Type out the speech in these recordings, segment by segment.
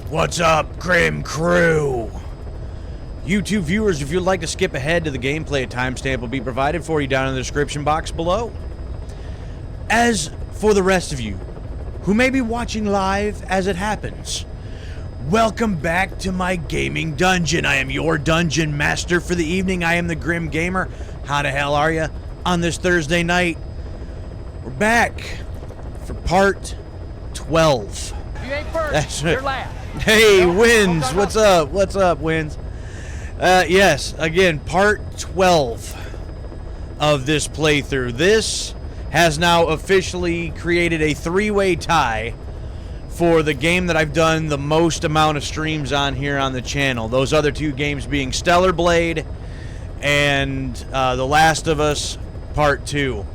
What's up, Grim Crew? YouTube viewers, if you'd like to skip ahead to the gameplay, a timestamp will be provided for you down in the description box below. As for the rest of you, who may be watching live as it happens, welcome back to my gaming dungeon. I am your dungeon master for the evening. I am the Grim Gamer. How the hell are you on this Thursday night? We're back for part 12. You ain't first, That's you're right. last. Hey, Wins, what's up? What's up, Wins? Yes, again, part 12 of this playthrough. This has now officially created a three-way tie for the game that I've done the most amount of streams on here on the channel. Those other two games being Stellar Blade and The Last of Us Part 2.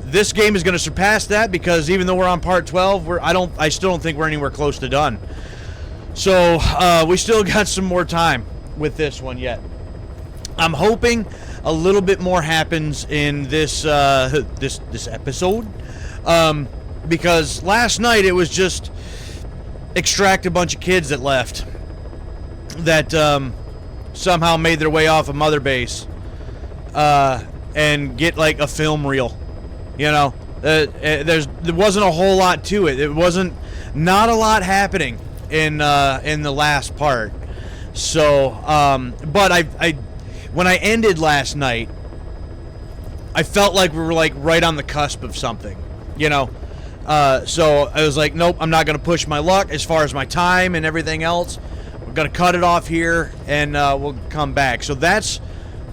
This game is going to surpass that because even though we're on part 12, I still don't think we're anywhere close to done. So we still got some more time with this one yet. I'm hoping a little bit more happens in this this episode, because last night it was just extract a bunch of kids that left that somehow made their way off of Mother Base and get like a film reel. You know, there wasn't a whole lot to it. It wasn't not a lot happening in the last part. So, but I when I ended last night, I felt like we were like right on the cusp of something. You know, so I was like, nope, I'm not gonna push my luck as far as my time and everything else. We're gonna cut it off here, and we'll come back. So that's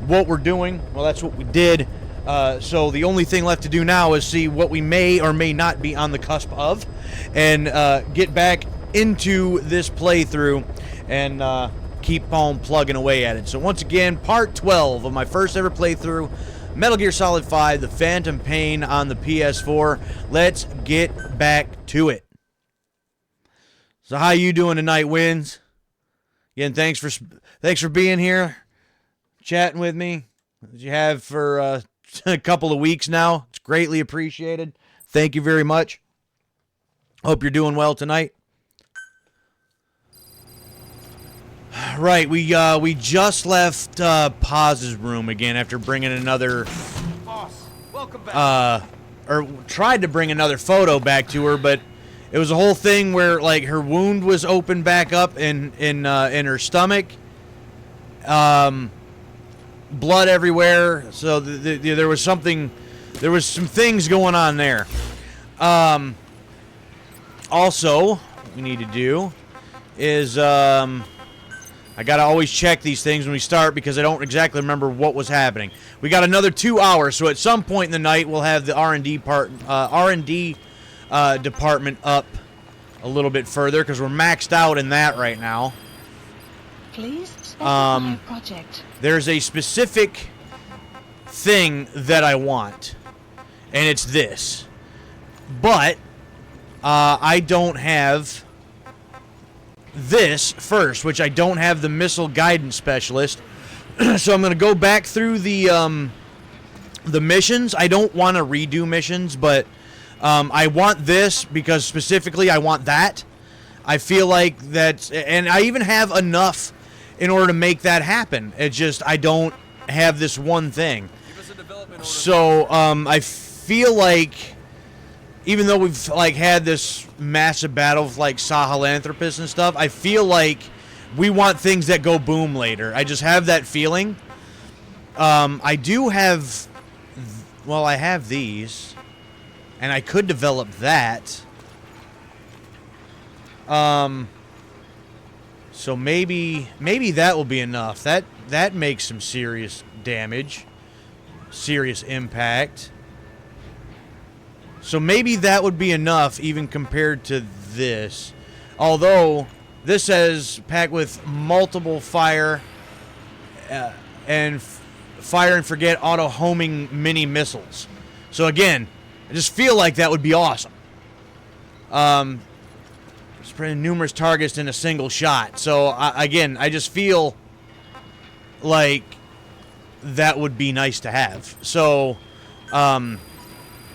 what we're doing. Well, that's what we did. So the only thing left to do now is see what we may or may not be on the cusp of, and get back into this playthrough and keep on plugging away at it. So once again, part 12 of my first ever playthrough, Metal Gear Solid 5, The Phantom Pain on the PS4. Let's get back to it. So how you doing tonight, Wins? Again, thanks for being here, chatting with me, as you have for a couple of weeks now. It's greatly appreciated. Thank you very much. Hope you're doing well tonight. Right, we just left Paz's room again after bringing another Boss, welcome back. or tried to bring another photo back to her, but it was a whole thing where like her wound was open back up in her stomach. Blood everywhere, so there was some things going on there. Also, what we need to do is I gotta always check these things when we start because I don't exactly remember what was happening. We got another 2 hours, so at some point in the night we'll have the R&D department up a little bit further because we're maxed out in that right now. Please specify project. There's a specific thing that I want, and it's this. But I don't have this first, which I don't have the missile guidance specialist. So I'm going to go back through the missions. I don't want to redo missions, but I want this because specifically I want that. I feel like that, and I even have enough in order to make that happen. It's just I don't have this one thing. So I feel like even though we've like had this massive battle with like Sahelanthropus and stuff, I feel like we want things that go boom later. I just have that feeling. I do have, well, I have these, and I could develop that. So maybe that will be enough. That makes some serious damage, serious impact. So maybe that would be enough even compared to this. Although this says packed with multiple fire and fire and forget auto homing mini missiles. So again, I just feel like that would be awesome. Spreading numerous targets in a single shot. So again, I just feel like that would be nice to have. So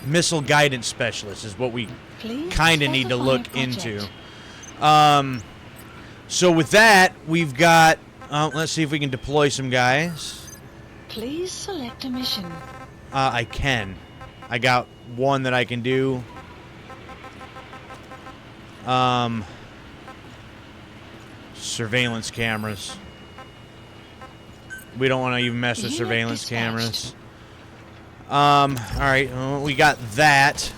missile guidance specialist is what we kind of need to look into. So with that, we've got... let's see if we can deploy some guys. Please select a mission. I can. I got one that I can do. Surveillance cameras. We don't want to even mess with Unit surveillance dispatched. cameras. Alright, well, we got that.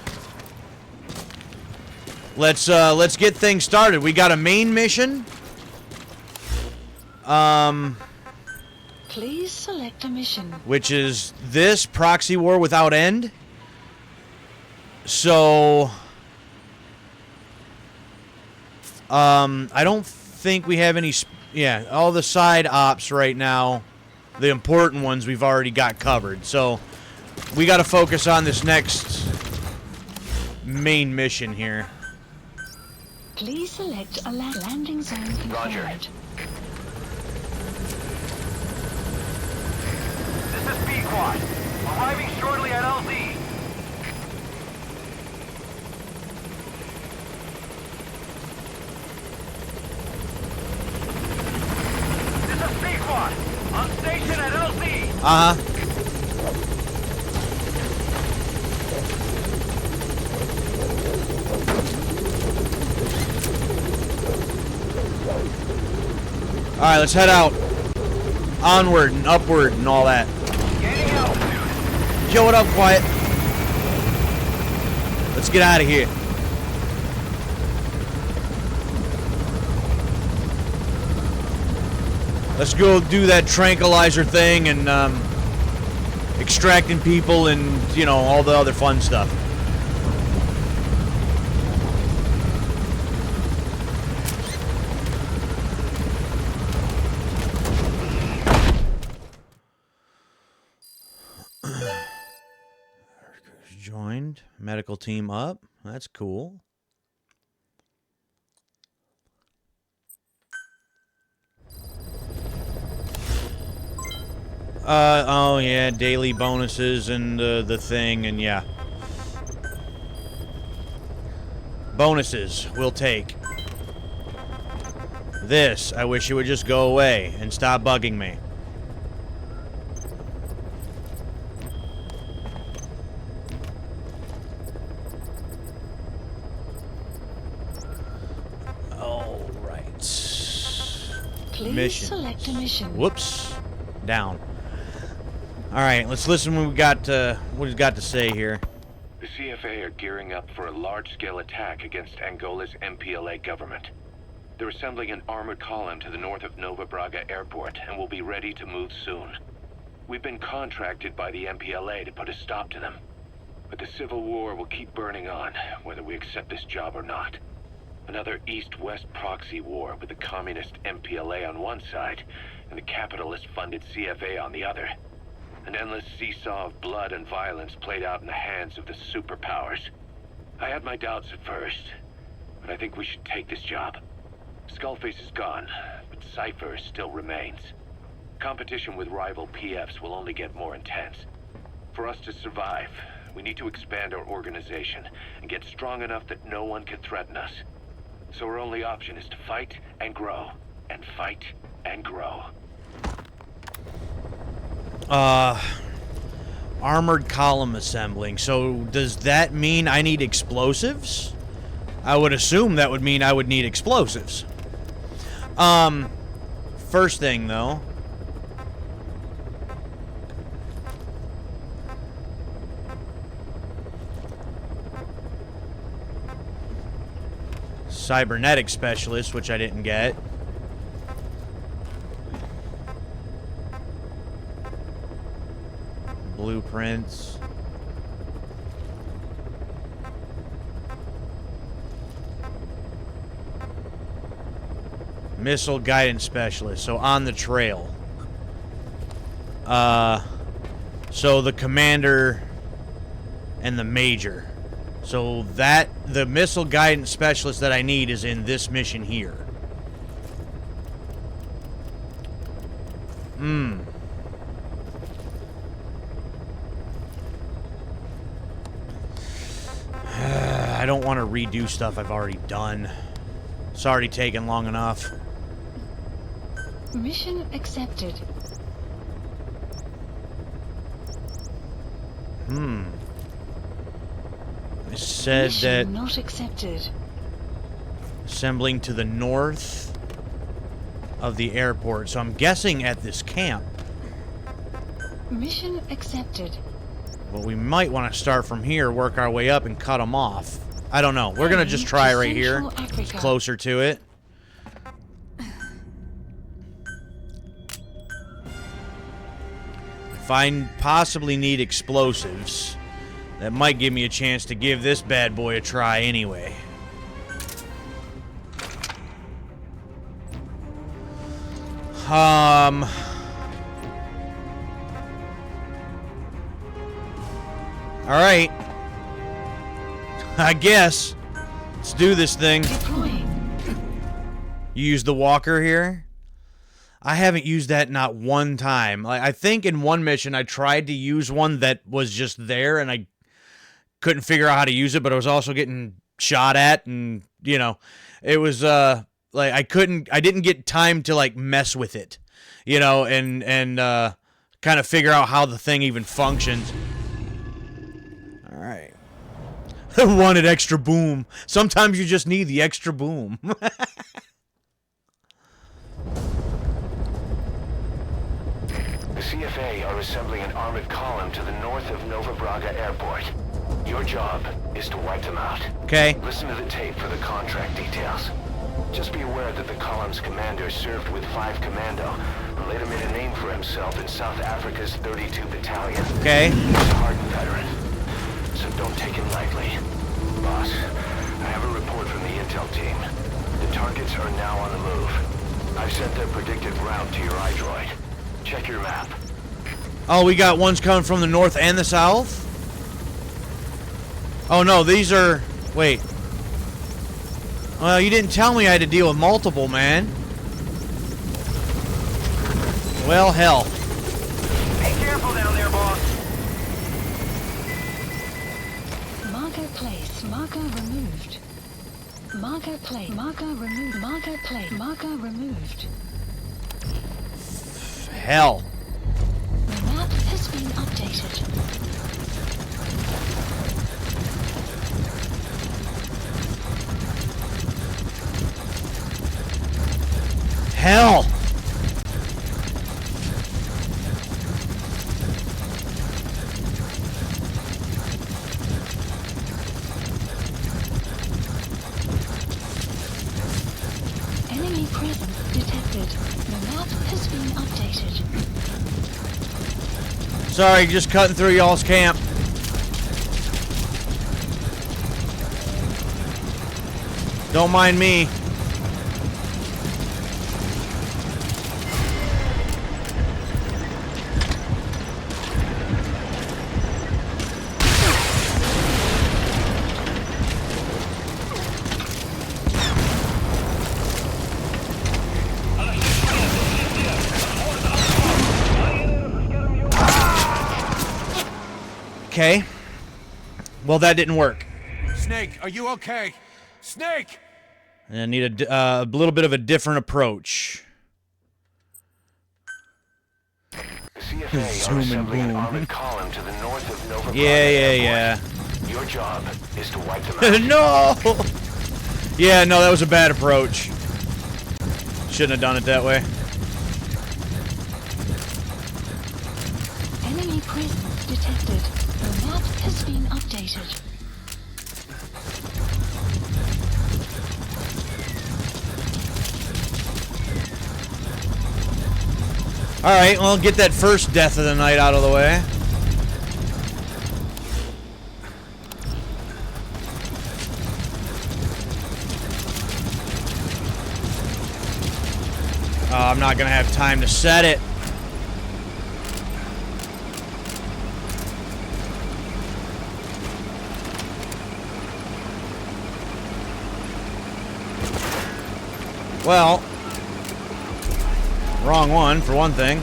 Let's get things started. We got a main mission. Please select a mission. Which is this proxy war without end. So I don't think we have any all the side ops right now, the important ones we've already got covered. So we got to focus on this next main mission here. Please select a landing zone confirmed. Roger. This is B-Quad. Arriving shortly at LZ. This is B-Quad. On station at LZ. Uh-huh. Alright, let's head out. Onward and upward and all that. Gaining altitude. Yo, what up, Quiet? Let's get out of here. Let's go do that tranquilizer thing and extracting people and, you know, all the other fun stuff. Joined. Medical team up. That's cool. Oh yeah, daily bonuses and the thing, and yeah. Bonuses we'll take. This, I wish it would just go away and stop bugging me. Alright. Please Mission. select a mission. Whoops. Down. Alright, let's listen what we've got to say here. The CFA are gearing up for a large-scale attack against Angola's MPLA government. They're assembling an armored column to the north of Nova Braga Airport and will be ready to move soon. We've been contracted by the MPLA to put a stop to them. But the civil war will keep burning on, whether we accept this job or not. Another East-West proxy war with the communist MPLA on one side and the capitalist-funded CFA on the other. An endless seesaw of blood and violence played out in the hands of the superpowers. I had my doubts at first, but I think we should take this job. Skullface is gone, but Cypher still remains. Competition with rival PFs will only get more intense. For us to survive, we need to expand our organization and get strong enough that no one can threaten us. So our only option is to fight and grow, and fight and grow. Armored column assembling. So does that mean I need explosives? I would assume that would mean I would need explosives. First thing though. Cybernetic specialist, which I didn't get. Blueprints. Missile guidance specialist, so on the trail. So the commander and the major. So that, the missile guidance specialist that I need is in this mission here. I don't want to redo stuff I've already done. It's already taken long enough. Mission accepted. It said Mission that not accepted. assembling to the north of the airport, so I'm guessing at this camp. Mission accepted. But we might want to start from here, work our way up, and cut them off. I don't know. We're going to just try right here. Central Africa. It's closer to it. If I possibly need explosives, that might give me a chance to give this bad boy a try anyway. Alright. I guess. Let's do this thing. Deploying. You use the walker here? I haven't used that not one time. Like, I think in one mission I tried to use one that was just there and I couldn't figure out how to use it, but I was also getting shot at and, you know, it was like I didn't get time to like mess with it, you know, and kind of figure out how the thing even functions. All right. Wanted extra boom. Sometimes you just need the extra boom. The CFA are assembling an armored column to the north of Nova Braga Airport. Your job is to wipe them out. Okay. Listen to the tape for the contract details. Just be aware that the column's commander served with 5 Commando and later made a name for himself in South Africa's 32 Battalion. Okay. He's a hardened veteran, so don't take him lightly. Boss, I have a report from the intel team. The targets are now on the move. I've sent their predicted route to your iDroid. Check your map. Oh, we got ones coming from the north and the south? Oh no, these are... Wait. Well, you didn't tell me I had to deal with multiple, man. Well, hell. Be careful down there, boss. Marker place. Marker removed. Marker place. Marker removed. Marker place. Marker removed. Hell. The map has been updated. Hell. Enemy presence detected. The map has been updated. Sorry, just cutting through y'all's camp. Don't mind me. Okay. Well, that didn't work. Snake, are you okay? Snake! I need a little bit of a different approach. The CFA Zoom are and assembling an boom. armored column to the north of Nova Braga Yeah. Airport. Your job is to wipe them out. No! Yeah, no, that was a bad approach. Shouldn't have done it that way. Enemy presence detected. The map has been updated. Alright, well, get that first death of the night out of the way. Oh, I'm not gonna have time to set it. Well, wrong one, for one thing.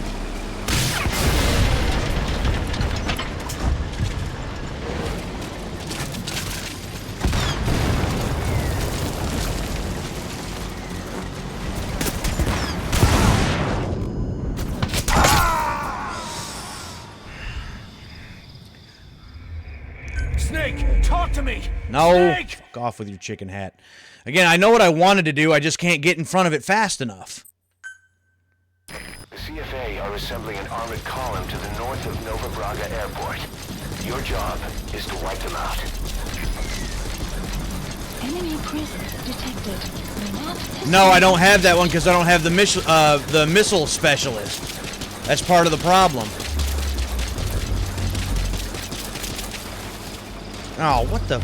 talk to me. No. Snake! Fuck off with your chicken hat. Again, I know what I wanted to do. I just can't get in front of it fast enough. The CFA are assembling an armored column to the north of Nova Braga Airport. Your job is to wipe them out. Enemy presence detected. The map has No, been I don't have that one because I don't have the missile specialist. That's part of the problem. Oh, what the...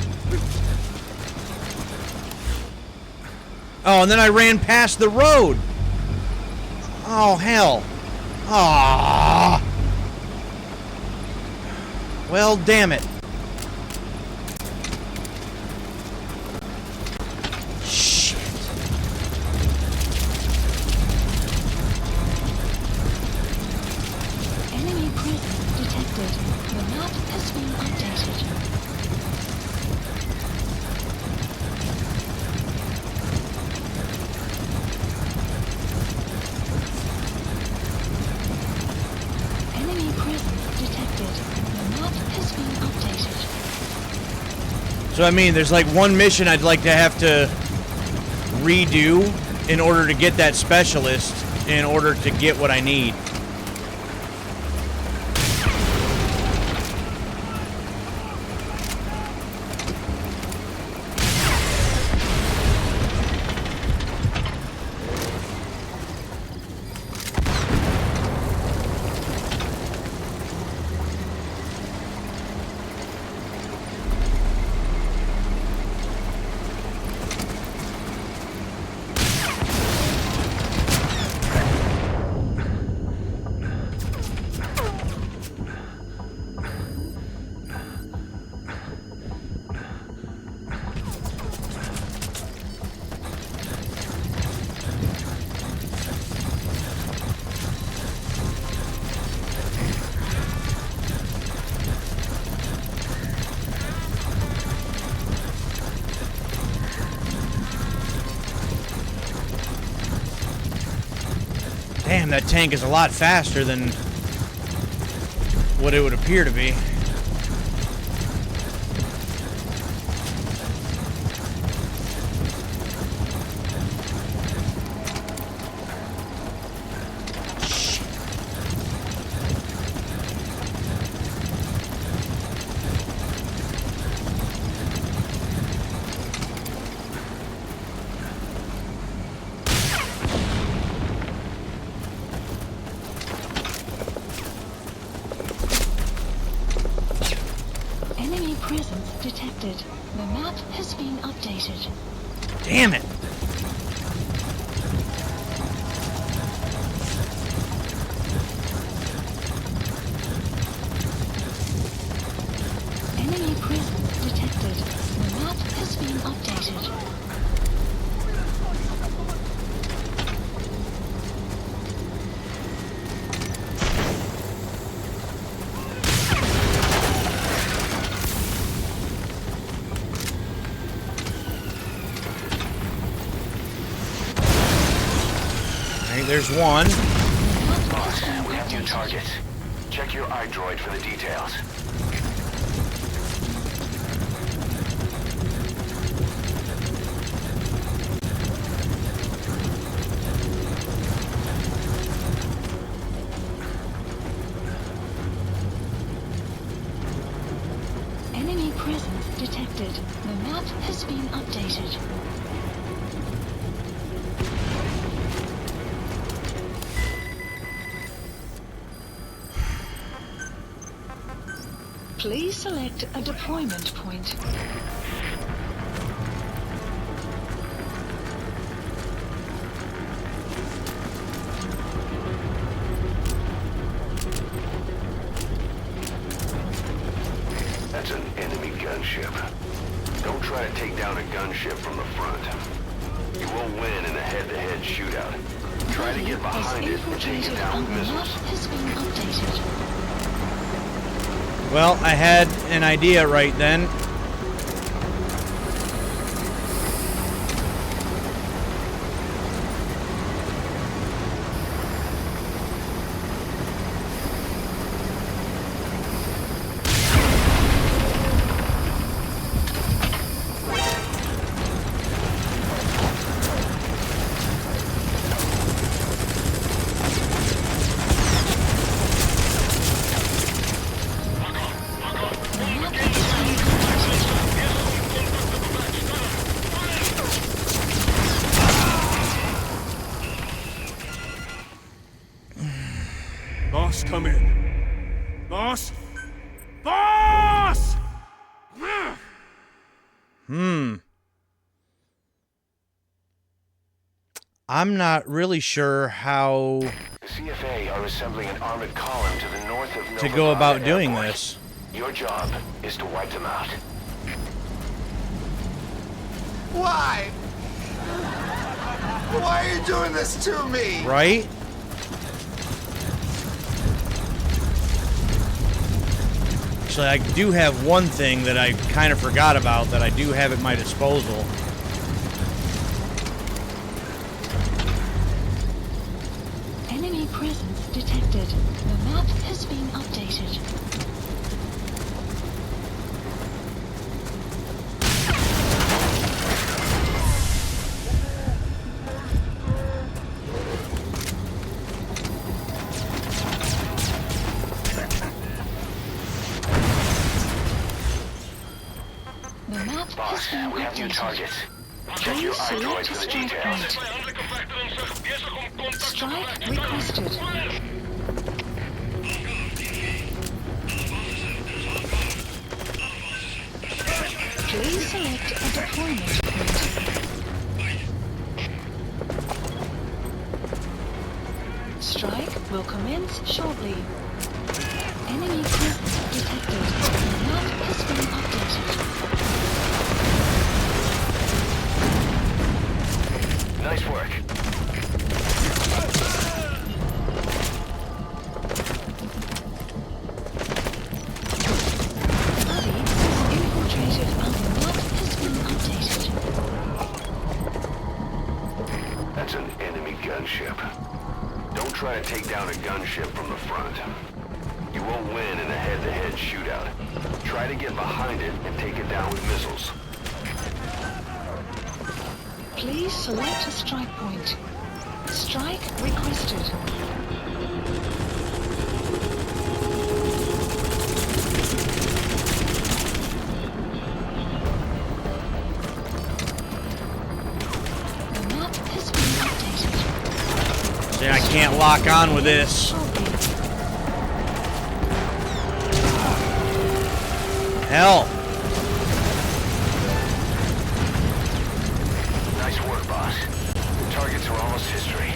Oh, and then I ran past the road. Oh, hell. Ah. Well, damn it. Shit. enemy presence detected. The map has been updated. Enemy presence detected. The map has been updated. So, I mean, there's like one mission I'd like to have to redo in order to get that specialist, in order to get what I need. Damn, that tank is a lot faster than what it would appear to be. Enemy presence detected. The map has been updated. Damn it. Enemy presence detected. The map has been updated. Alright, there's one. Boss, we have new targets. Check your iDroid for the details. Enemy presence detected. The map has been updated. Please select a deployment point. That's an enemy gunship. Don't try to take down a gunship from the front. You won't win in a head-to-head shootout. Try to get behind it and take it down with The map missiles. has been updated. Well, I had an idea right then. come in. Boss? Boss! I'm not really sure how The CFA are assembling an armored column to the north of to Nova go about Braga doing Airport. this. Your job is to wipe them out. Why? Why are you doing this to me? Right? Actually, I do have one thing that I kind of forgot about that I do have at my disposal. Enemy presence detected. The map has been updated. The map Boss, has been we have new updated. targets. Check your Please select iDroid a for the strike details. point. Strike requested. Please select a deployment point. Strike will commence shortly. Enemy presence detected. The map has been updated. Nice work. Buddy has infiltrated and the map has been updated. That's an enemy gunship. Don't try to take down a gunship from the front. You won't win in a head-to-head shootout. Try to get behind it and take it down with missiles. Please select a strike point. Strike requested. The map has been updated. See, I can't lock on with this. Shortly. Hell. Nice work, boss. The targets are almost history.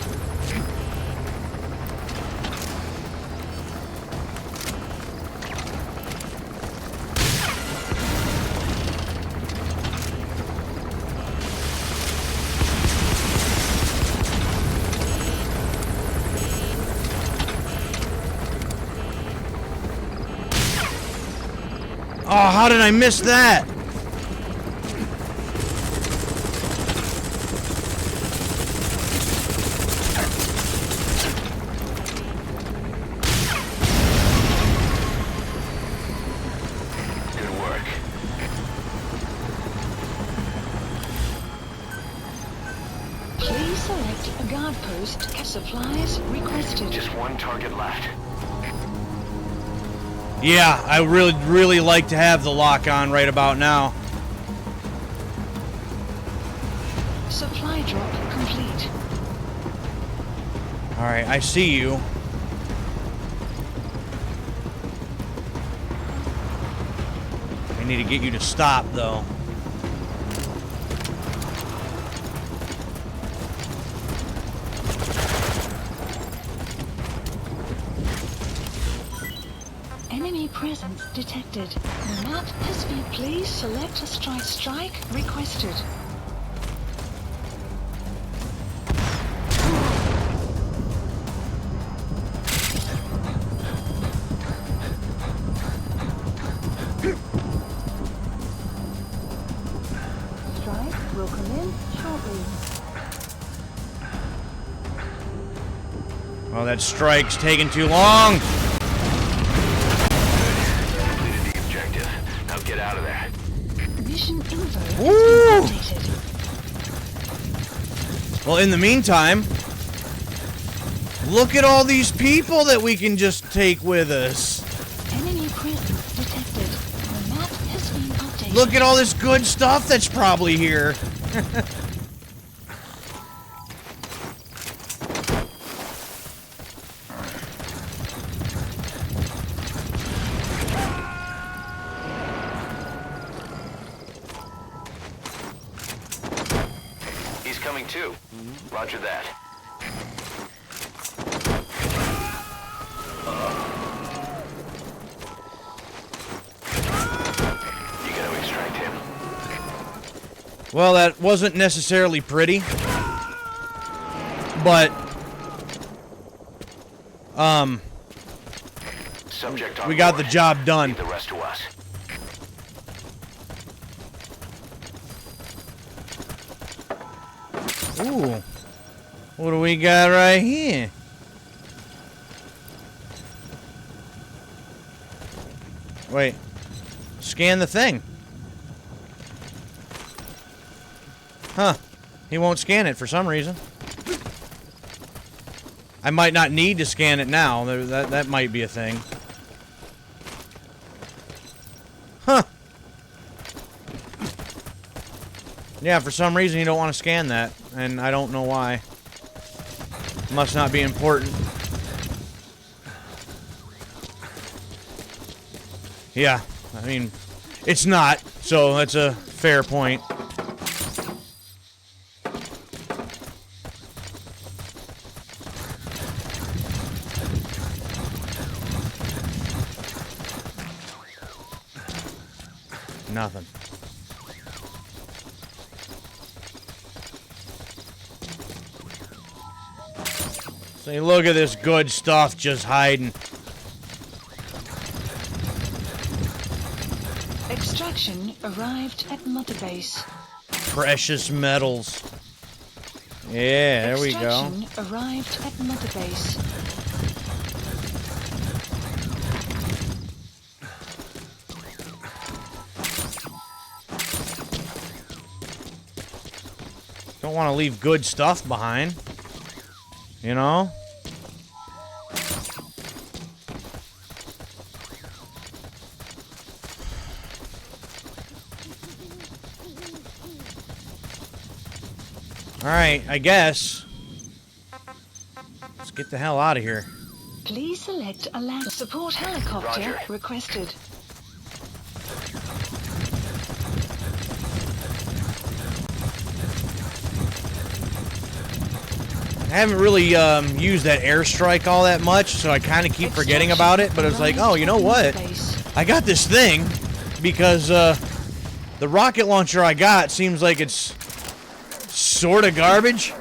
Oh, how did I miss that? Good work. Please select a guard post. Supplies requested. Just one target left. Yeah, I really like to have the lock on right about now. Supply drop complete. Alright, I see you. I need to get you to stop, though. Enemy presence detected. The map has been. Please select a strike. Strike requested. Strike will commence shortly. Oh, that strike's taking too long. Completed the objective. Now get out of there. Mission info has Woo! been updated. Well, in the meantime, look at all these people that we can just take with us. Enemy presence detected. The map has been updated. Look at all this good stuff that's probably here. UAV's coming too. Roger that. You gotta extract him. Well, that wasn't necessarily pretty. But, Subject on we got the board. job done. Leave the rest to us. Ooh. What do we got right here? Wait. Scan the thing. Huh. He won't scan it for some reason. I might not need to scan it now. That might be a thing. Huh. Yeah, for some reason you don't want to scan that, and I don't know why. Must not be important. Yeah, I mean, it's not, so that's a fair point. Nothing. See, look at this good stuff just hiding. Extraction arrived at Mother Base. Precious metals. Yeah, there we go. Extraction arrived at Mother Base. Don't want to leave good stuff behind. You know? Alright, I guess. Let's get the hell out of here. Please select a land support helicopter Roger. requested. I haven't really used that airstrike all that much, so I kind of keep forgetting about it, but it was like, oh, you know what? I got this thing because the rocket launcher I got seems like it's sort of garbage.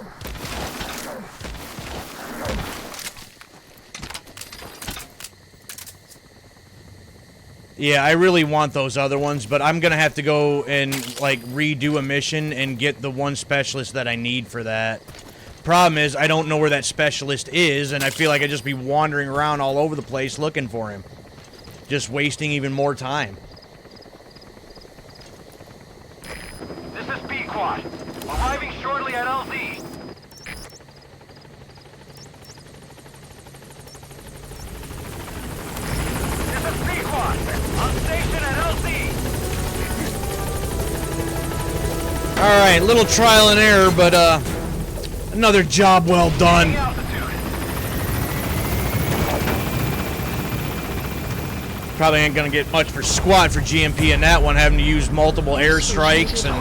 Yeah, I really want those other ones, but I'm going to have to go and like redo a mission and get the one specialist that I need for that. Problem is, I don't know where that specialist is, and I feel like I'd just be wandering around all over the place looking for him. Just wasting even more time. This is B-Quad. Arriving shortly at LZ. This is B-Quad. On station at LZ. Alright, little trial and error, but another job well done. Probably ain't gonna get much for squat for GMP in that one, having to use multiple airstrikes and,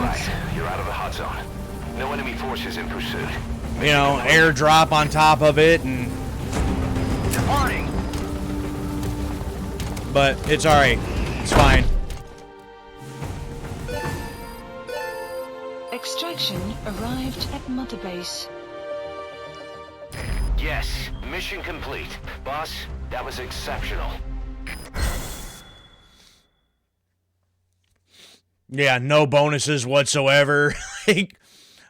You're out of the hot zone. No enemy forces in pursuit. you know, airdrop on top of it, and Departing. but it's alright. It's fine. Extraction arrived at Mother Base. Yes, mission complete. Boss, that was exceptional. Yeah, no bonuses whatsoever. Like,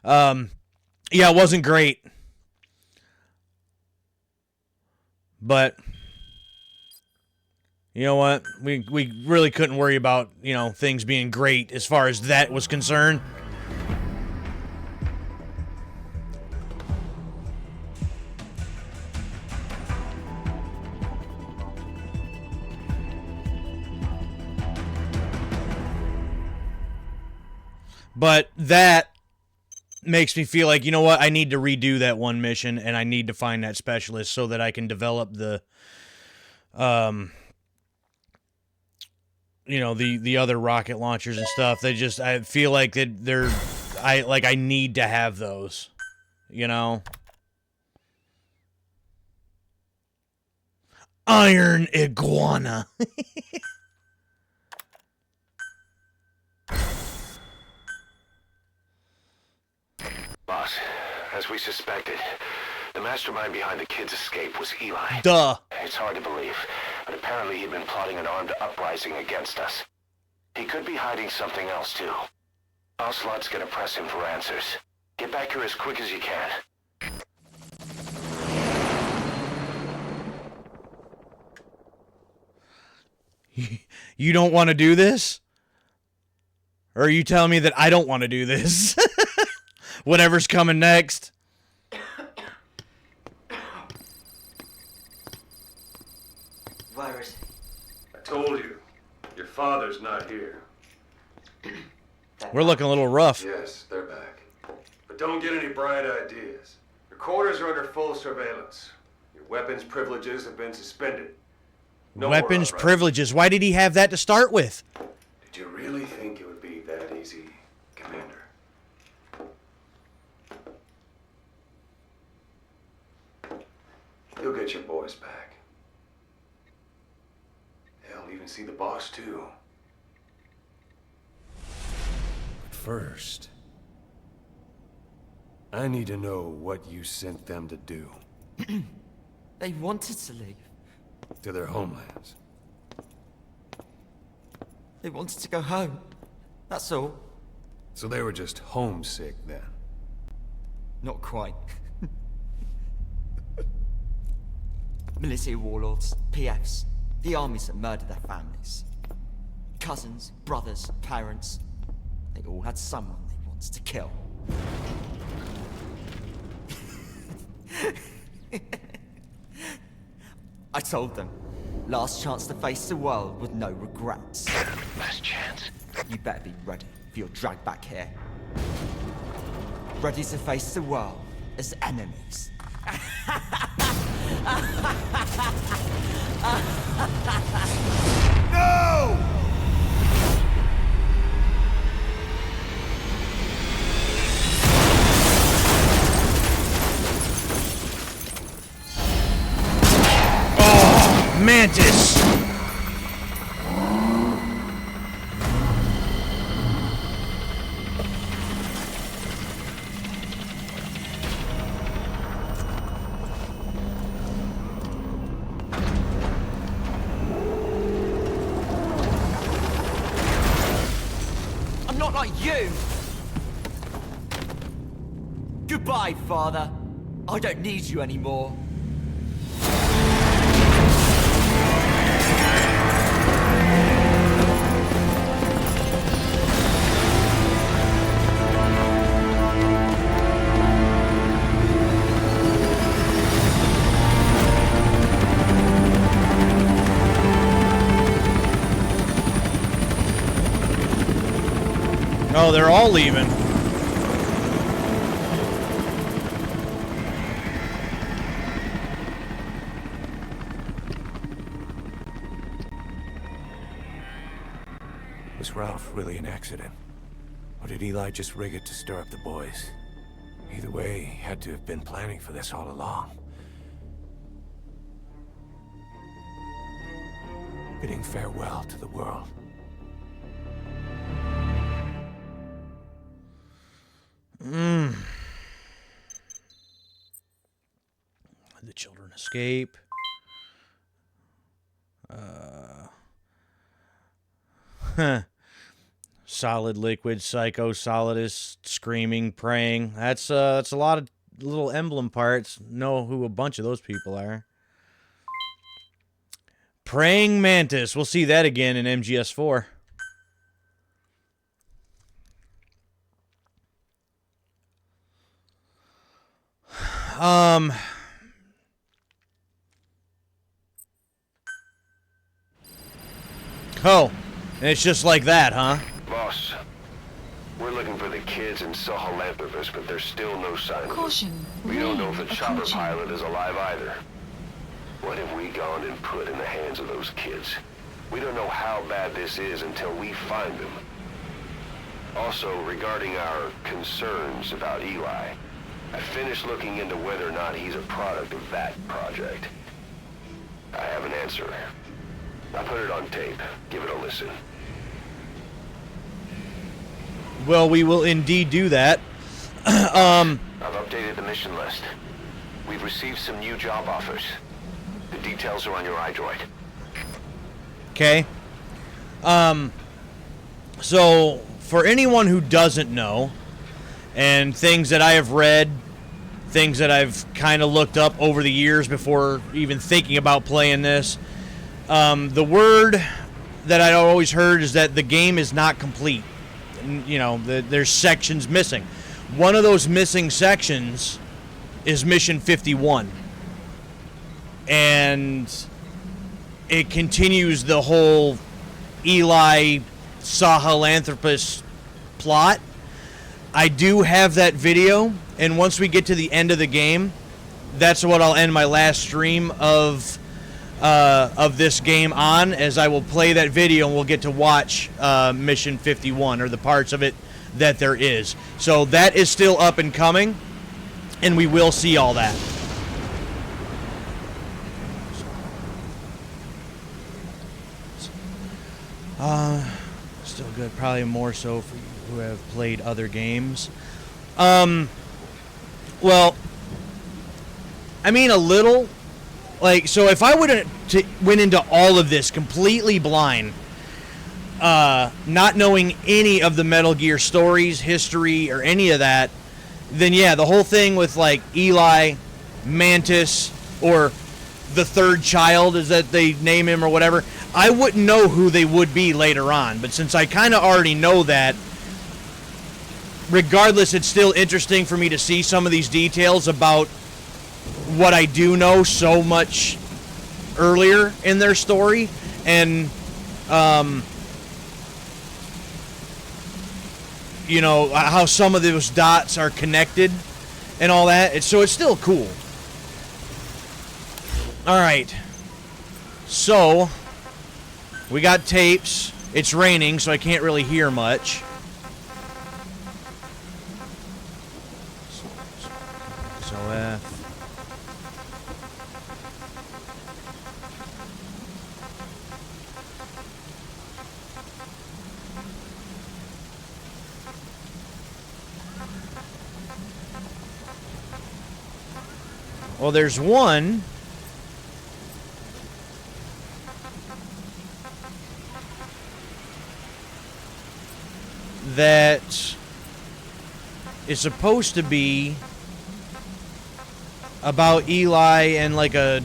yeah, it wasn't great. But you know what? We really couldn't worry about, you know, things being great as far as that was concerned. But that makes me feel like, you know what, I need to redo that one mission, and I need to find that specialist so that I can develop the, you know, the other rocket launchers and stuff. They just, I feel like that they're I need to have those, you know. Iron iguana. Boss, as we suspected, the mastermind behind the kid's escape was Eli. Duh. It's hard to believe, but apparently he'd been plotting an armed uprising against us. He could be hiding something else, too. Ocelot's gonna press him for answers. Get back here as quick as you can. You don't want to do this? Or are you telling me that I don't want to do this? Whatever's coming next. Where is he? I told you, your father's not here. We're looking a little rough. Yes, they're back. But don't get any bright ideas. Your quarters are under full surveillance. Your weapons privileges have been suspended. No more Weapons uprising. privileges. Why did he have that to start with? Did you really think it would be that easy, Commander? You'll get your boys back. They'll even see the boss, too. But first, I need to know what you sent them to do. They wanted to leave. To their homelands. They wanted to go home. That's all. So they were just homesick then. Not quite. Military warlords, PFs, the armies that murdered their families. Cousins, brothers, parents. They all had someone they wanted to kill. I told them, last chance to face the world with no regrets. Last chance. You better be ready for your drag back here. Ready to face the world as enemies. No! Mantis. I'm not like you! Goodbye, Father. I don't need you anymore. Oh, they're all leaving. Was Ralph really an accident? Or did Eli just rig it to stir up the boys? Either way, he had to have been planning for this all along. Bidding farewell to the world. The children escape. Solid, liquid, psycho, solidus, screaming, praying. That's a lot of little emblem parts. Know who a bunch of those people are. Praying mantis. We'll see that again in MGS4. Oh, and it's just like that, huh? Boss, we're looking for the kids and Sahelanthropus, but there's still no sign of them. Caution. We don't know if the rain chopper approaching. pilot is alive either. What have we gone and put in the hands of those kids? We don't know how bad this is until we find them. Also, regarding our concerns about Eli, I finished looking into whether or not he's a product of that project. I have an answer. I put it on tape. Give it a listen. Well, we will indeed do that. I've updated the mission list. We've received some new job offers. The details are on your iDroid. Okay. So, for anyone who doesn't know, and things that I have read, things that I've kind of looked up over the years before even thinking about playing this, the word that I always heard is that the game is not complete. You know, there's sections missing. One of those missing sections is Mission 51. And it continues the whole Eli Sahelanthropus plot. I do have that video, and once we get to the end of the game, that's what I'll end my last stream of this game on, as I will play that video and we'll get to watch Mission 51, or the parts of it that there is. So that is still up and coming, and we will see all that. Still good, probably more so for you who have played other games. Well, I mean a little. Like, so if I went into all of this completely blind, not knowing any of the Metal Gear stories, history, or any of that, then yeah, the whole thing with like Eli, Mantis, or the third child, is that they name him or whatever, I wouldn't know who they would be later on. But since I kind of already know that, regardless, it's still interesting for me to see some of these details about what I do know so much earlier in their story, and you know, how some of those dots are connected and all that. So it's still cool. Alright, so we got tapes. It's raining, so I can't really hear much. So well, there's one that is supposed to be about Eli and like a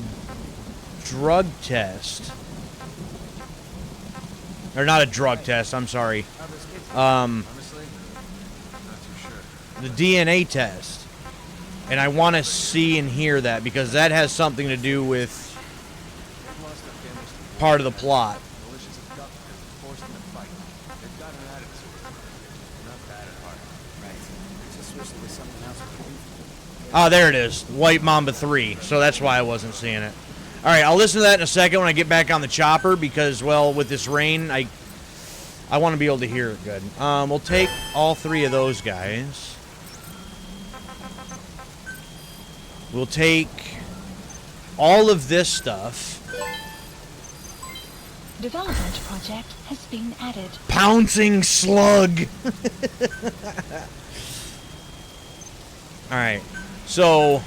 drug test. Or not a drug test, I'm sorry. The DNA test. And I want to see and hear that, because that has something to do with part of the plot. Oh, there it is. White Mamba 3. So that's why I wasn't seeing it. Alright, I'll listen to that in a second when I get back on the chopper, because, well, with this rain, I want to be able to hear it good. We'll take all three of those guys. We'll take all of this stuff. Development project has been added. Pouncing slug! Alright, so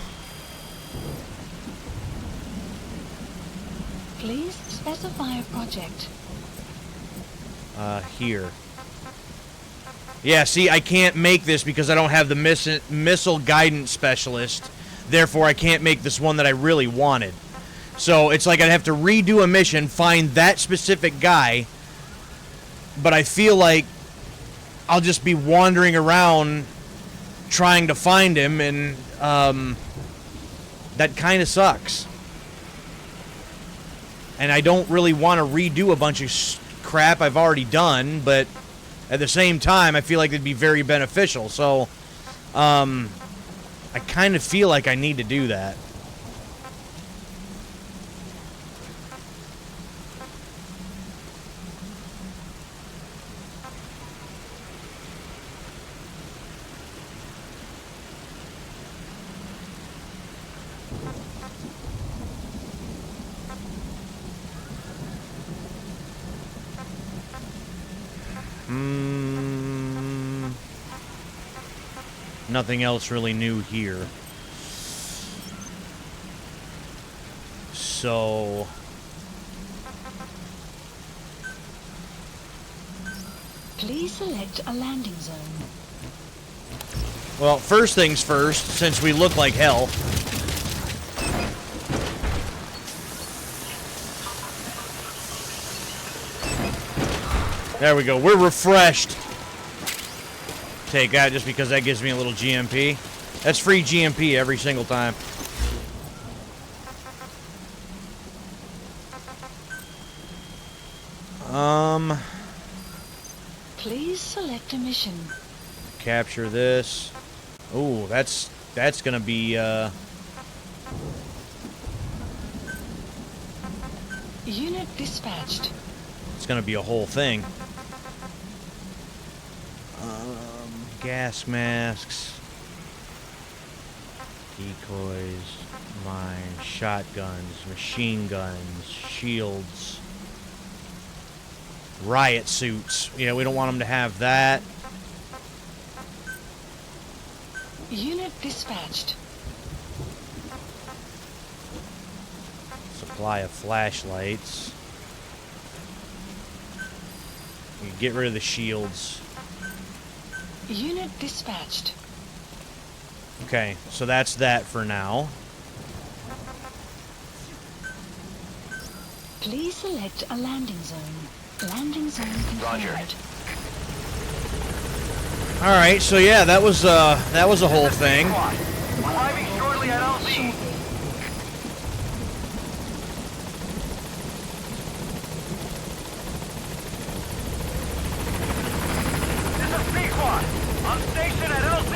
Please specify a project. here. Yeah, see, I can't make this because I don't have the missile guidance specialist. Therefore, I can't make this one that I really wanted. So it's like I'd have to redo a mission, find that specific guy, but I feel like I'll just be wandering around trying to find him, and that kind of sucks. And I don't really want to redo a bunch of crap I've already done, but at the same time, I feel like it'd be very beneficial. So, I kind of feel like I need to do that. Nothing else really new here. So... Please select a landing zone. Well, first things first, since we look like hell. There we go. We're refreshed. Take that just because that gives me a little GMP. That's free GMP every single time. Please select a mission. Capture this. Oh, that's gonna be Unit dispatched. it's gonna be a whole thing. Gas masks, decoys, mines, shotguns, machine guns, shields, riot suits. Yeah, we don't want them to have that. Unit dispatched. Supply of flashlights. You get rid of the shields. Unit dispatched. Okay, so that's that for now. Please select a landing zone. Landing zone confirmed. Roger. All right, so yeah, that was a whole thing. Arriving shortly at LZ. This is P-Quad. On station at LZ.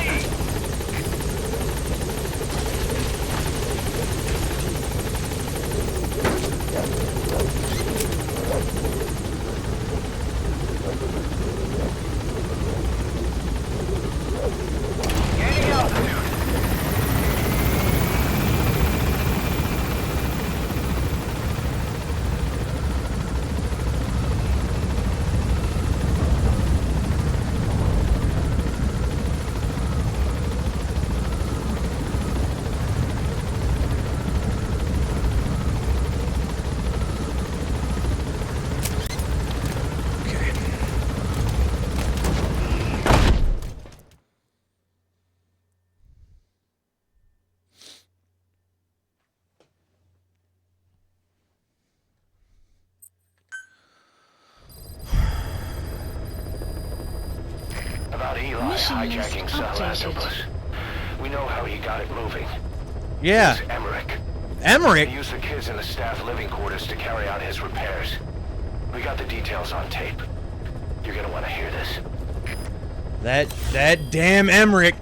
Gaining altitude. About Eli Mission list hijacking some updated. Lantopus. We know how he got it moving. Yeah, It's Emmerich. Emmerich. He used the kids in the staff living quarters to carry out his repairs. We got the details on tape. You're gonna want to hear this. That damn Emmerich.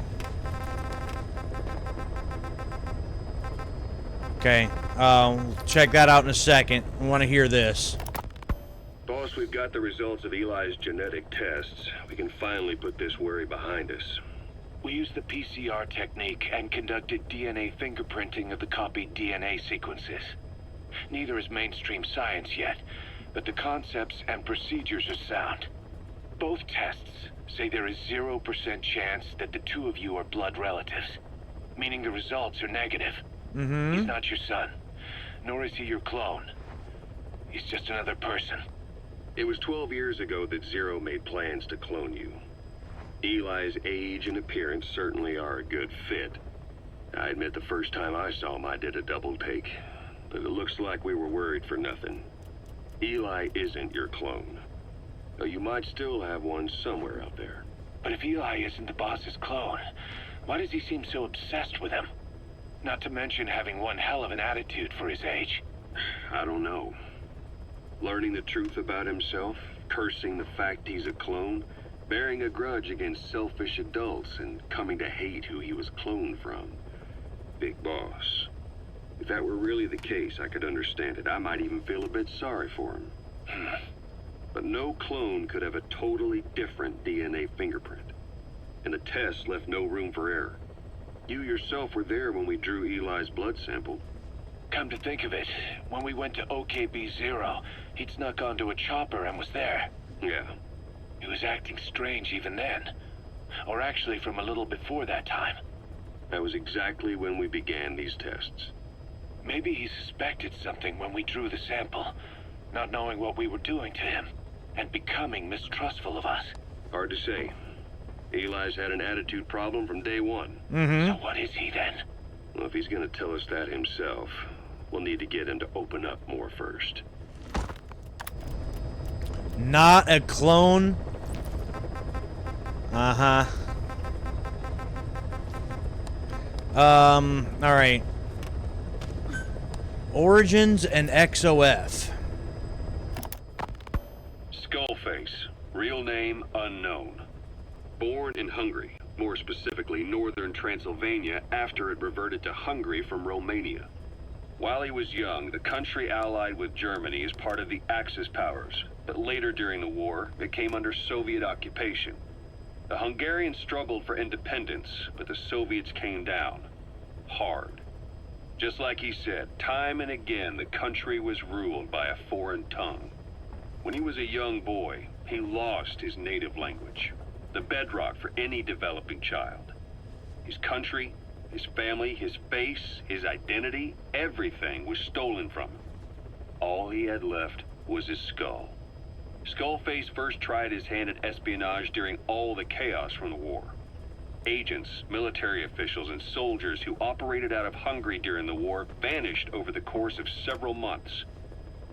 Okay, check that out in a second. I want to hear this. Boss, we've got the results of Eli's genetic tests. We can finally put this worry behind us. We used the PCR technique and conducted DNA fingerprinting of the copied DNA sequences. Neither is mainstream science yet, but the concepts and procedures are sound. Both tests say there is 0% chance that the two of you are blood relatives, meaning the results are negative. He's not your son, nor is he your clone. He's just another person. It was 12 years ago that Zero made plans to clone you. Eli's age and appearance certainly are a good fit. I admit the first time I saw him I did a double take, but it looks like we were worried for nothing. Eli isn't your clone, though you might still have one somewhere out there. But if Eli isn't the boss's clone, why does he seem so obsessed with him? Not to mention having one hell of an attitude for his age. I don't know. Learning the truth about himself, cursing the fact he's a clone, bearing a grudge against selfish adults, and coming to hate who he was cloned from. Big boss. If that were really the case, I could understand it. I might even feel a bit sorry for him. But no clone could have a totally different DNA fingerprint. And the test left no room for error. You yourself were there when we drew Eli's blood sample. Come to think of it, when we went to OKB-0, he'd snuck onto a chopper and was there. Yeah. He was acting strange even then. or actually from a little before that time. That was exactly when we began these tests. Maybe he suspected something when we drew the sample, not knowing what we were doing to him, and becoming mistrustful of us. Hard to say. Eli's had an attitude problem from day one. So what is he then? Well, if he's gonna tell us that himself, we'll need to get him to open up more first. Not a clone. Uh-huh. Alright. Origins and XOF. Skullface, real name unknown. Born in Hungary, more specifically northern Transylvania, after it reverted to Hungary from Romania. While he was young, the country allied with Germany as part of the Axis powers, but later during the war, it came under Soviet occupation. The Hungarians struggled for independence, but the Soviets came down. Hard. Just like he said, time and again the country was ruled by a foreign tongue. When he was a young boy, he lost his native language, the bedrock for any developing child. His country, his family, his face, his identity, everything was stolen from him. All he had left was his skull. Skullface first tried his hand at espionage during all the chaos from the war. Agents, military officials, and soldiers who operated out of Hungary during the war vanished over the course of several months.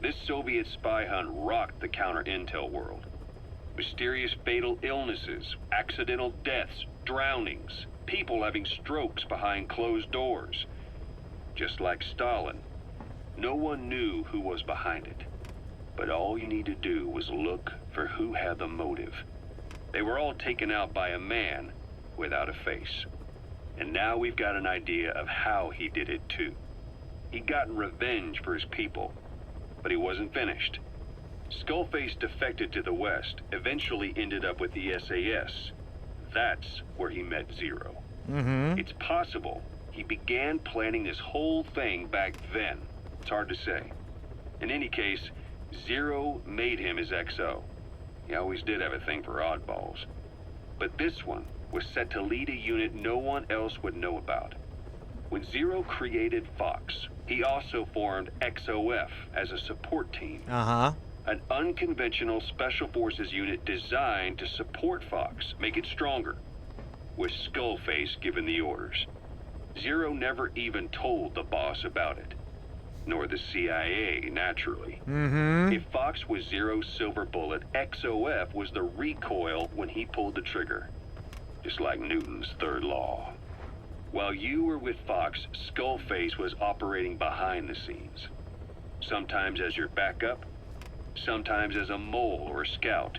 This Soviet spy hunt rocked the counter-intel world. Mysterious fatal illnesses, accidental deaths, drownings, people having strokes behind closed doors. Just like Stalin, no one knew who was behind it. But all you need to do was look for who had the motive. They were all taken out by a man without a face. And now we've got an idea of how he did it too. He'd gotten revenge for his people, but he wasn't finished. Skullface defected to the West, eventually ended up with the SAS. That's where he met Zero. It's possible he began planning this whole thing back then. It's hard to say. In any case, Zero made him his XO. He always did have a thing for oddballs. But this one was set to lead a unit no one else would know about. When Zero created Fox, he also formed XOF as a support team. An unconventional special forces unit designed to support Fox, make it stronger, with Skullface giving the orders. Zero never even told the boss about it, nor the CIA, naturally. If Fox was Zero's silver bullet, XOF was the recoil when he pulled the trigger, just like Newton's third law. While you were with Fox, Skullface was operating behind the scenes, sometimes as your backup, sometimes as a mole or a scout,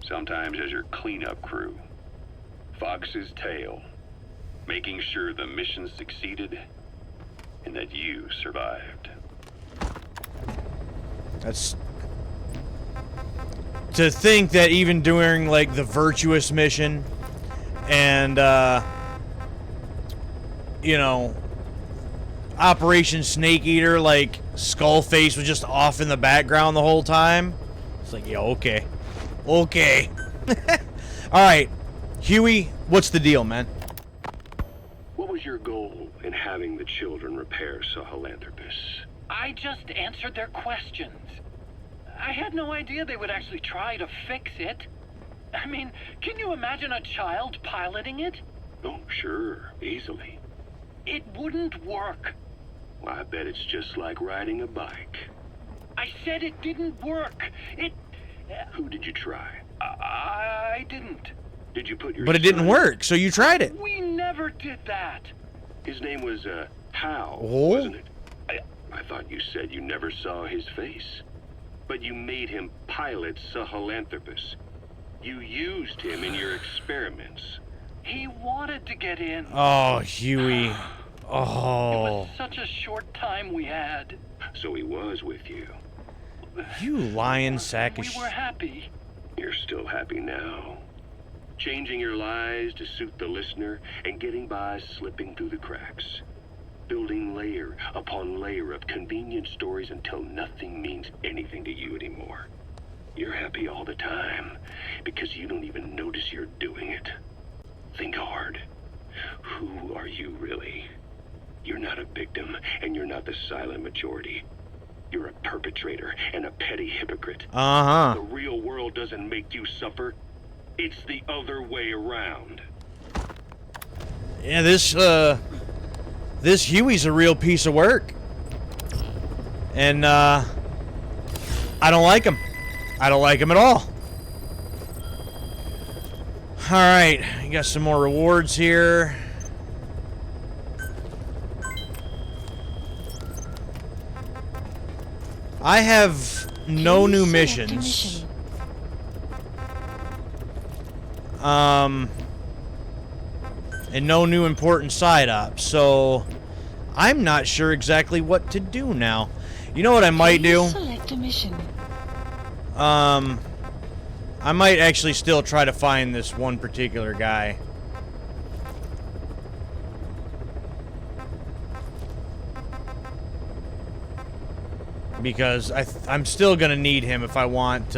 sometimes as your cleanup crew. Fox's tale, making sure the mission succeeded and that you survived. That's... To think that even during, like, the Virtuous mission and, you know, Operation Snake Eater, like, Skullface was just off in the background the whole time. It's like, yeah, okay. Okay. Alright. Huey, what's the deal, man? What was your goal in having the children repair Sahelanthropus? I just answered their questions. I had no idea they would actually try to fix it. I mean, can you imagine a child piloting it? Oh, sure. Easily. It wouldn't work. Well, I bet it's just like riding a bike. I said it didn't work. Who did you try? I didn't. Did you put your... But it didn't work, so you tried it. We never did that. His name was, Hal, Oh. wasn't it? I thought you said you never saw his face. But you made him pilot Sahelanthropus. You used him in your experiments. He wanted to get in. Oh, Huey. It Oh. was such a short time we had. So he was with you. You lying sack of We were happy. You're still happy now. Changing your lies to suit the listener and getting by slipping through the cracks. Building layer upon layer of convenient stories until nothing means anything to you anymore. You're happy all the time because you don't even notice you're doing it. Think hard. Who are you really? You're not a victim, and you're not the silent majority. You're a perpetrator and a petty hypocrite. Uh-huh. The real world doesn't make you suffer. It's the other way around. Yeah, this Huey's a real piece of work. And, I don't like him. I don't like him at all. Alright, you got some more rewards here. I have no new missions. And no new important side ops, so I'm not sure exactly what to do now. You know what I might do? Select a mission. I might actually still try to find this one particular guy. Because I'm still gonna need him if I want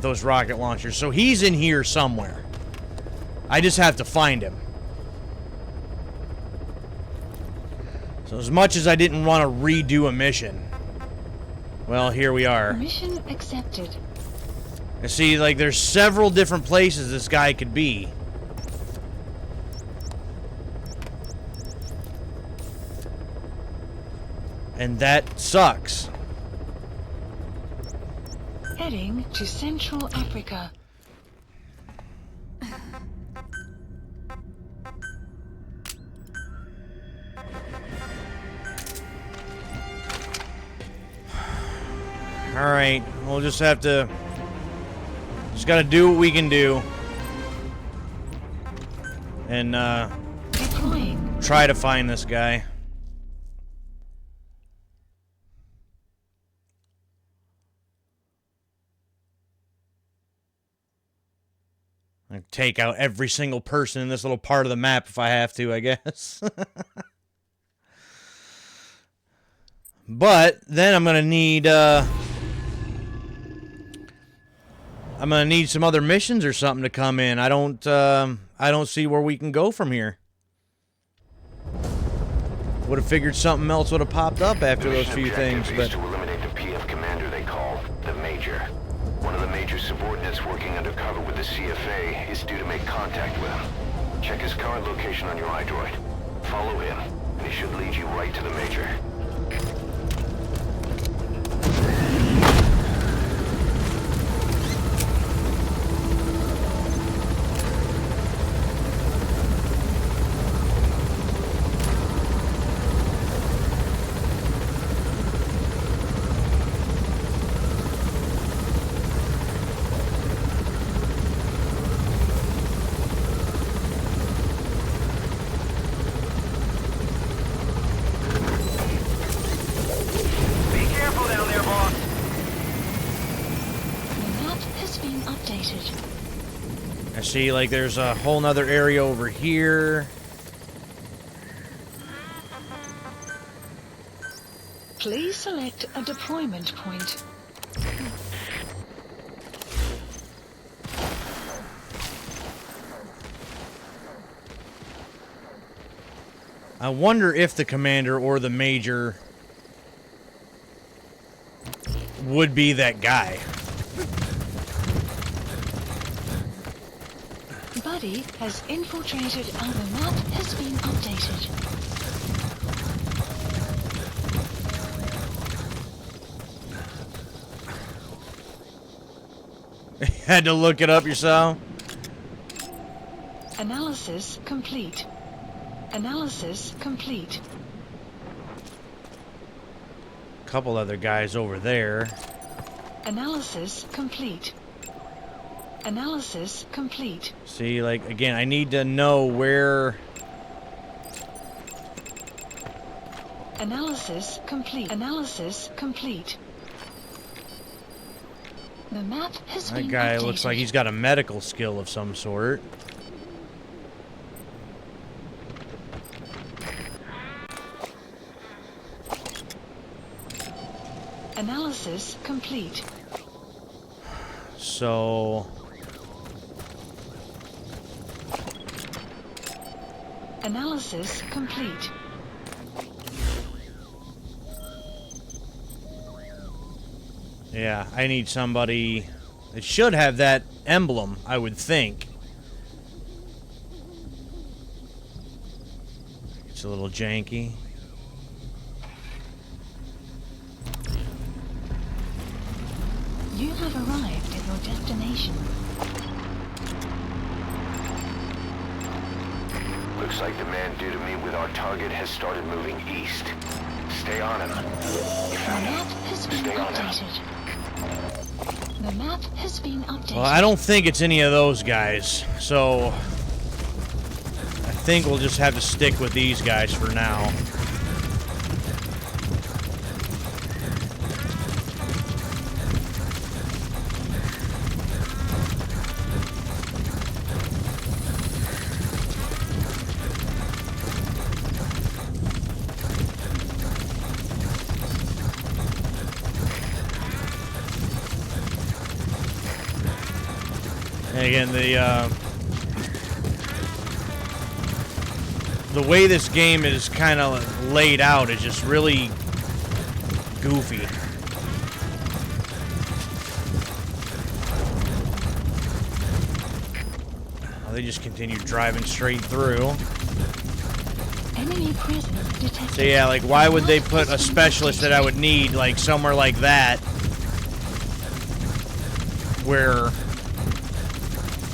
those rocket launchers. So he's in here somewhere. I just have to find him. So as much as I didn't want to redo a mission, well, here we are. Mission accepted. I see, like, there's several different places this guy could be. And that sucks. Heading to Central Africa. Alright, we'll just have to... Just gotta do what we can do. And, Deploying. try to find this guy. I take out every single person in this little part of the map if I have to, I guess. But then I'm gonna need some other missions or something to come in. I don't see where we can go from here. Would have figured something else would have popped up after those few things, but to eliminate the PF commander they call the Major. One of the Major's subordinates working undercover with the CFA is due to make contact with him. Check his current location on your iDroid. Follow him, and he should lead you right to the Major. see, like, there's a whole nother area over here. Please select a deployment point. I wonder if the commander or the major would be that guy. Buddy has infiltrated. The map has been updated. Had to look it up yourself. Analysis complete. Analysis complete. Couple other guys over there. Analysis complete. Analysis complete. See, like, again, I need to know where... Analysis complete. Analysis complete. The map has been That guy updated. looks like he's got a medical skill of some sort. Analysis complete. So... Analysis complete. Yeah, I need somebody... It should have that emblem, I would think. It's a little janky. You have arrived at your destination. Looks like the man due to meet with our target has started moving east. Stay on him. You The found map him. has been Stay on him. updated. The map has been updated. Well, I don't think it's any of those guys, so... I think we'll just have to stick with these guys for now. And again, the way this game is kind of laid out is just really goofy. Well, they just continue driving straight through. Enemy presence detected. So yeah, like why would they put a specialist that I would need like somewhere like that where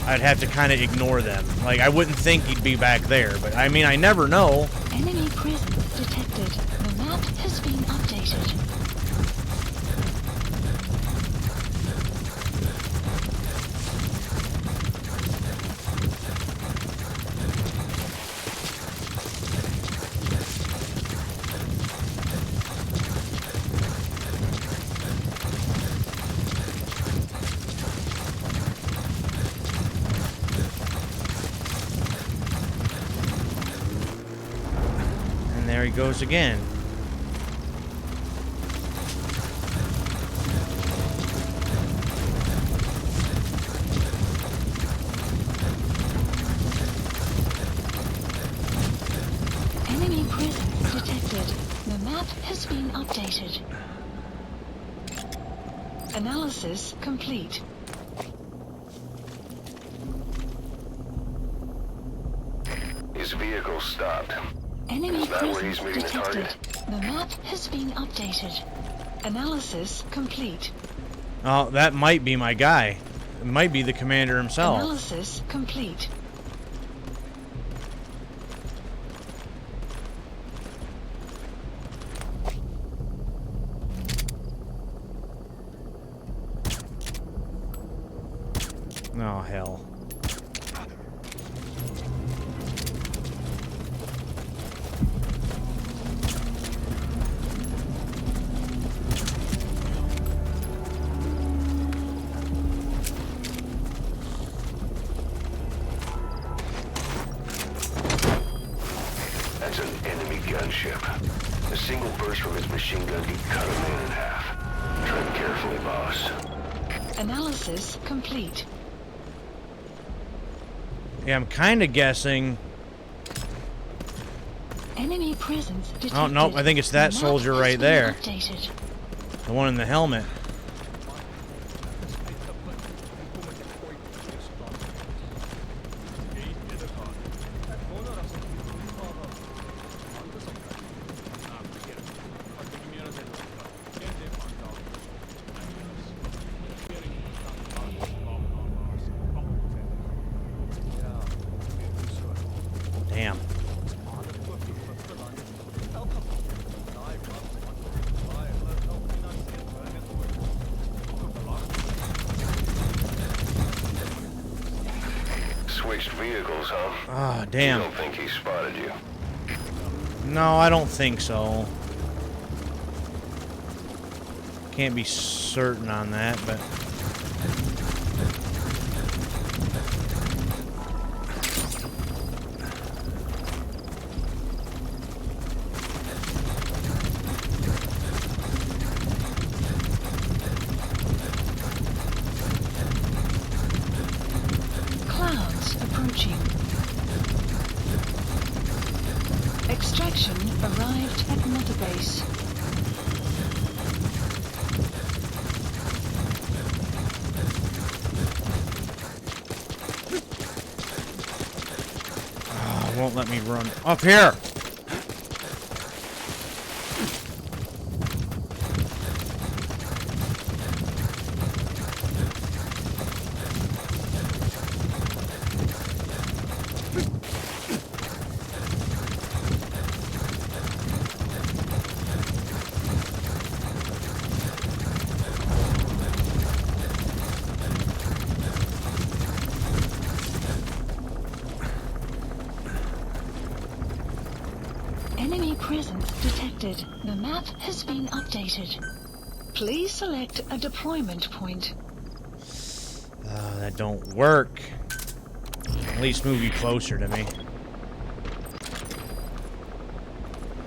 I'd have to kind of ignore them. Like, I wouldn't think he'd be back there, but I mean, I never know. Enemy presence detected. The map has been updated. There he goes again. Enemy presence detected. The map has been updated. Analysis complete. His vehicle stopped. Enemy Is that where he's presence moving the detected. target? The map has been updated. Analysis complete. Oh, that might be my guy. It might be the commander himself. Analysis complete. Oh, hell. That's an enemy gunship. A single burst from his machine gun could cut a man in half. Tread carefully, boss. Analysis complete. Yeah, I'm kind of guessing... Enemy presence detected. Oh, nope, I think it's that The map soldier has right been there. Updated. The one in the helmet. Damn. Switched vehicles, huh? Ah, You damn. don't think he spotted you? No, I don't think so. Can't be certain on that, but... Extraction arrived at Mother Base. Oh, won't let me run up here. Enemy presence detected. The map has been updated. Please select a deployment point. That don't work. At least move you closer to me.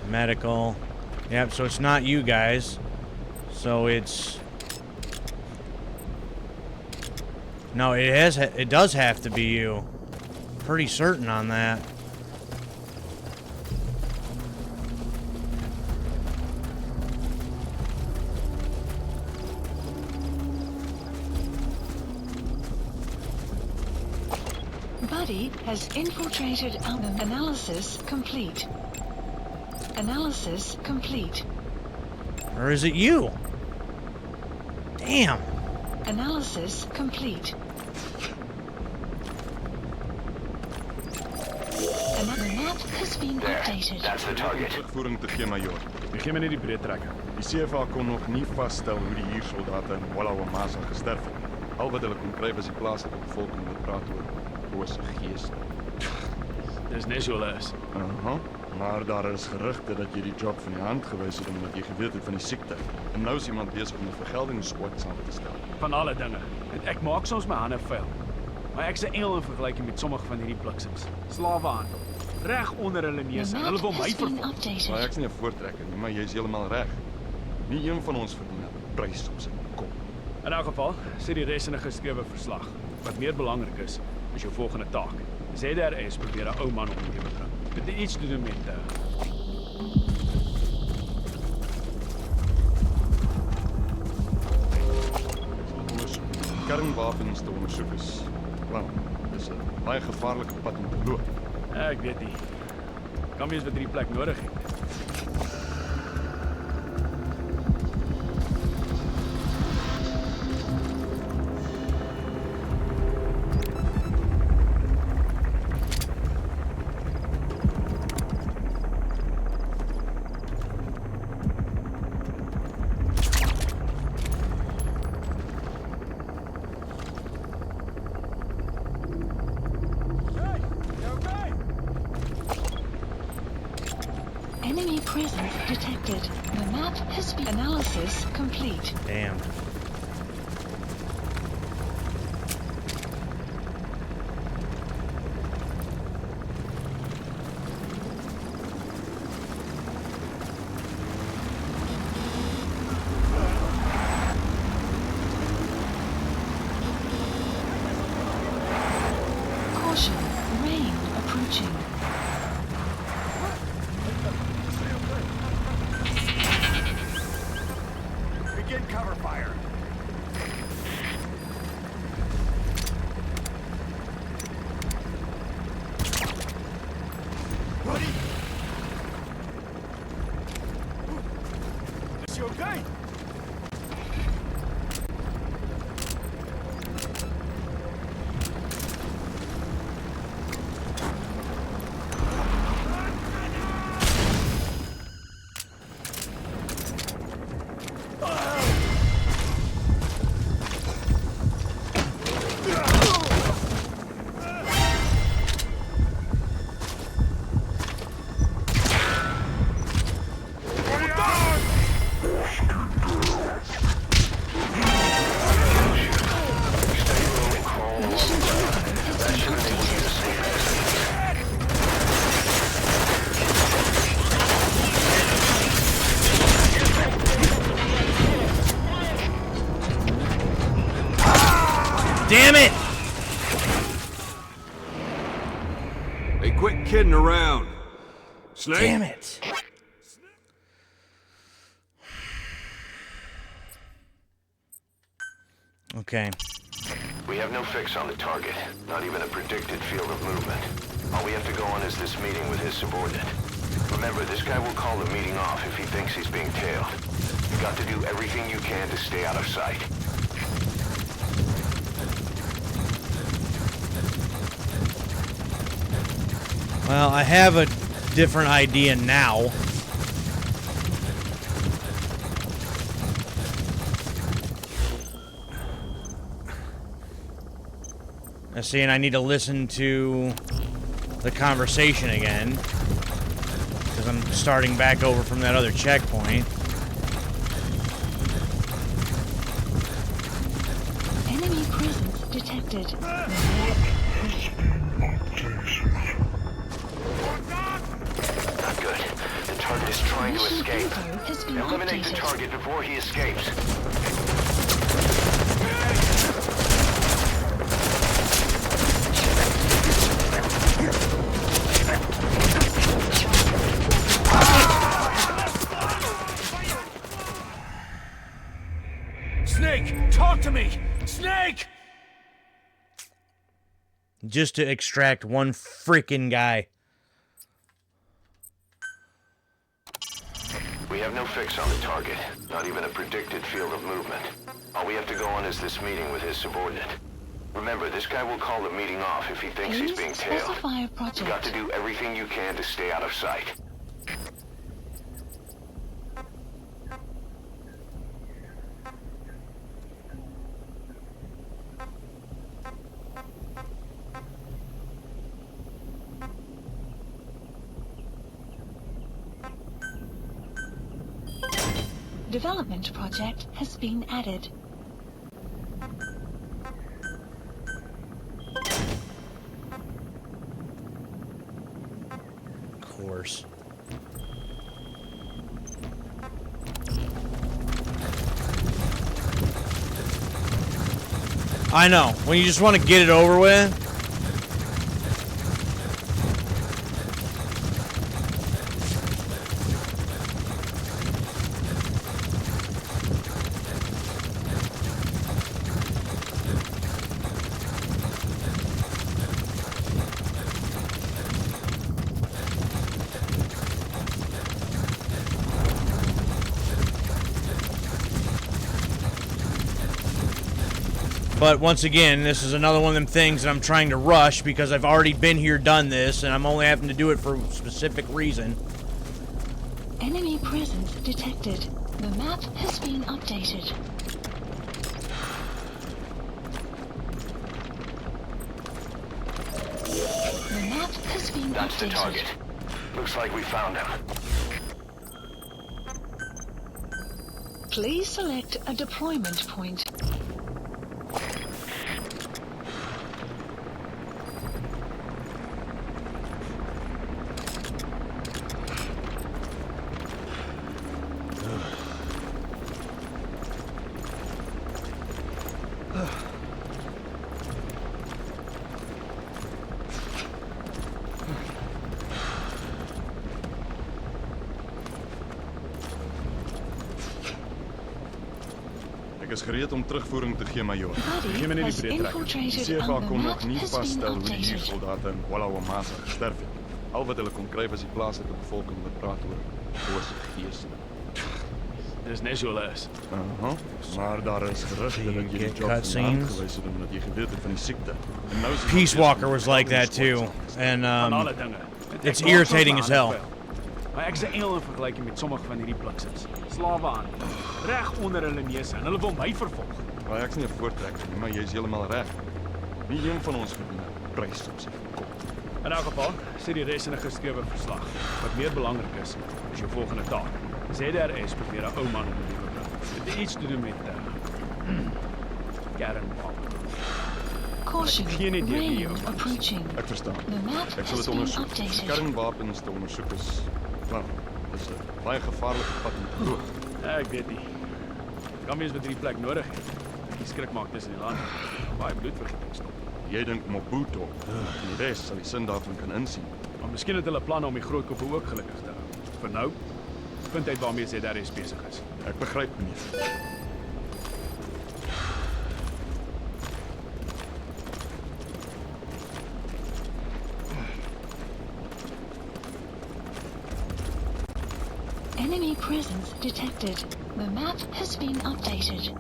Medical. Yep, so it's not you guys. So it's... No, it does have to be you. Pretty certain on that. Buddy has infiltrated album. Analysis complete. Analysis complete. Or is it you? Damn. Analysis complete. The map has been updated. That's the target. Terugvoering te gee, majoor. Die gee my net die breedtrekker. Die CFA kon nog nie vasstel hoe die huursoldate in Wallawamasa gesterf het. Al wat hulle kon kry was die plaaslike bevolking wat praat oor bose gees. Dis net so hulle is. Maar daar is gerugte dat jy die job van die hand gewys het omdat jy geweet het van die siekte. En nou is iemand besig om 'n vergeldingssquad saam te stel. Van alle dinge. En ek maak soms my hande vuil. Maar ek's 'n engel in vergelyking met sommige van hierdie bliksems. Slawehandel. Reg onder hulle neuse. Hulle wil my vervolg. Maar ek's nie 'n voortrekker nie, maar jy's heeltemal reg. Nie een van ons verdien 'n prys op sy kop. In elk geval, sê die res in 'n geskrewe verslag. Wat meer belangrik is jou volgende taak. ZRS probeer 'n ou man om te bring. Dit het iets te doen met kernwapens te ondersoek is. Wel, dis 'n baie gevaarlike pad om te loop. Ek weet nie. Kan wees wat hierdie plek nodig het. Enemy presence detected. The map has been analysis complete. Damn. Caution, rain approaching. Begin cover fire. Buddy? Is you okay? Damn it! Hey, quit kidding around. Snake? Damn it. Okay. We have no fix on the target, not even a predicted field of movement. All we have to go on is this meeting with his subordinate. Remember, this guy will call the meeting off if he thinks he's being tailed. You got to do everything you can to stay out of sight. Well, I have a different idea now. I see, and I need to listen to the conversation again, because I'm starting back over from that other checkpoint. Enemy presence detected. Not good. The target is trying to escape. Eliminate the target before he escapes. Snake, talk to me! Snake! Just to extract one freaking guy. We have no fix on the target, not even a predicted field of movement. All we have to go on is this meeting with his subordinate. Remember, this guy will call the meeting off if he thinks he's being tailed. Specify a project. You got to do everything you can to stay out of sight. Development project has been added. Of course. I know. When you just want to get it over with. But once again, this is another one of them things that I'm trying to rush because I've already been here, done this, and I'm only having to do it for a specific reason. Enemy presence detected. The map has been updated. The map has been That's updated. the target. Looks like we found him. Please select a deployment point. Ek is gereed om terugvoering te gee, majoor. Gee my net die breedtrekker. Die CFA kon nog nie vasstel hoe die hier soldate in Wallawamasa gesterf het. Al wat hulle kon kry was die plaaslike bevolking wat praat oor bose geeste. Dis net so is. Maar daar is gerugte dat jy die job vandaan gewys het omdat jy geweet het van die siekte. En nou is Peace Walker was like that too, and it's irritating as hell. Maar ek is 'n engel in vergelyking met sommige van hierdie bliksers. Slawe aan. Reg onder hulle neuse en hulle wil my vervolg. Maar ek's nie 'n voortrekker nie, maar jy's heeltemal reg. Nie een van ons verdien 'n prys op sy kop. In elk geval, sê die res in 'n geskrewe verslag. Wat meer belangrik is jou volgende taak. ZRS probeer 'n ou man om die lewe bring. Dit het iets te doen met kernwapen. Caution, rain approaching. Ek verstaan. The map Ek sal has dit been ondersoek. updated. Kernwapens te ondersoek is, wel, dis 'n baie gevaarlike pad om te loop. Ek weet nie. Kan mens wat hierdie plek nodig het. Die skrik maak tussen die lande. Baie bloedvergieting stop. Jy dink Mobutu. Die res sal die sin daarvan kan insien. Maar miskien het hulle planne om die groot koppe ook gelukkig te hou. Vir nou, vind uit waarmee ZRS besig is. Ek begryp, meneer. Enemy presence detected. The map has been updated.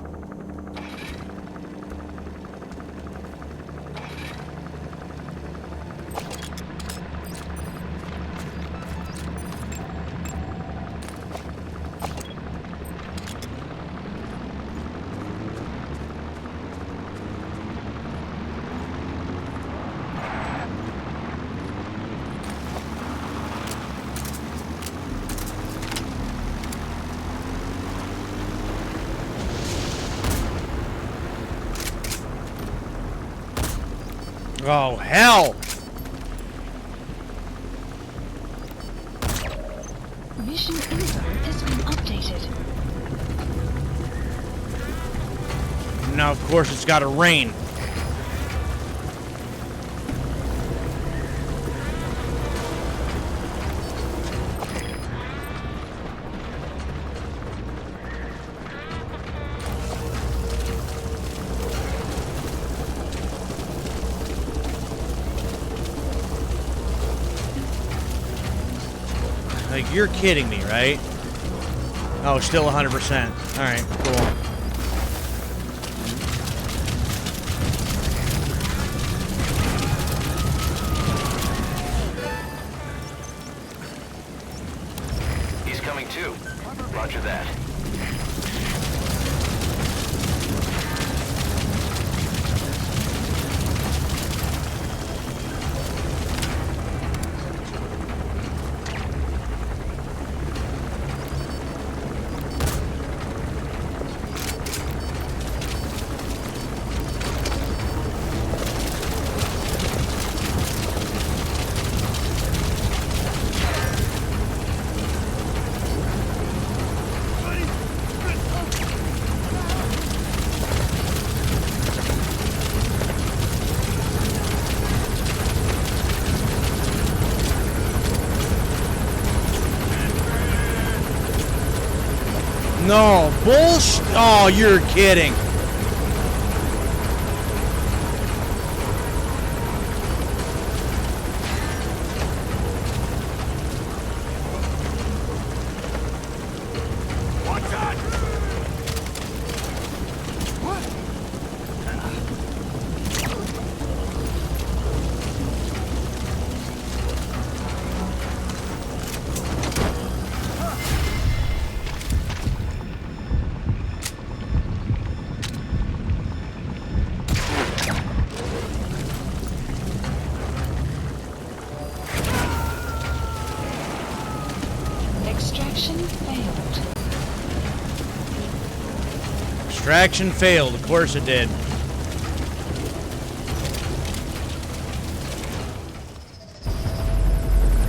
Oh, hell! Mission info has been updated. Now, of course, it's got to rain. Like, you're kidding me, right? Oh, still 100%. Alright, cool. He's coming too. Roger that. No, bullshit. Oh, you're kidding. Watch out! Extraction failed. Extraction failed. Of course it did.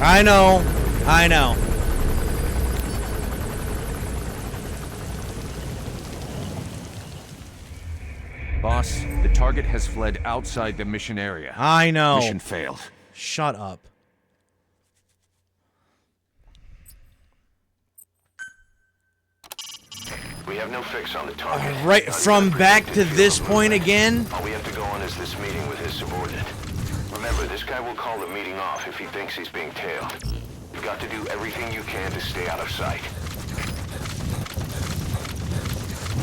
I know. I know. Boss, the target has fled outside the mission area. I know. Mission failed. Shut up. We have no fix on the target. Right from back to this point again? All we have to go on is this meeting with his subordinate. Remember, this guy will call the meeting off if he thinks he's being tailed. You've got to do everything you can to stay out of sight.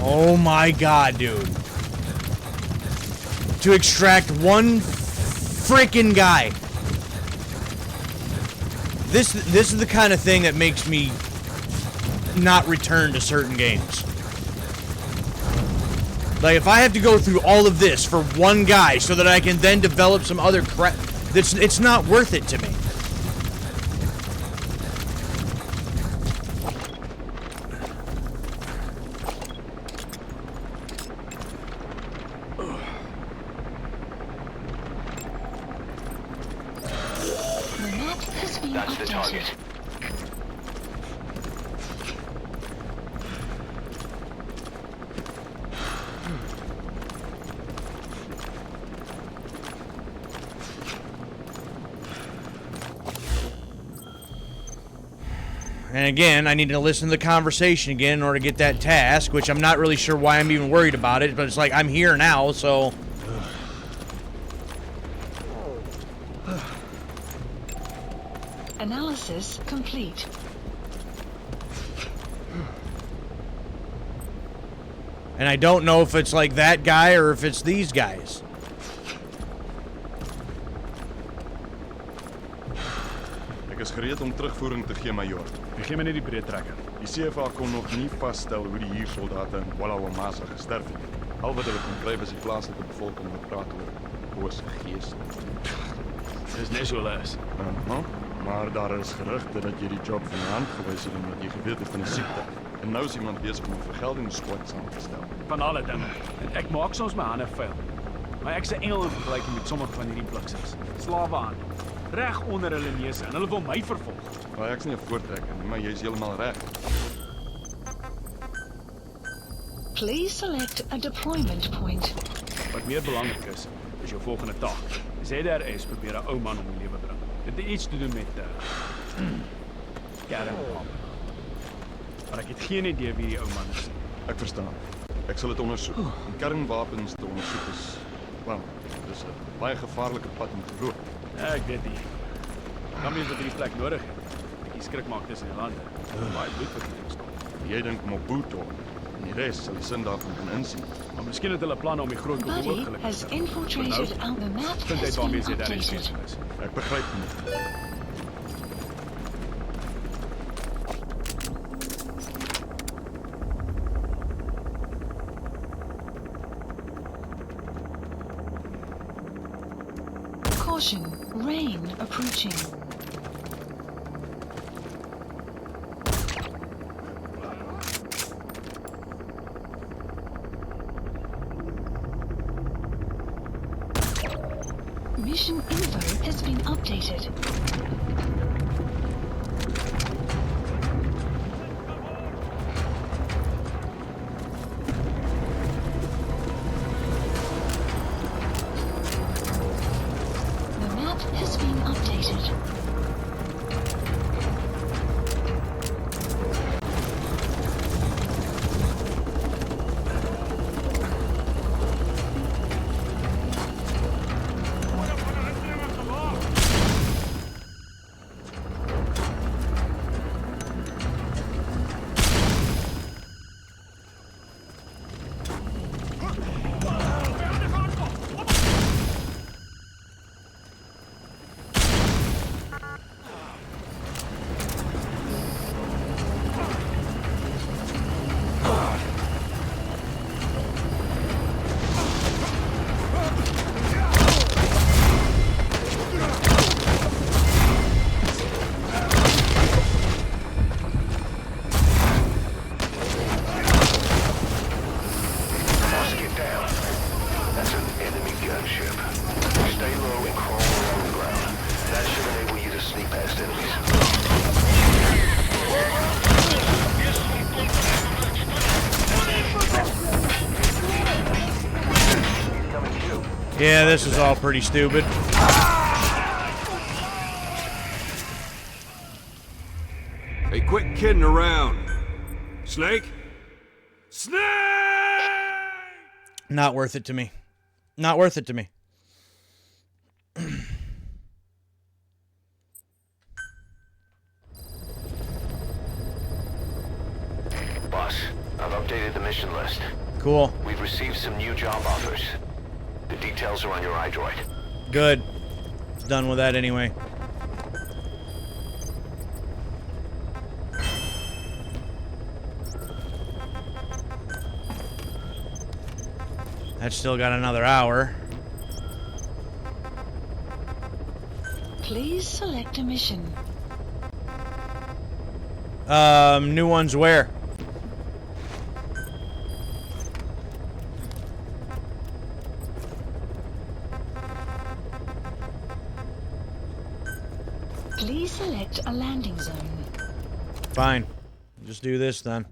Oh my god, dude. To extract one freaking guy. This is the kind of thing that makes me not return to certain games. Like, if I have to go through all of this for one guy so that I can then develop some other crap, it's not worth it to me. The map has been That's the target. updated. And again, I need to listen to the conversation again in order to get that task, which I'm not really sure why I'm even worried about it, but it's like, I'm here now, so... Analysis complete. And I don't know if it's like that guy or if it's these guys. Ek is gereed om terugvoering te gee, majoor. Gee my net die breedtrekker. Die CFA kon nog nie vasstel hoe die huursoldate in Wallawamasa gesterf het. Al wat hulle kon kry was die plaaslike bevolking wat praat oor bose geeste. Dis net so les. Maar daar is gerugte dat jy die job van die hand gewys het omdat jy geweet het van die siekte. En nou is iemand besig om 'n vergeldingssquad saam te stel. Van alle dinge. En ek maak soms my hande vuil. Maar ek's 'n engel in vergelyking met sommige van hierdie bliksems. Slawe aan. Reg onder hulle neuse en hulle wil my vervolg. Maar ek's nie 'n voortrekker nie, maar jy's heeltemal reg. Please select a deployment point. Wat meer belangrik is jou volgende taak. ZRS probeer 'n ou man om die lewe bring. Dit het iets te doen met kernwapen. Maar ek het geen idee wie die ou man is. Ek verstaan. Ek sal dit ondersoek. Om kernwapens te ondersoek is... Wel, dis 'n baie gevaarlike pad om te loop. Ja, ek weet nie. Kan mens wat hierdie plek nodig het. Ek skrik maak tussen die lande. Baie bloed wat hier stop. Jy dink Mobutu en die res sal die sin daarvan kan insien. Maar miskien het hulle planne om die groot Buddy ongeluk has te infiltrated out the map vind hy has waarmee been sy daar updated. besig is. Ek begryp nie. Caution, rain approaching. Mission info has been updated. The map has been updated. Yeah, this is all pretty stupid. Hey, quit kidding around. Snake? Snake! Not worth it to me. Not worth it to me. Boss, I've updated the mission list. Cool. We've received some new job offers. The details are on your iDroid. Good. Done with that anyway. That's still got another hour. Please select a mission. New ones where? Please select a landing zone. Fine. Just do this then.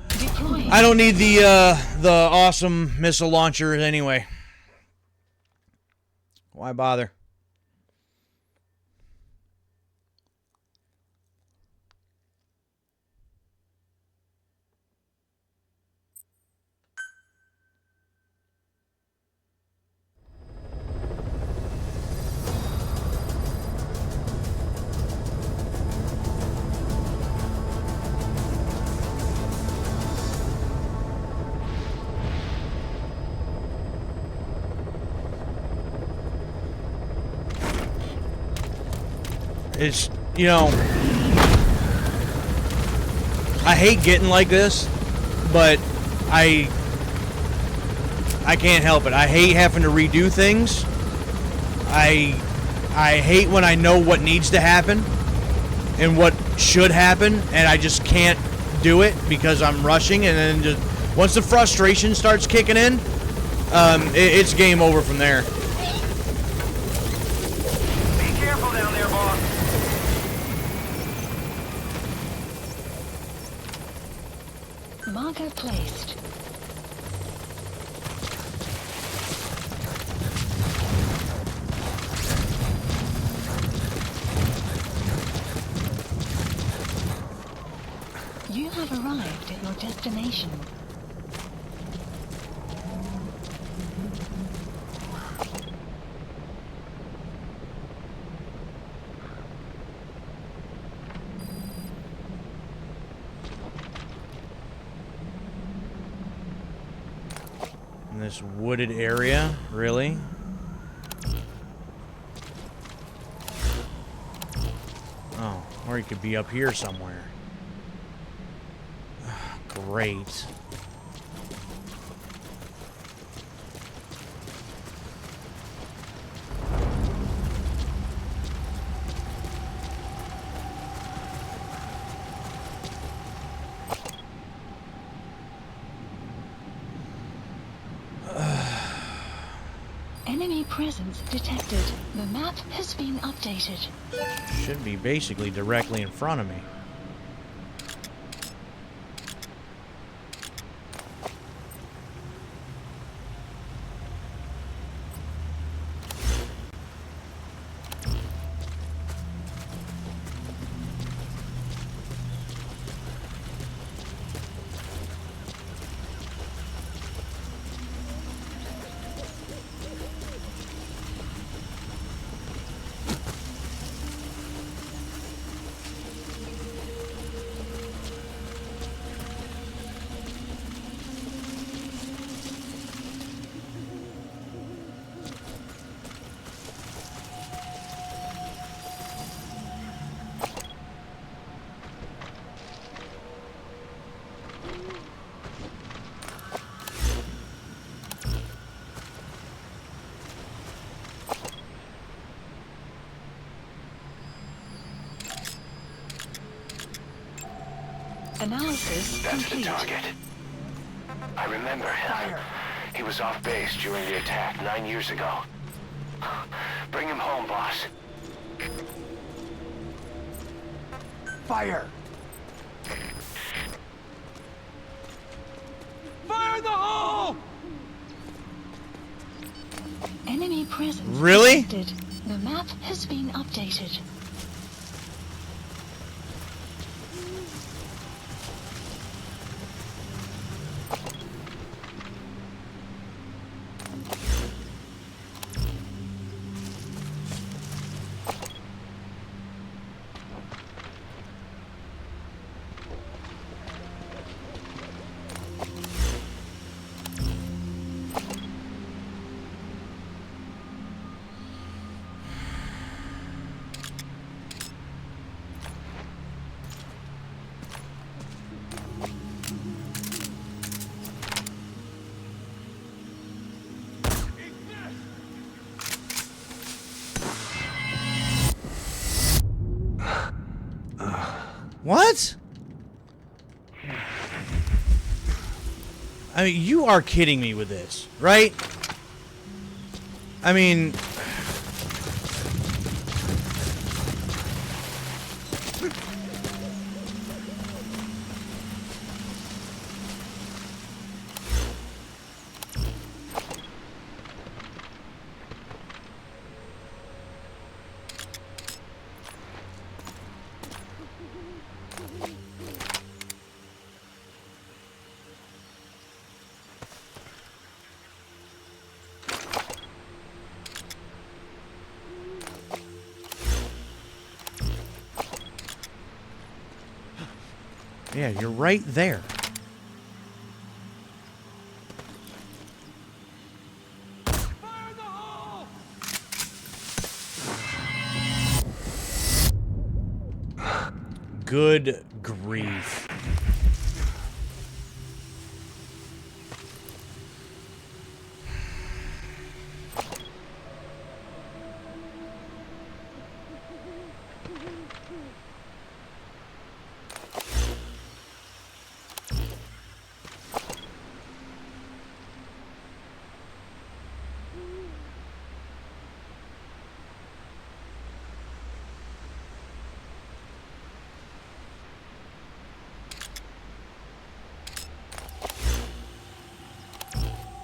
Deploying. I don't need the awesome missile launcher anyway. Why bother? It's, you know, I hate getting like this, but I can't help it. I hate having to redo things. I hate when I know what needs to happen and what should happen, and I just can't do it because I'm rushing, and then just once the frustration starts kicking in, it's game over from there. Be careful down there, boss. Marker placed. You have arrived at your destination. In this wooded area, really? Oh, or he could be up here somewhere. Great. Enemy presence detected. The map has been updated. Should be basically directly in front of me. Analysis That's complete. the target. I remember him. He was off base during the attack 9 years ago. Bring him home, boss. Fire! Fire in the hole! Enemy presence Really? detected. The map has been updated. What? I mean, you are kidding me with this, right? I mean... Yeah, you're right there. Good grief.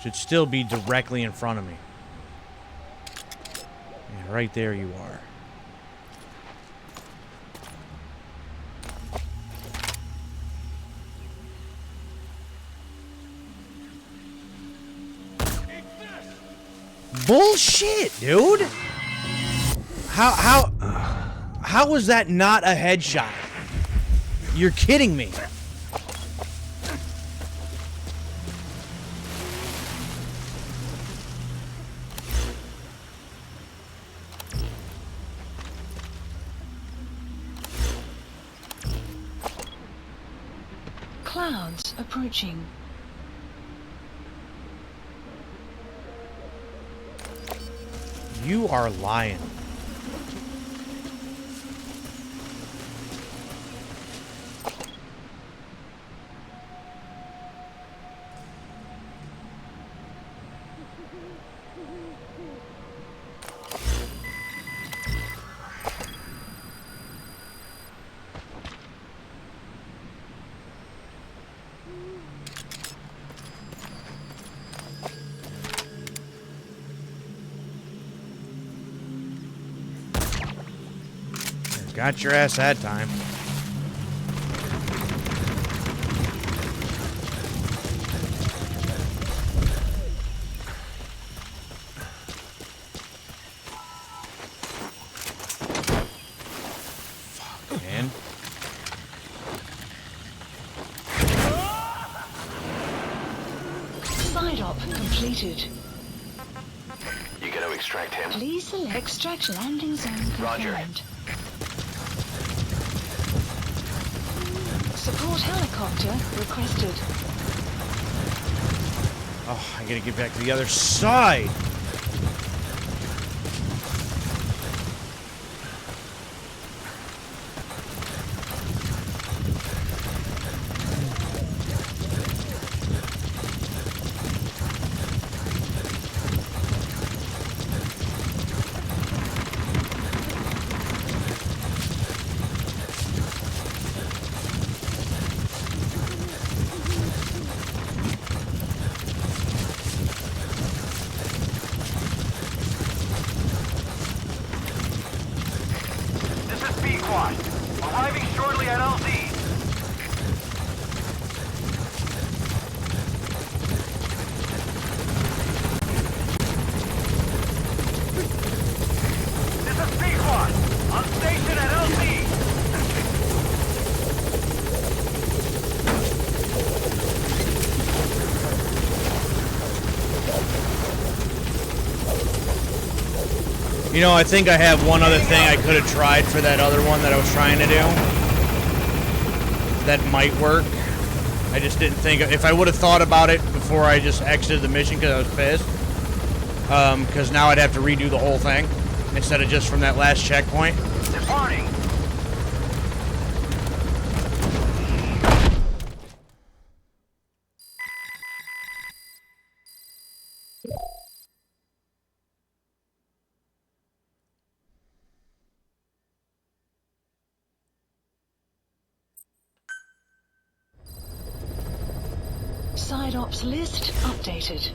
Should still be directly in front of me. Yeah, right there you are. Bullshit, dude! How was that not a headshot? You're kidding me. Clouds approaching. You are lying. Got your ass that time. Fuck, man. Side op completed. You gonna extract him? Please select extract landing zone Roger. confirmed. Support helicopter requested. Oh, I gotta get back to the other side. Arriving shortly at LZ. This is P-Quad. On station at LZ. You know, I think I have one other thing I could have tried for that other one that I was trying to do. That might work. I just didn't think... If I would have thought about it before I just exited the mission because I was pissed. Because now I'd have to redo the whole thing. Instead of just from that last checkpoint. Departing. Side ops list updated.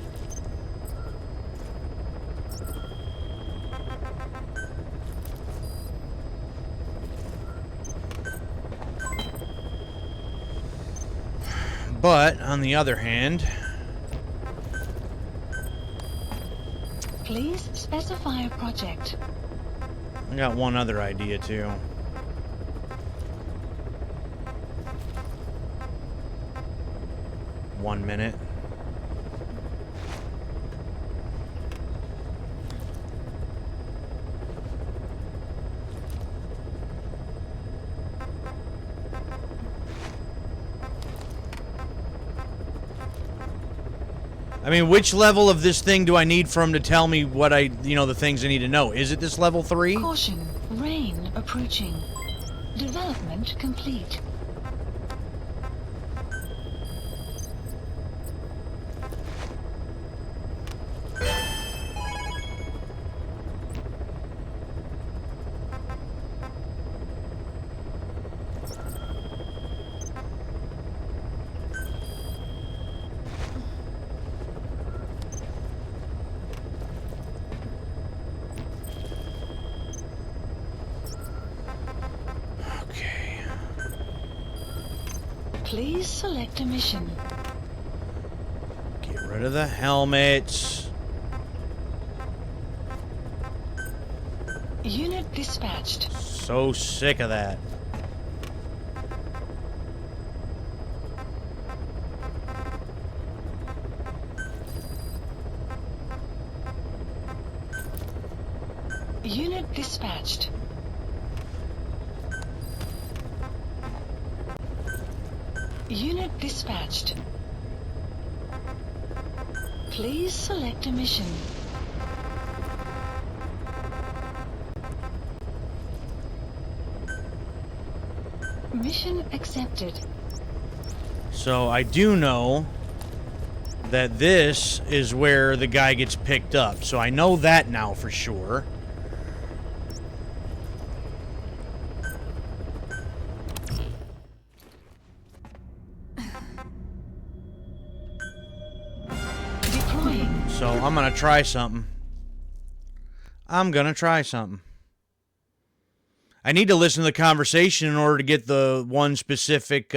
But, on the other hand... Please specify a project. I got one other idea, too. One minute. I mean, which level of this thing do I need for him to tell me what the things I need to know? Is it this level 3? Caution, rain approaching. Development complete. Please select a mission. Get rid of the helmets. Unit dispatched. So sick of that. Unit dispatched. Unit dispatched. Please select a mission. Mission accepted. So I do know that this is where the guy gets picked up. So I know that now for sure. So I'm gonna try something. I need to listen to the conversation in order to get the one specific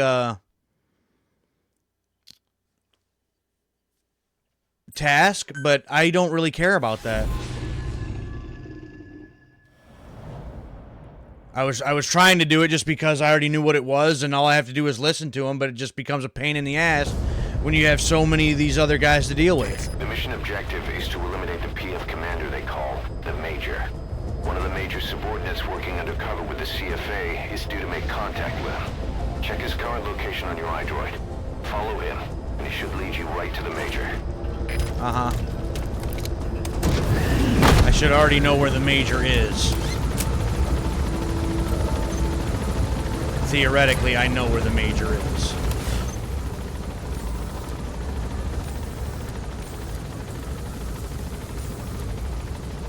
task, but I don't really care about that. I was trying to do it just because I already knew what it was, and all I have to do is listen to him, but it just becomes a pain in the ass when you have so many of these other guys to deal with. The mission objective is to eliminate the PF commander they call the Major. One of the Major's subordinates working undercover with the CFA is due to make contact with him. Check his current location on your iDroid. Follow him, and he should lead you right to the Major. Uh-huh. I should already know where the Major is. Theoretically, I know where the Major is.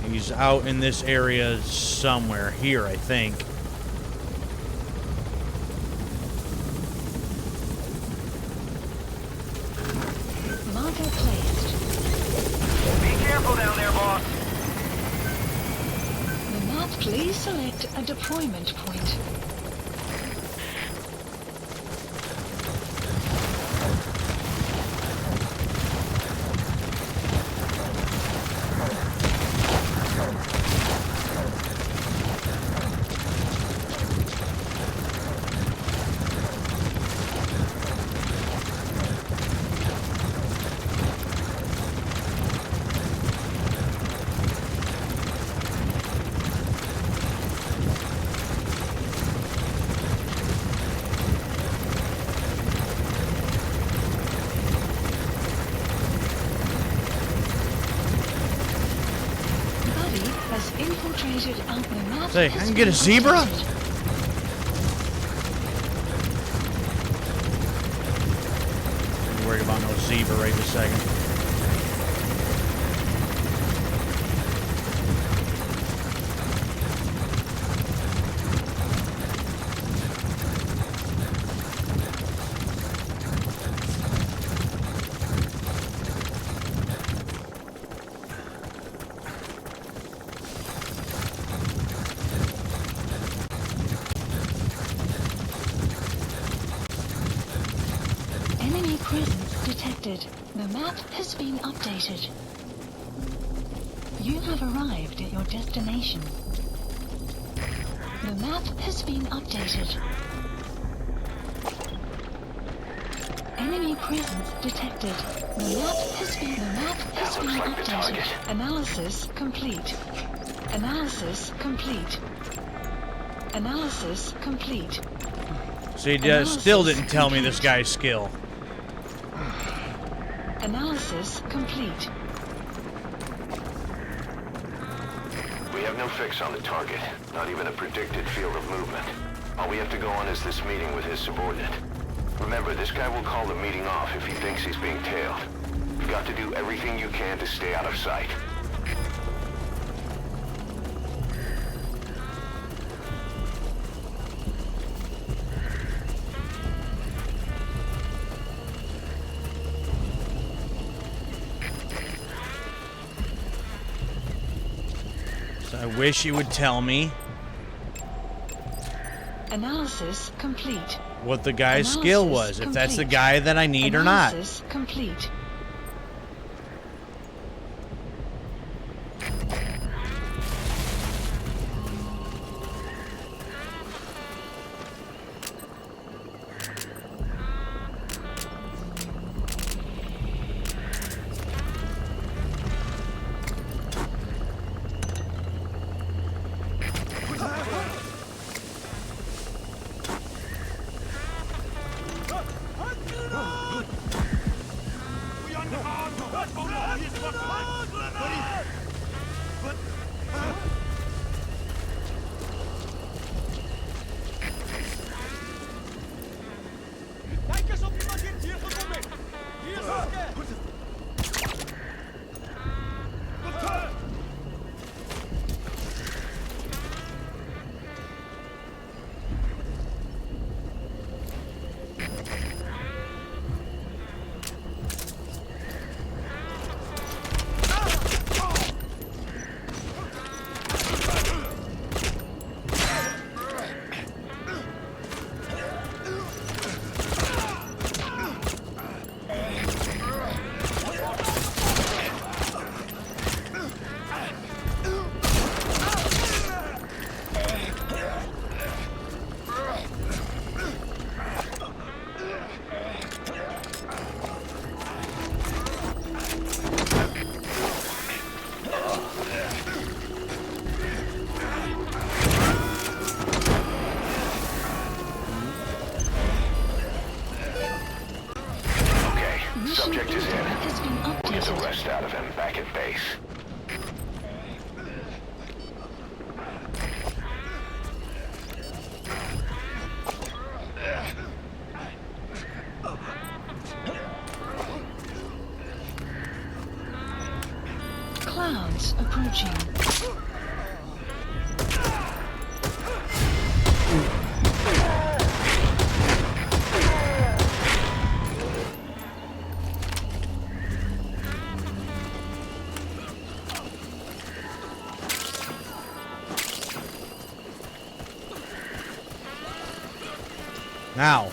He's out in this area somewhere. Here, I think. Marker placed. Be careful down there, boss. The map, please select a deployment point. Say, I can get a zebra? Don't worry about no zebra right this second. The map has been updated. You have arrived at your destination. The map has been updated. Enemy presence detected. The map has been updated. Analysis complete. Analysis complete. Analysis complete. So he still didn't tell me this guy's skill. Analysis Analysis complete. We have no fix on the target, not even a predicted field of movement. All we have to go on is this meeting with his subordinate. Remember, this guy will call the meeting off if he thinks he's being tailed. You've got to do everything you can to stay out of sight. I wish you would tell me Analysis complete. what the guy's skill was, if that's the guy that I need or not. Analysis complete. Subject is in. We'll get the rest out of him back at base. Clouds approaching. Now.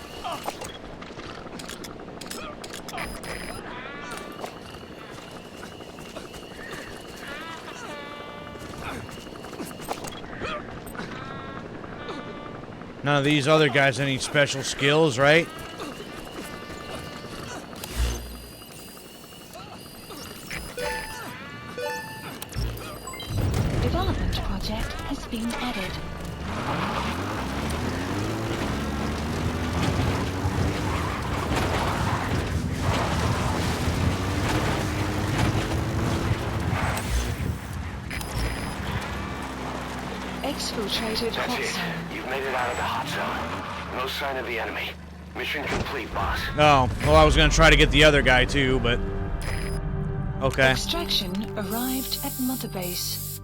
None of these other guys have any special skills, right? Development project has been added. Exfiltrated hot That's it. zone. You've made it out of the hot zone. No sign of the enemy. Mission complete, boss. Oh, well, I was going to try to get the other guy too, but... Okay. Extraction arrived at Mother Base.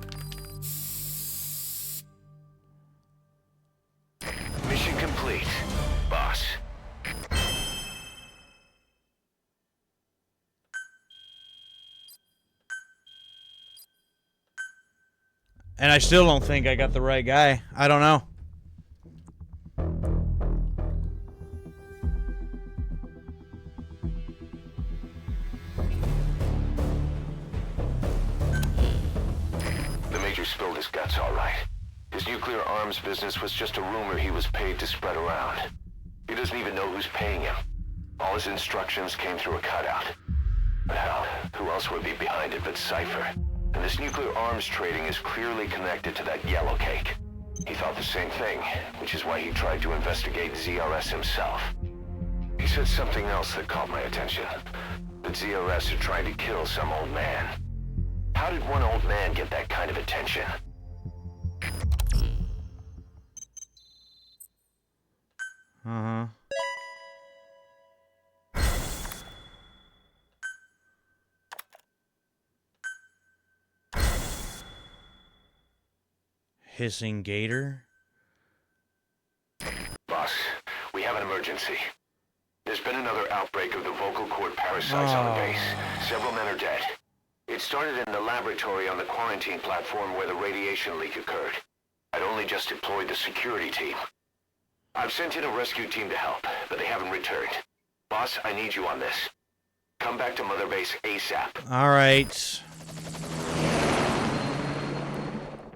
Mission complete, boss. And I still don't think I got the right guy. I don't know. The Major spilled his guts all right. His nuclear arms business was just a rumor he was paid to spread around. He doesn't even know who's paying him. All his instructions came through a cutout. But hell, who else would be behind it but Cypher? And this nuclear arms trading is clearly connected to that yellow cake. He thought the same thing, which is why he tried to investigate ZRS himself. He said something else that caught my attention. The ZRS are trying to kill some old man. How did one old man get that kind of attention? Uh-huh. Hissing gator? Boss, we have an emergency. There's been another outbreak of the vocal cord parasites on the base. Several men are dead. It started in the laboratory on the quarantine platform where the radiation leak occurred. I'd only just deployed the security team. I've sent in a rescue team to help, but they haven't returned. Boss, I need you on this. Come back to Mother Base ASAP. All right.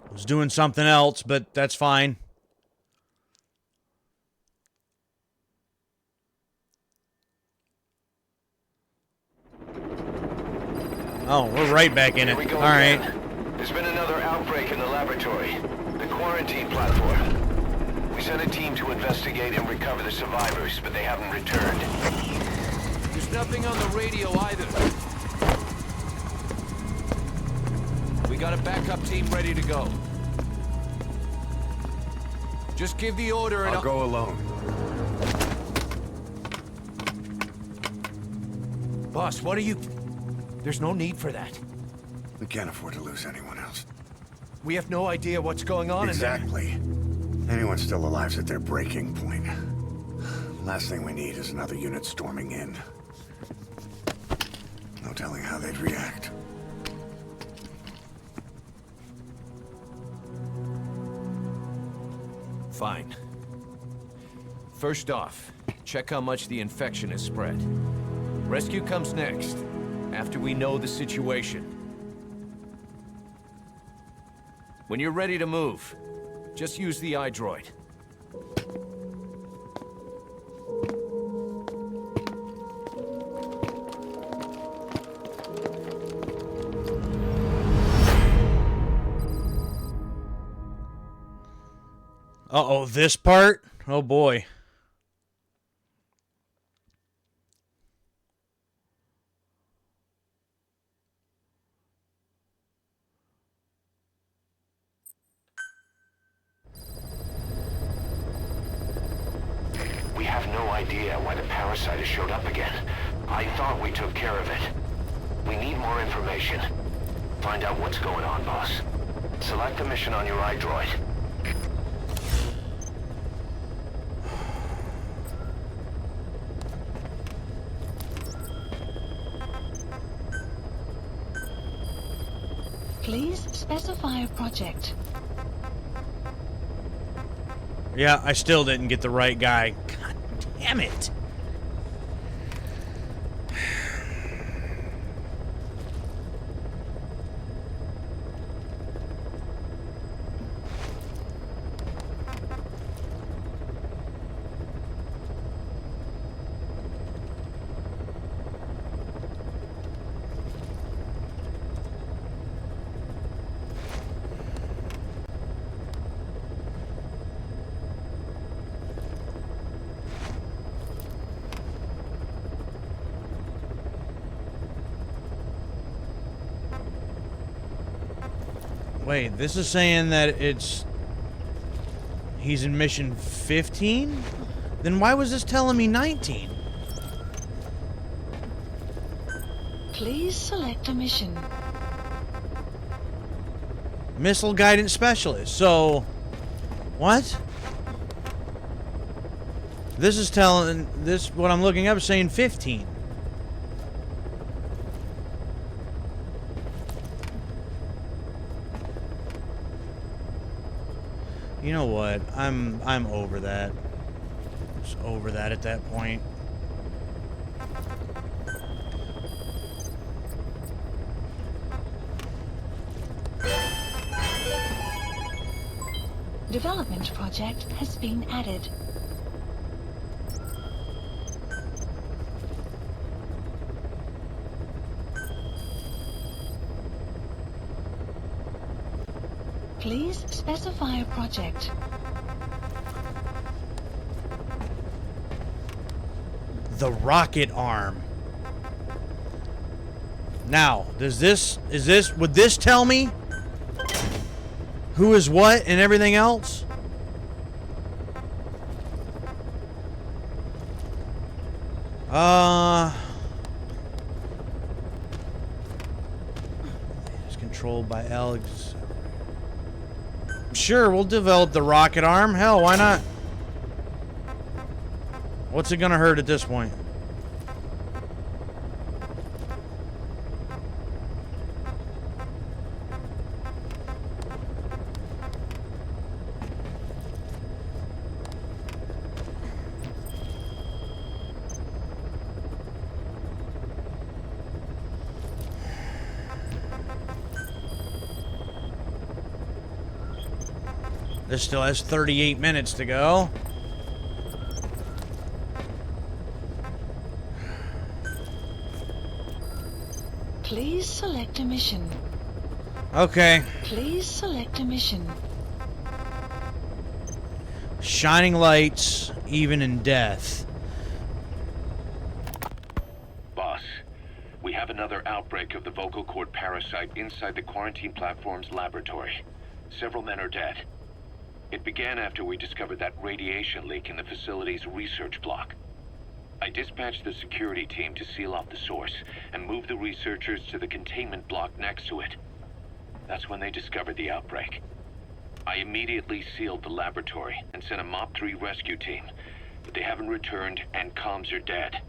I was doing something else, but that's fine. Oh, we're right back in it. Here we go All right. again. There's been another outbreak in the laboratory. The quarantine platform. We sent a team to investigate and recover the survivors, but they haven't returned. There's nothing on the radio either. We got a backup team ready to go. Just give the order and I'll go alone. Boss, what are you... There's no need for that. We can't afford to lose anyone else. We have no idea what's going on Exactly. Anyone still alive's at their breaking point. Last thing we need is another unit storming in. No telling how they'd react. Fine. First off, check how much the infection has spread. Rescue comes next, after we know the situation. When you're ready to move, just use the iDroid. Uh-oh, this part? Oh boy. We have no idea why the parasite has showed up again. I thought we took care of it. We need more information. Find out what's going on, boss. Select the mission on your iDroid. Please specify a project. Yeah, I still didn't get the right guy. God damn it. Wait, this is saying that he's in mission 15? Then why was this telling me 19? Please select a mission. Missile guidance specialist. So, what? This is telling this what I'm looking up is saying 15. You know what? I'm over that. Just over that at that point. Development project has been added. Please specify a project. The rocket arm. Now, would this tell me who is what and everything else? It's controlled by Alex. Sure, we'll develop the rocket arm. Hell, why not? What's it gonna hurt at this point? This still has 38 minutes to go. Please select a mission. Okay. Please select a mission. Shining lights, even in death. Boss, we have another outbreak of the vocal cord parasite inside the quarantine platform's laboratory. Several men are dead. It began after we discovered that radiation leak in the facility's research block. I dispatched the security team to seal off the source and move the researchers to the containment block next to it. That's when they discovered the outbreak. I immediately sealed the laboratory and sent a MOP 3 rescue team, but they haven't returned and comms are dead.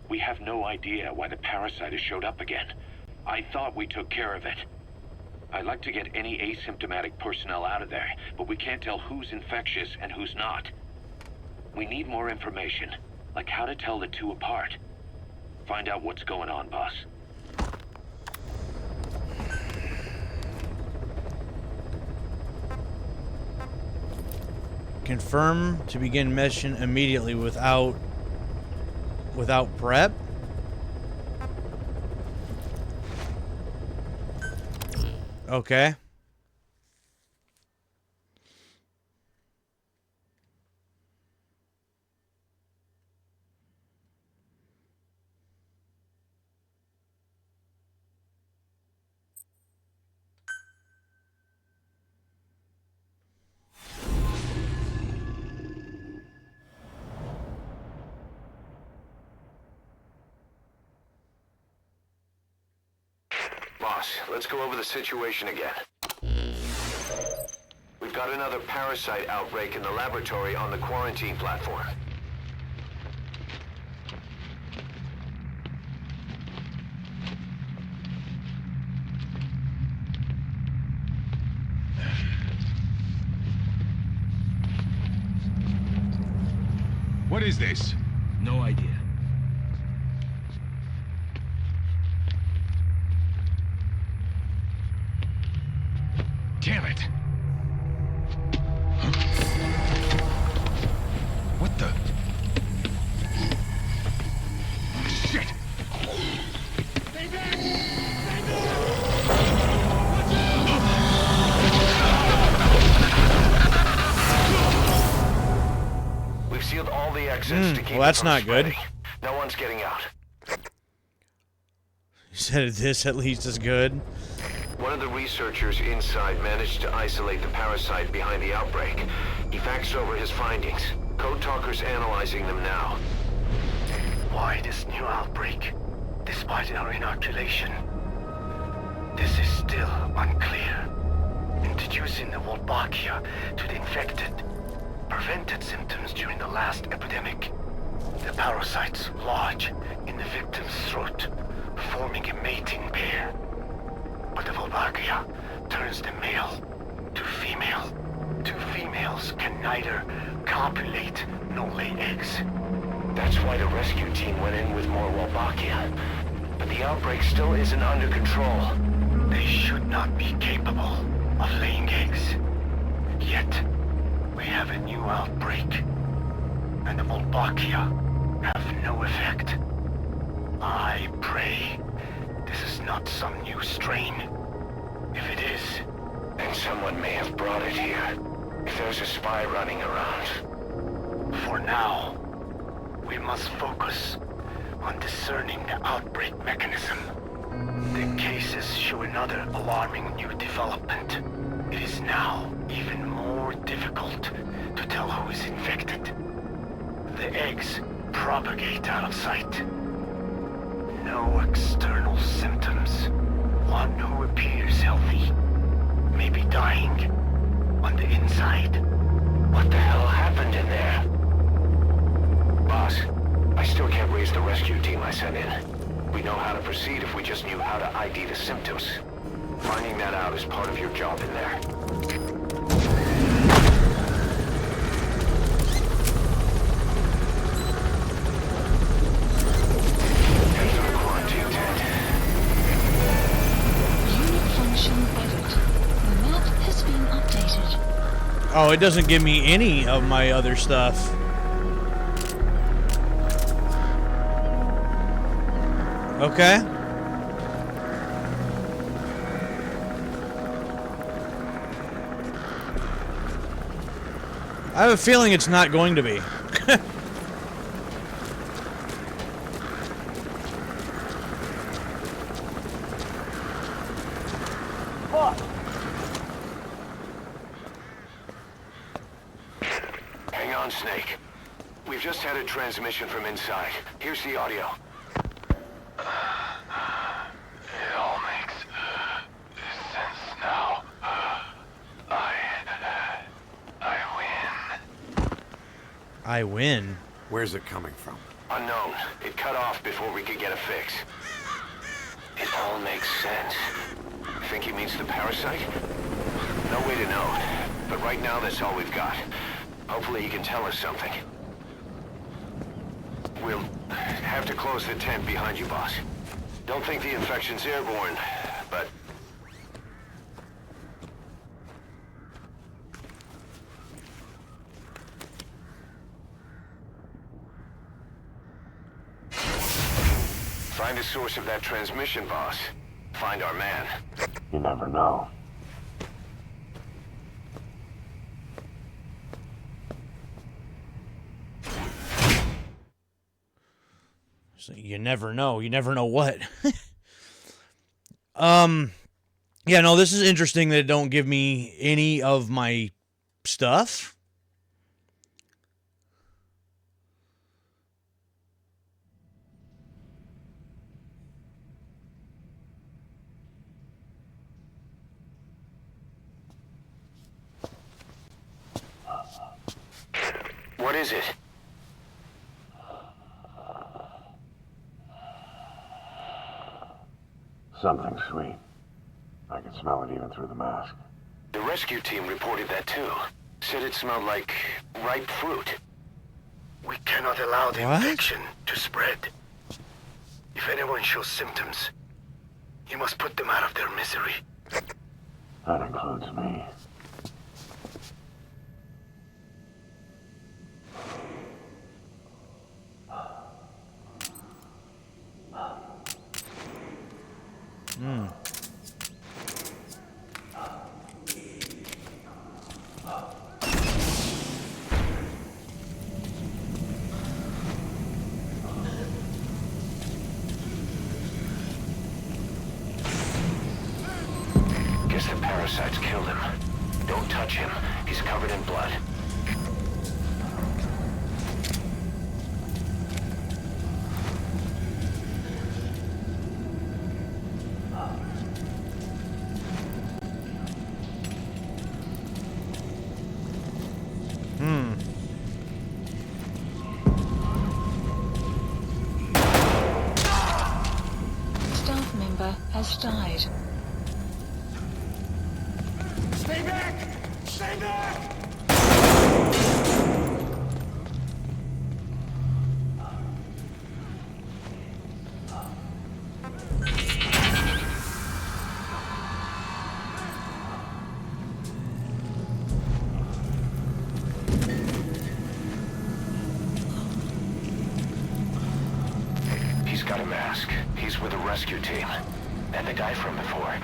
We have no idea why the parasite has showed up again. I thought we took care of it. I'd like to get any asymptomatic personnel out of there, but we can't tell who's infectious and who's not. We need more information, like how to tell the two apart. Find out what's going on, boss. Confirm to begin mission immediately without prep. Okay. Boss, let's go over the situation again. We've got another parasite outbreak in the laboratory on the quarantine platform. What is this? No idea. Damn it! Huh? What the? Shit! Stay back! Stay back! We've sealed all the exits to keep well, that's it from not spreading. good. No one's getting out. You said this at least is good. One of the researchers inside managed to isolate the parasite behind the outbreak. He faxed over his findings. Code Talker's analyzing them now. Why this new outbreak, despite our inoculation? This is still unclear. Introducing the Wolbachia to the infected prevented symptoms during the last epidemic. The parasites lodge in the victim's throat, forming a mating pair. But the Wolbachia turns the male to female. Two females can neither copulate nor lay eggs. That's why the rescue team went in with more Wolbachia. But the outbreak still isn't under control. They should not be capable of laying eggs. Yet, we have a new outbreak. And the Wolbachia have no effect. I pray this is not some new strain. If it is, then someone may have brought it here. If there's a spy running around. For now, we must focus on discerning the outbreak mechanism. The cases show another alarming new development. It is now even more difficult to tell who is infected. The eggs propagate out of sight. No external symptoms. One who appears healthy may be dying on the inside. What the hell happened in there? Boss, I still can't raise the rescue team I sent in. We know how to proceed if we just knew how to ID the symptoms. Finding that out is part of your job in there. Head to the quarantine tent. Unit function edit. The map has been updated. Oh, it doesn't give me any of my other stuff. Okay. I have a feeling it's not going to be. Hang on, Snake. We've just had a transmission from inside. Here's the audio. It all makes sense now. I win. I win. Where's it coming from? Unknown. It cut off before we could get a fix. It all makes sense. Think he means the parasite? No way to know. But right now, that's all we've got. Hopefully he can tell us something. We'll have to close the tent behind you, boss. Don't think the infection's airborne, but... Find the source of that transmission, boss. Find our man. You never know. So you never know. You never know what. Yeah, no, this is interesting that it don't give me any of my stuff. What is it? Something sweet. I can smell it even through the mask. The rescue team reported that too. Said it smelled like ripe fruit. We cannot allow the What? infection to spread. If anyone shows symptoms, you must put them out of their misery. That includes me. Guess the parasites killed him. Don't touch him. He's covered in blood. Staff member has died. Stay back! Stay back! He's got a mask. He's with the rescue team. And the guy from before.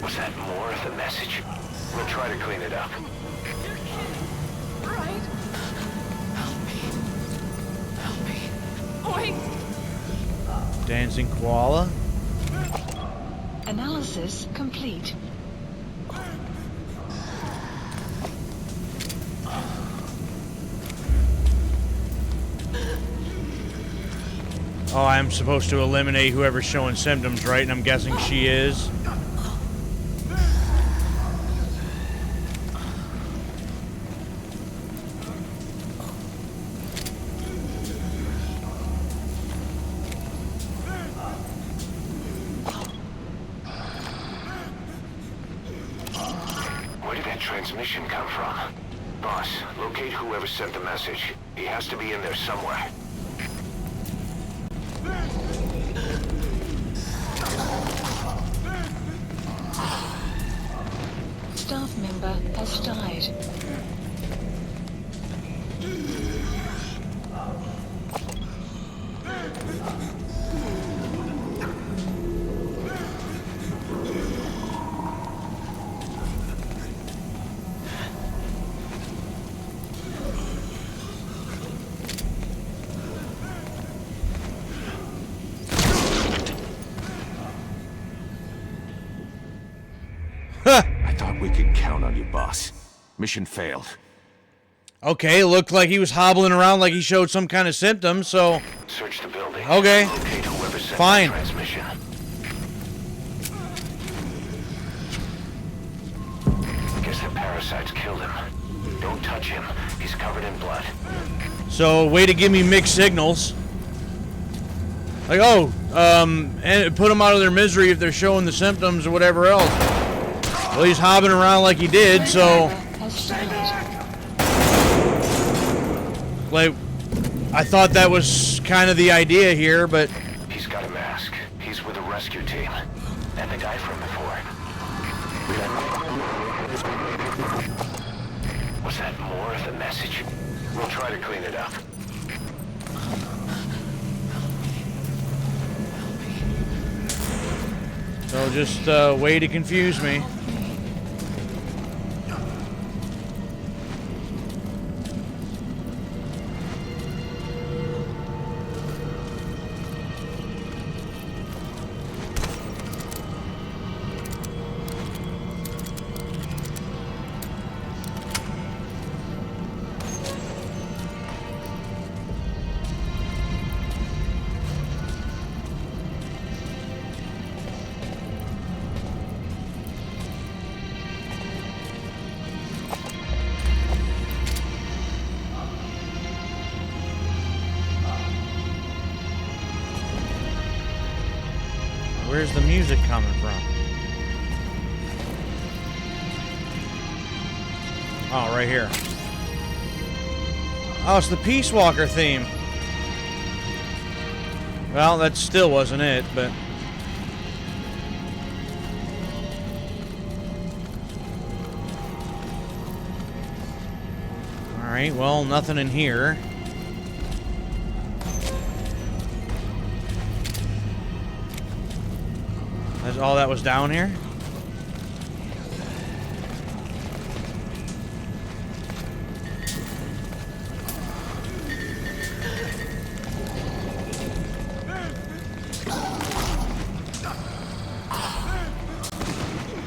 Was that more of the message. We'll try to clean it up. Right? Help me. Wait. Dancing koala. Analysis complete. Oh, I'm supposed to eliminate whoever's showing symptoms, right? And I'm guessing she is. Where did that transmission come from? Boss, locate whoever sent the message. He has to be in there somewhere. Staff member has died. I thought we could count on you, boss. Mission failed. Okay, it looked like he was hobbling around like he showed some kind of symptoms, so... Search the building. Okay. Locate whoever sent Fine. the transmission. Guess the parasites killed him. Don't touch him. He's covered in blood. So, way to give me mixed signals. Like, oh, and put them out of their misery if they're showing the symptoms or whatever else. Well, he's hobbling around like he did, so... Like, I thought that was kind of the idea here, but... He's got a mask. He's with the rescue team. And the guy from before. Was that more of the message? We'll try to clean it up. So just a way to confuse me. Where's the music coming from? Oh, right here. Oh, it's the Peace Walker theme. Well, that still wasn't it, but... Alright, well, nothing in here. That's all that was down here?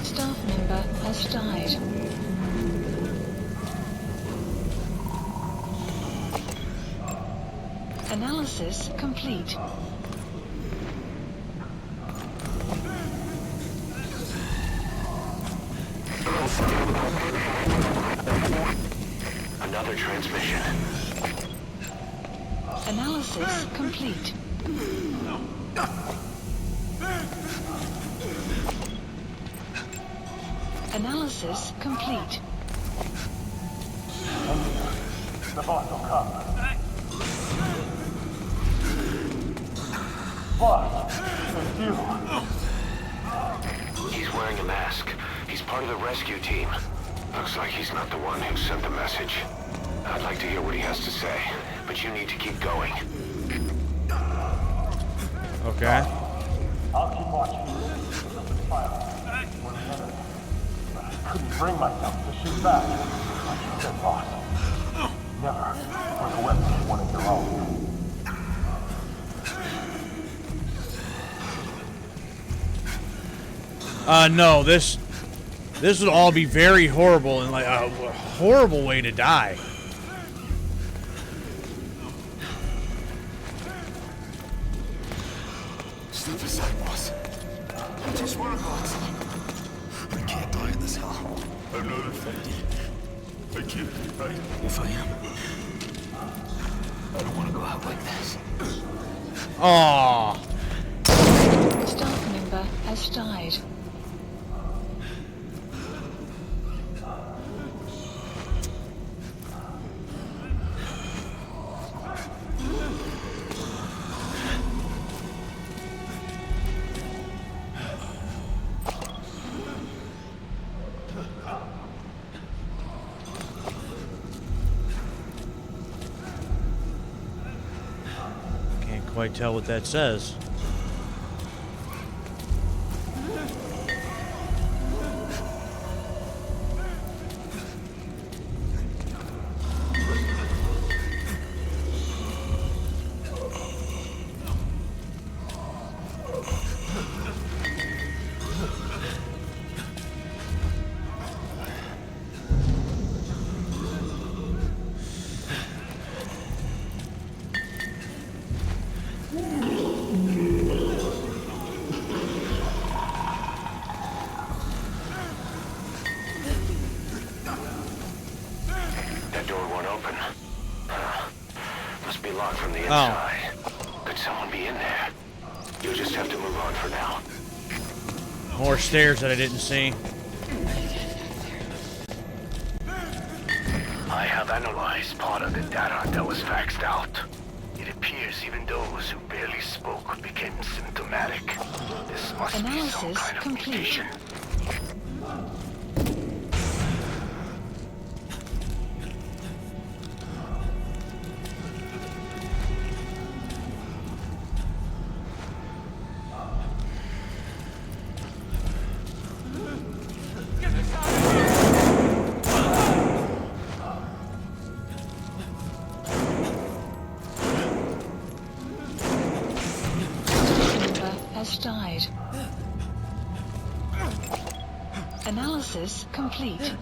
Staff member has died. Analysis complete. Another transmission. Analysis complete. Analysis complete. The boss will come. Boss, it's you. He's wearing a mask. He's part of the rescue team. Looks like he's not the one who sent the message. I'd like to hear what he has to say, but you need to keep going. Okay. I'll keep watching. Fire. bring myself to shoot back. Like you said, boss. Never bring a weapon to one of your own. No, this would all be very horrible and like a horrible way to die. Step aside, boss. I just want to go outside. I can't die in this hell. I'm not infected. I can't, right? If I am, I don't want to go out like this. Aww. Staff member has died. Can't quite tell what that says. That door won't open. Must be locked from the inside. Could someone be in there? You'll just have to move on for now. More stairs that I didn't see. I have analyzed part of the data that was faxed out. It appears even those who barely spoke became symptomatic. This must be some kind of mutation. Has died. Analysis complete.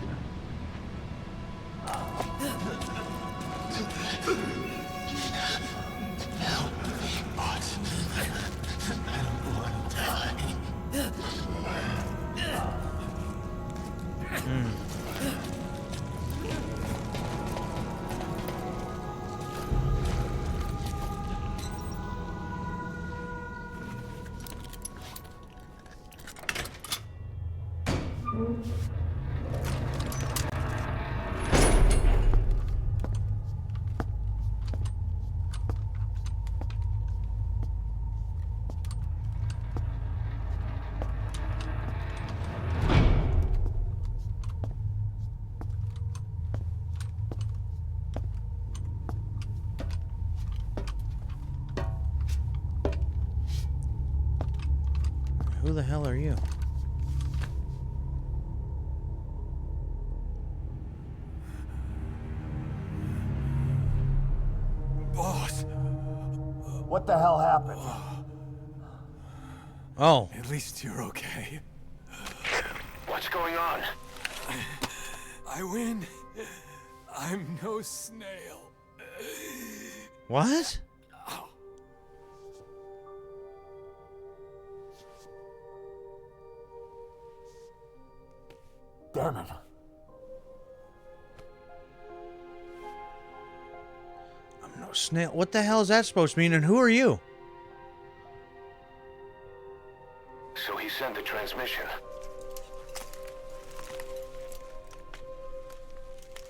Who the hell are you? Boss! What the hell happened? Oh. At least you're okay. What's going on? I win. I'm no snail. What? Damn it. I'm no snail. What the hell is that supposed to mean? And who are you? So he sent the transmission.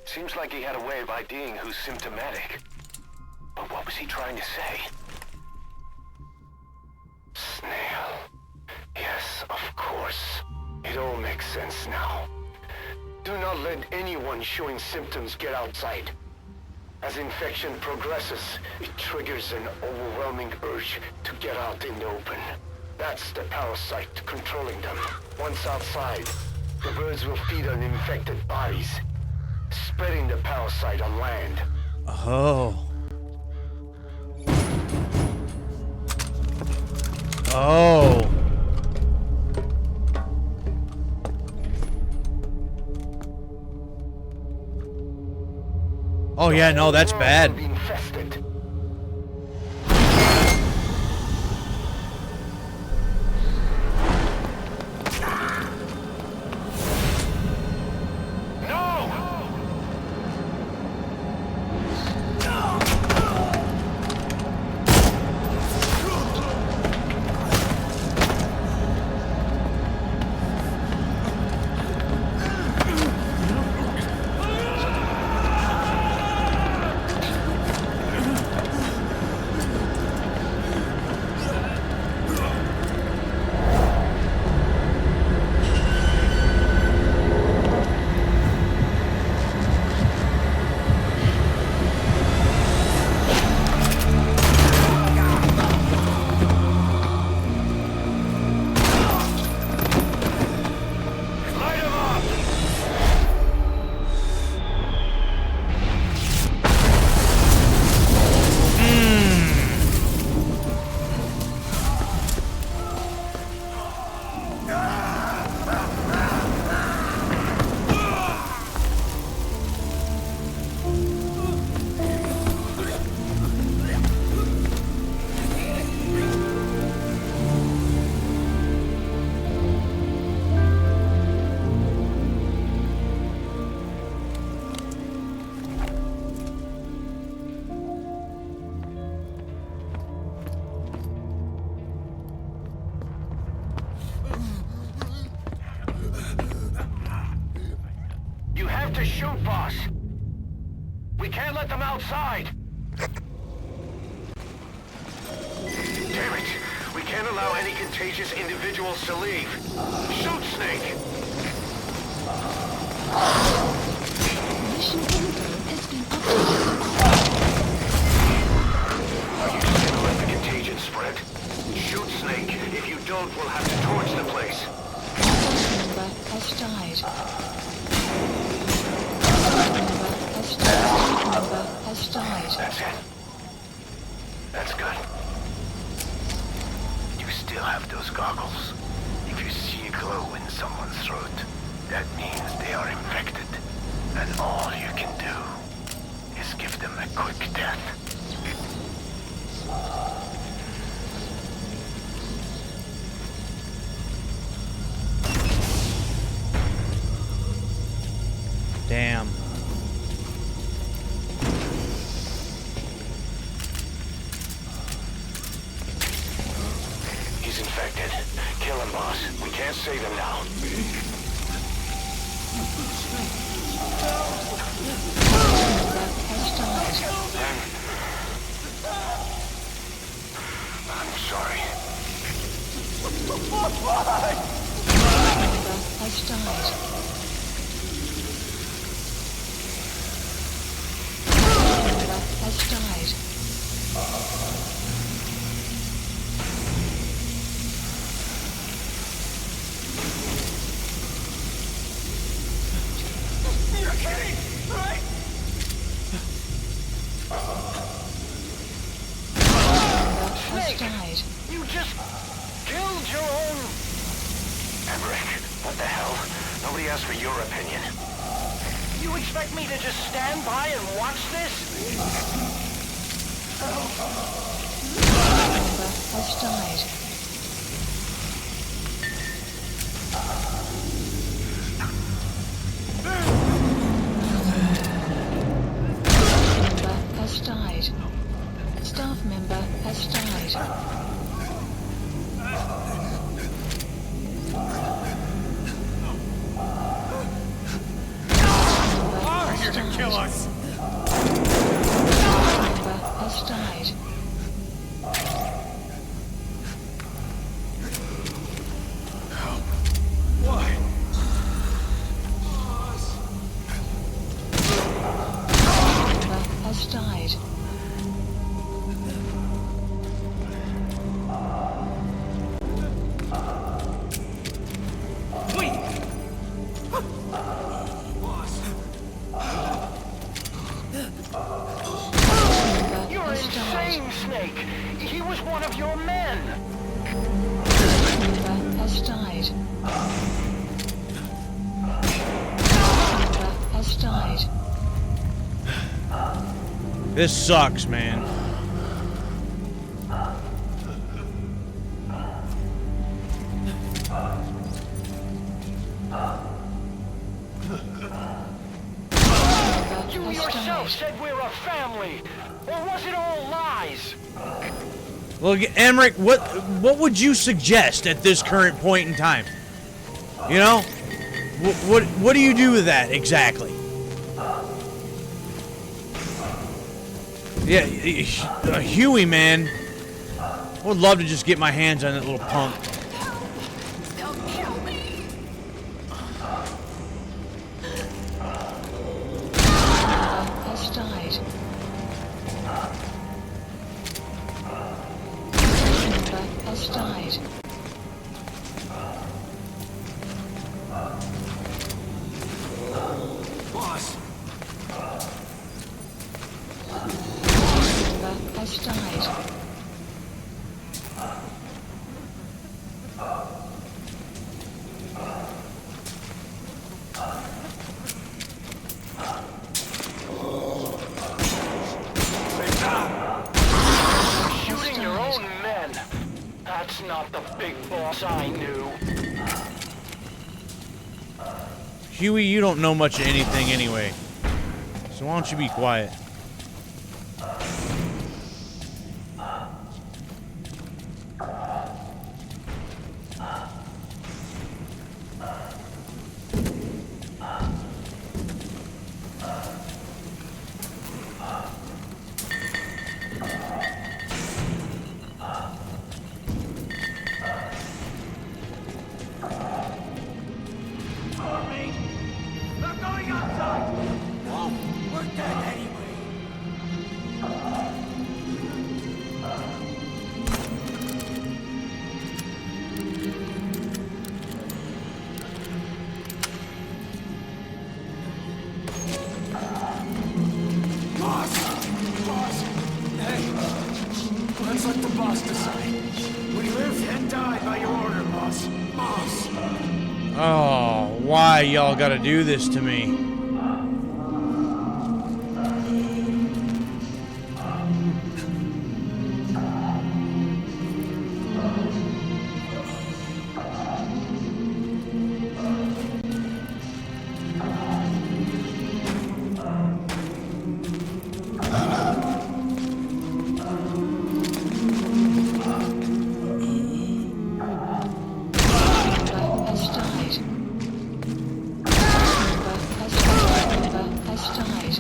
Seems like he had a way of IDing who's symptomatic. But what was he trying to say? Snail. Yes, of course. It all makes sense now. Do not let anyone showing symptoms get outside. As infection progresses, it triggers an overwhelming urge to get out in the open. That's the parasite controlling them. Once outside, The birds will feed on infected bodies, spreading the parasite on land. Oh. Oh. Oh yeah, no, that's bad. You have to shoot, boss. We can't let them outside. Damn it. We can't allow any contagious individuals to leave. Shoot, Snake! Mission info has been updated. Are you just gonna let the contagion spread? Shoot, Snake. If you don't, we'll have to torch the place. Member has died. Member has died. That's it. That's good. You still have those goggles. If you see a glow in someone's throat, that means they are infected. And all you can do is give them a quick death. Damn. He's infected. Kill him, boss. We can't save him now. I'm sorry. Has died. Has died. You're kidding, right? Has died. You just killed your own... Emmerich, what the hell? Nobody asked for your opinion. You expect me to just stand by and watch this? Has died. Member has died. Staff member has died. Are here to kill us! Member has died. Why? Member has died. one of your men! Member has died. Member has died. This sucks, man. You yourself said we're a family! Or was it all lies? Look, Emmerich, what would you suggest at this current point in time? You know? What do you do with that, exactly? Yeah, Huey, man. I would love to just get my hands on that little punk. Don't kill me. Has died. Member has died. Boss! Member has died. Shooting your own men! That's not the big boss I knew. Huey, you don't know much of anything anyway. So why don't you be quiet? They're going outside! Whoa, we're dead anyway. Boss! Boss! Hey! Let's let the boss decide. We live and die by your order, boss. Boss! Oh, why y'all gotta do this to me? Has died. Member has died.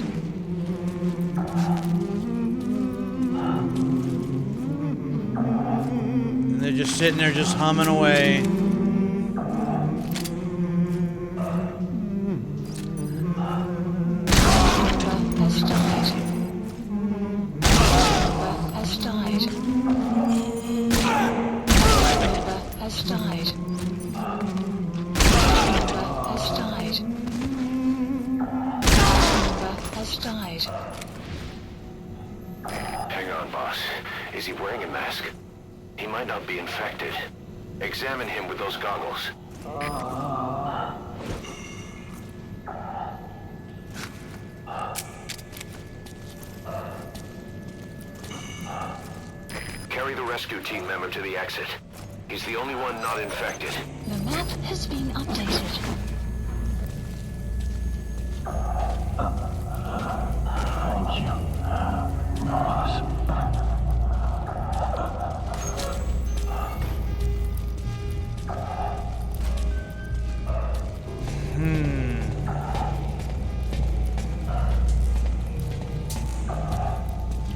And they're just sitting there just humming away. Member has died. Member has died. Member has died. Member has died. Member has died. Hang on, boss. Is he wearing a mask? He might not be infected. Examine him with those goggles. Carry the rescue team member to the exit. He's the only one not infected. The map has been updated. Thank you, boss.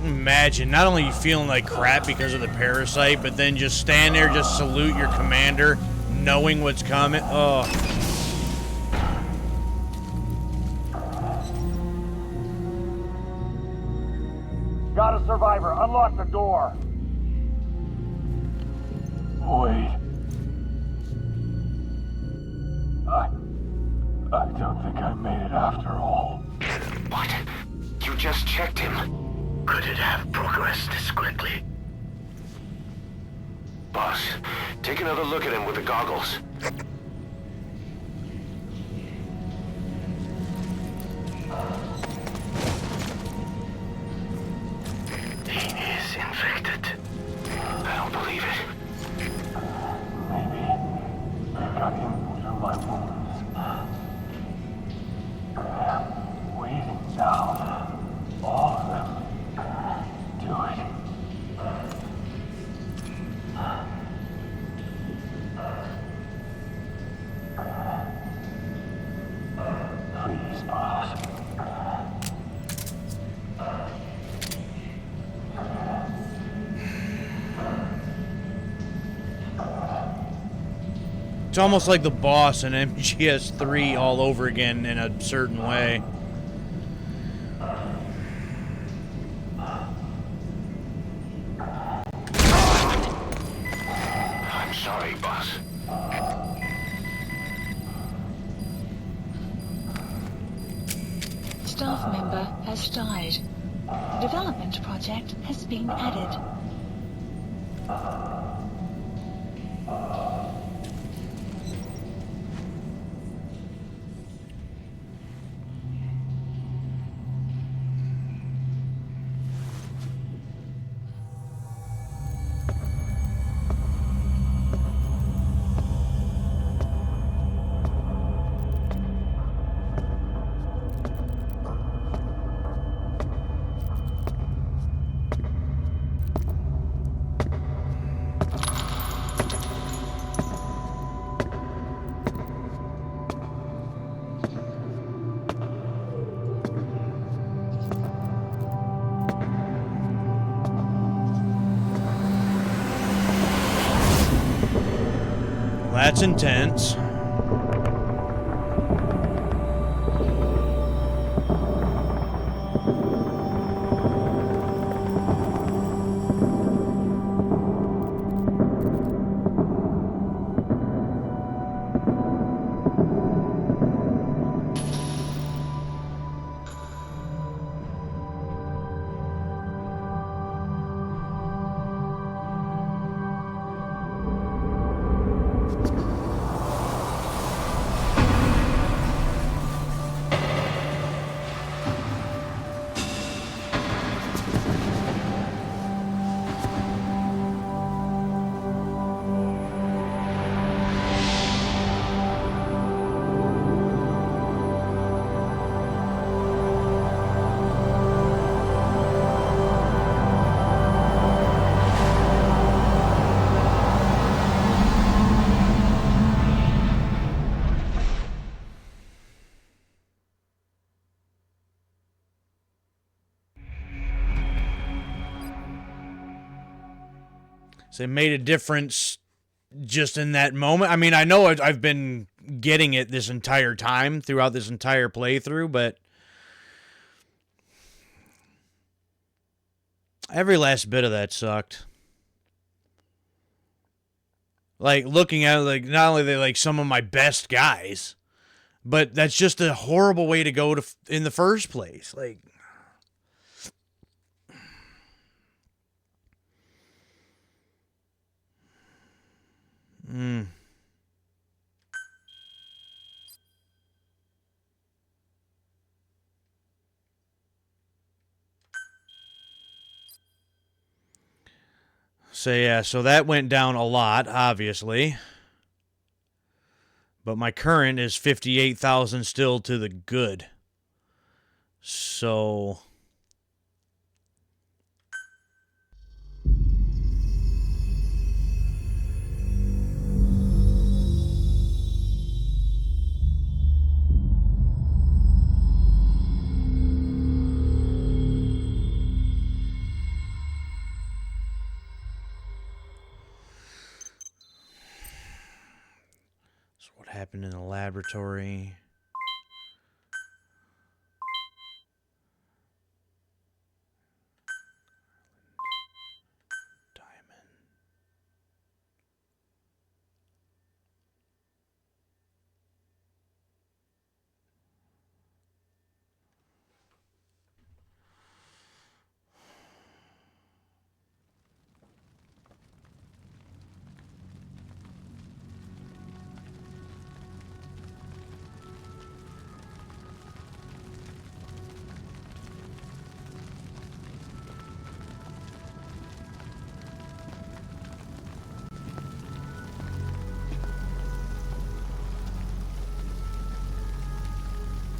Imagine, not only you feeling like crap because of the parasite, but then just stand there, just salute your commander, knowing what's coming. Oh. Got a survivor. Unlock the door. Wait. I don't think I made it after all. What? You just checked him. Could it have progressed this quickly? Boss, take another look at him with the goggles. He is infected. I don't believe it. Maybe they got him through my wounds. They're waiting now. All of them. Do it. Please, boss. It's almost like the boss in MGS3 all over again in a certain way. I'm sorry, boss. Staff member has died. Development project has been added. That's intense. So it made a difference just in that moment. I mean, I know I've been getting it this entire time throughout this entire playthrough, but every last bit of that sucked. Like, looking at it, like, not only are they like some of my best guys, but that's just a horrible way to go to in the first place. Like, So yeah, so that went down a lot, obviously. But my current is 58,000 still to the good. So what happened in the laboratory?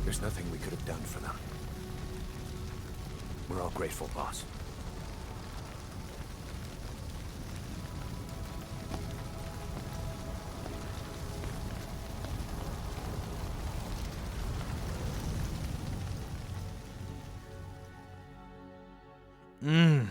There's nothing we could have done for them. We're all grateful, boss. Mmm.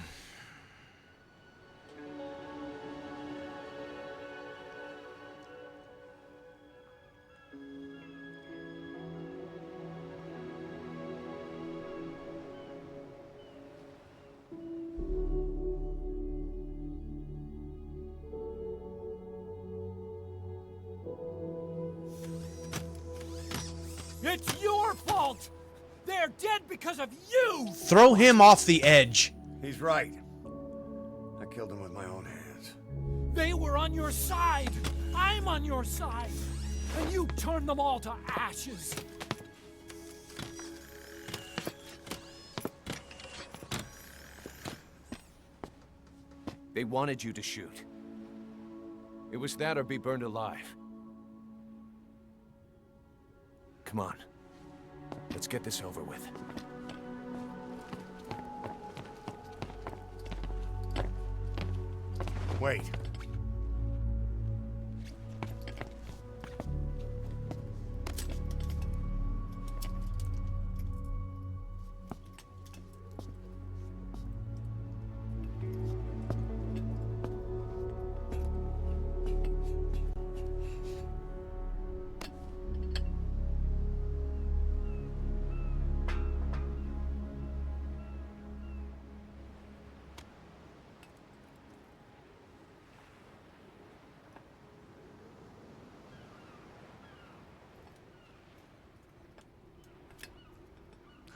It's your fault! They're dead because of you! Throw him off the edge. He's right. I killed him with my own hands. They were on your side! I'm on your side! And you turned them all to ashes! They wanted you to shoot. It was that or be burned alive. Come on. Let's get this over with. Wait.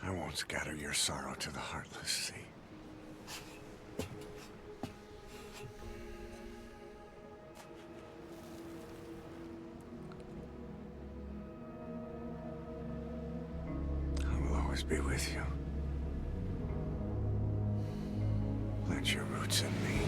I won't scatter your sorrow to the heartless sea. I will always be with you. Plant your roots in me.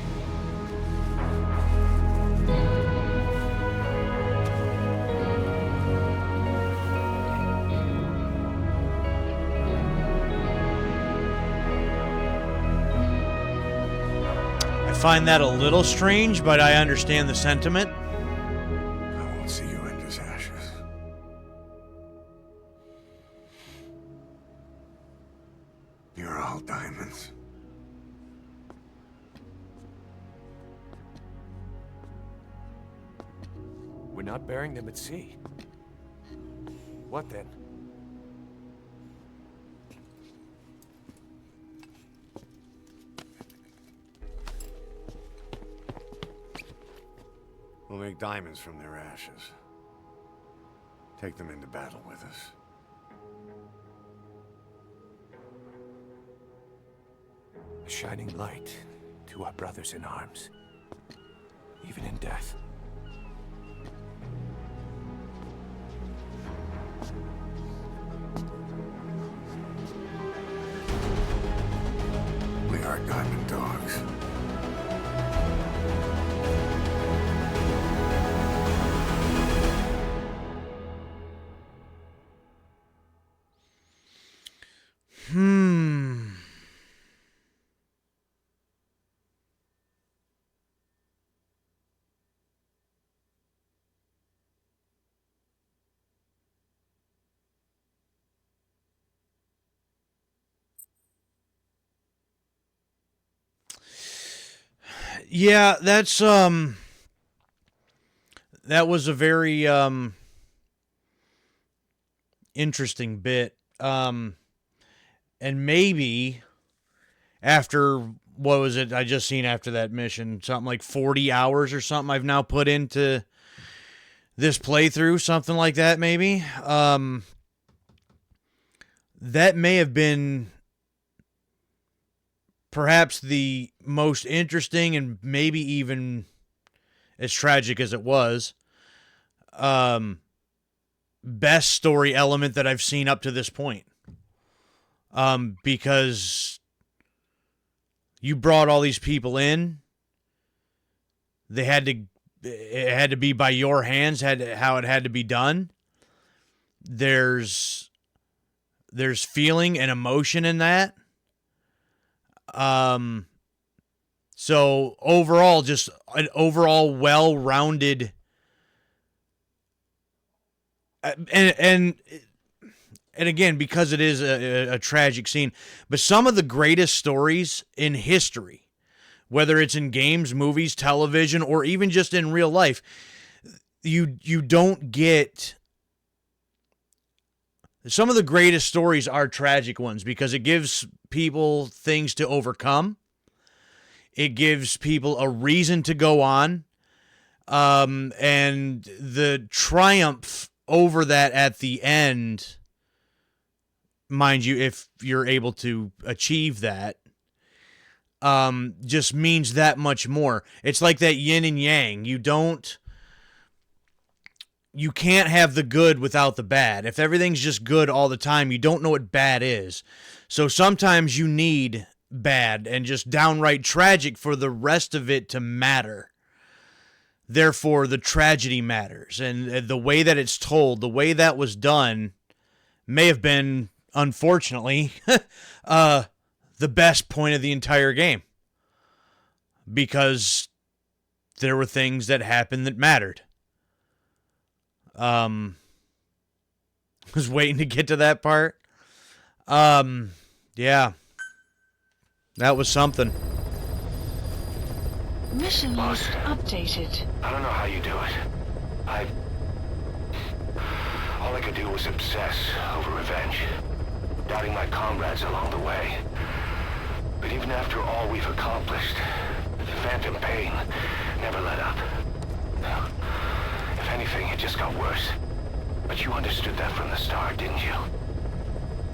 I find that a little strange, but I understand the sentiment. I won't see you end as ashes. You're all diamonds. We're not burying them at sea. What then? We'll make diamonds from their ashes. Take them into battle with us. A shining light to our brothers in arms, even in death. We are diamond dogs. Yeah, that's that was a very interesting bit. And maybe after what was it I just seen after that mission, something like 40 hours or something I've now put into this playthrough, something like that maybe. That may have been perhaps the most interesting and maybe even as tragic as it was, best story element that I've seen up to this point. Because you brought all these people in, it had to be by your hands, how it had to be done. There's there's feeling and emotion in that. So overall, just an overall well-rounded, and again, because it is a tragic scene, but some of the greatest stories in history, whether it's in games, movies, television, or even just in real life, you don't get. Some of the greatest stories are tragic ones because it gives people things to overcome. It gives people a reason to go on. And the triumph over that at the end, mind you, if you're able to achieve that, just means that much more. It's like that yin and yang. You can't have the good without the bad. If everything's just good all the time, you don't know what bad is. So sometimes you need bad and just downright tragic for the rest of it to matter. Therefore, the tragedy matters. And the way that it's told, the way that was done, may have been, unfortunately, the best point of the entire game. Because there were things that happened that mattered. Was waiting to get to that part. Yeah. That was something. Mission list updated. I don't know how you do it. All I could do was obsess over revenge, doubting my comrades along the way. But even after all we've accomplished, the phantom pain never let up. If anything, it just got worse. But you understood that from the start, didn't you?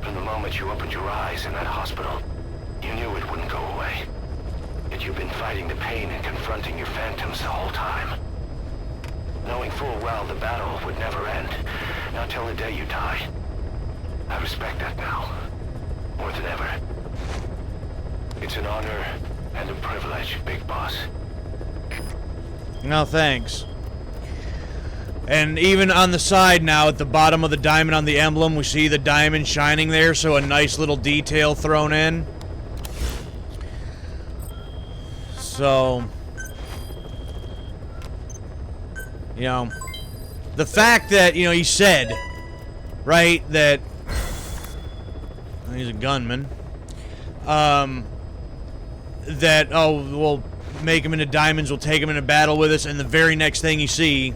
From the moment you opened your eyes in that hospital, you knew it wouldn't go away. Yet you've been fighting the pain and confronting your phantoms the whole time. Knowing full well the battle would never end, not till the day you die. I respect that now, more than ever. It's an honor and a privilege, Big Boss. No, thanks. And even on the side now, at the bottom of the diamond on the emblem, we see the diamond shining there, so a nice little detail thrown in. So, you know, the fact that, you know, he said, right, that he's a gunman, that, oh, we'll make him into diamonds, we'll take him into battle with us, and the very next thing you see,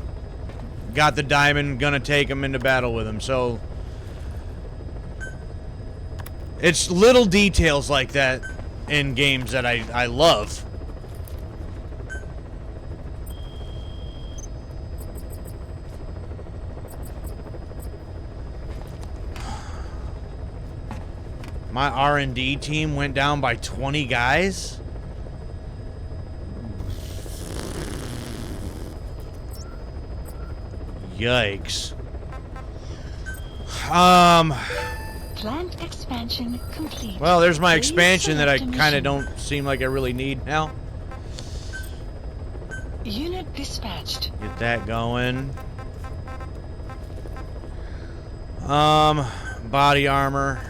got the diamond, gonna take him into battle with him. So, it's little details like that in games that I love. My R&D team went down by 20 guys? Yikes. Plant expansion complete. Well, there's my expansion that I kind of don't seem like I really need now. Unit dispatched. Get that going. Body armor.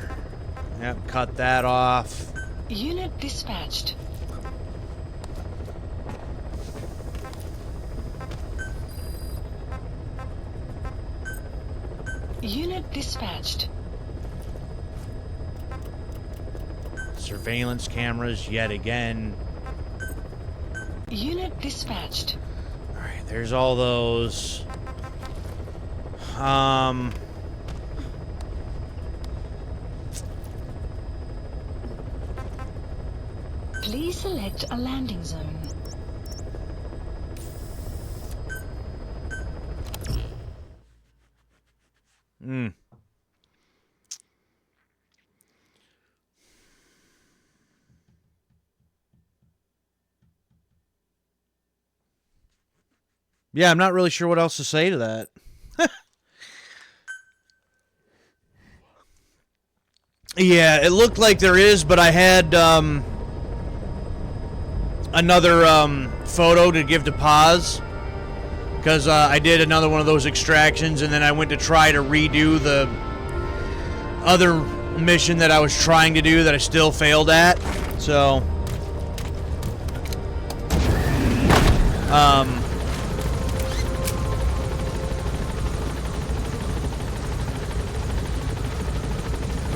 Yep, cut that off. Unit dispatched. Unit dispatched. Surveillance cameras yet again. Unit dispatched. Alright, there's all those. Please select a landing zone. Yeah, I'm not really sure what else to say to that. Yeah, it looked like there is, but I had another photo to give to pause because I did another one of those extractions, and then I went to try to redo the other mission that I was trying to do that I still failed at. So,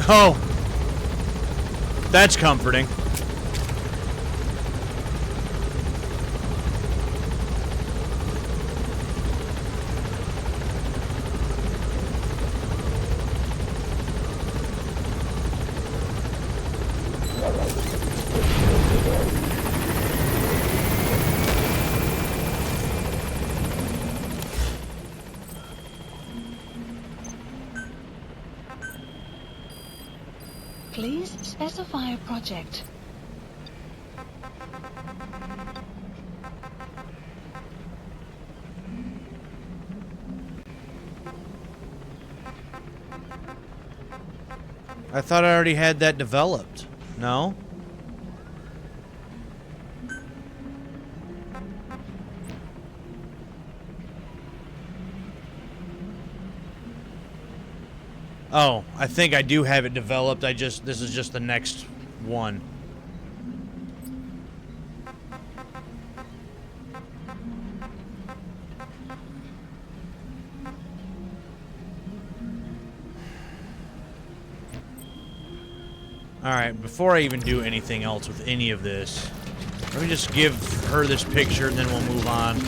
oh, that's comforting. Please specify a project. I thought I already had that developed. No? Oh, I think I do have it developed. This is just the next one. Alright, before I even do anything else with any of this, let me just give her this picture and then we'll move on.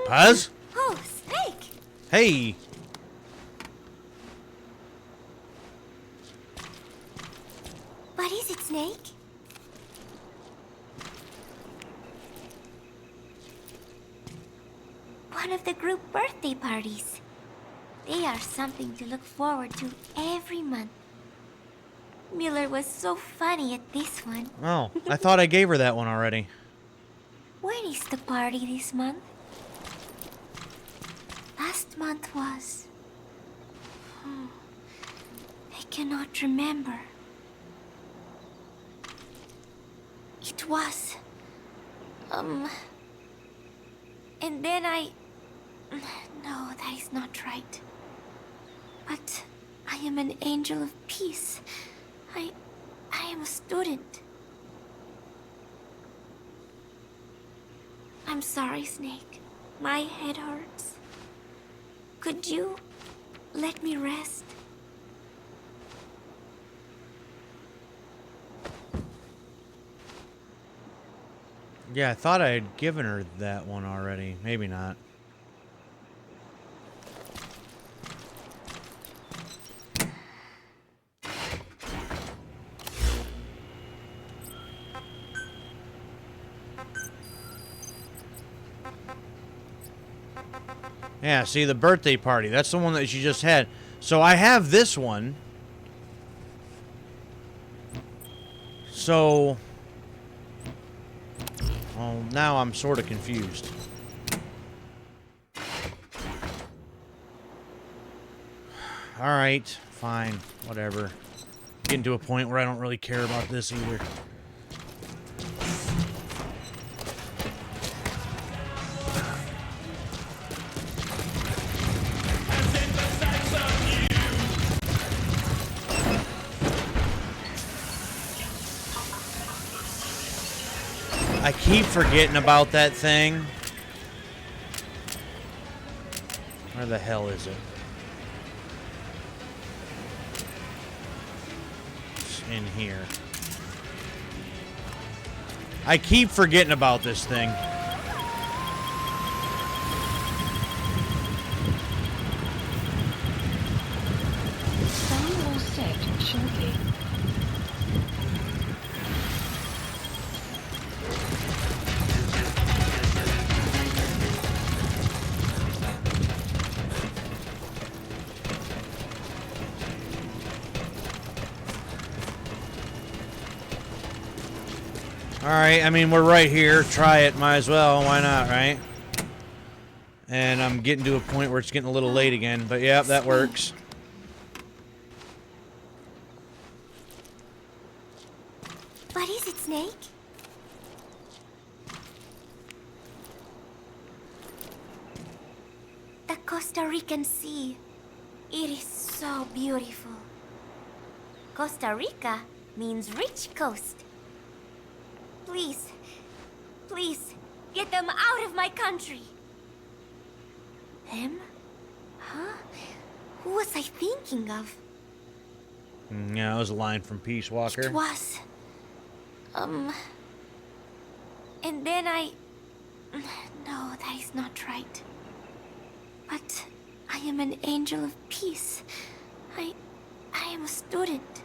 Paz? Oh, Snake! Hey! What is it, Snake? One of the group birthday parties. They are something to look forward to every month. Miller was so funny at this one. Oh, I thought I gave her that one already. When is the party this month? Last month was... I cannot remember. It was... And then I... No, that is not right. But I am an angel of peace. I am a student. I'm sorry, Snake. My head hurts. Could you let me rest? Yeah, I thought I had given her that one already. Maybe not. Yeah, see, the birthday party. That's the one that she just had. So I have this one. So... well, now I'm sort of confused. Alright, fine. Whatever. Getting to a point where I don't really care about this either. I keep forgetting about that thing. Where the hell is it? It's in here. I keep forgetting about this thing. Sound will set shortly. Alright, I mean, we're right here. Try it. Might as well. Why not, right? And I'm getting to a point where it's getting a little late again. But yeah, that works. What is it, Snake? The Costa Rican Sea. It is so beautiful. Costa Rica means rich coast. Please, please, get them out of my country. Them? Huh? Who was I thinking of? Yeah, that was a line from Peace Walker. It was. And then No, that is not right. But I am an angel of peace. I am a student.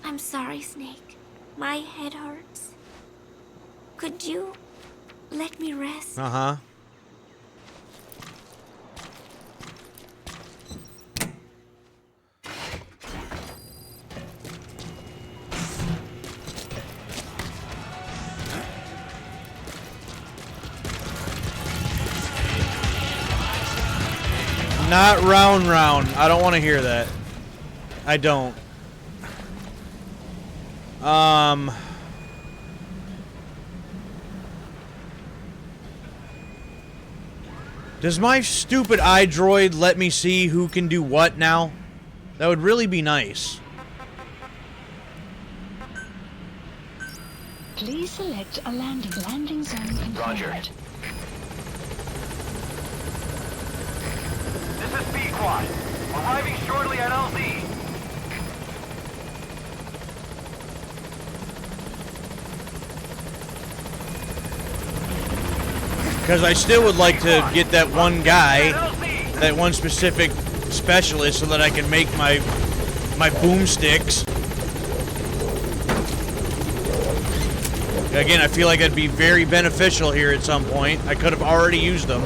I'm sorry, Snake. My head hurts. Could you let me rest? Uh-huh. Not round. I don't want to hear that. I don't. Does my stupid iDroid let me see who can do what now? That would really be nice. Please select a landing zone confirmed. Roger. This is B-Quad. Arriving shortly at LZ. Because I still would like to get that one guy, that one specific specialist, so that I can make my boomsticks. Again, I feel like it'd be very beneficial here at some point. I could have already used them.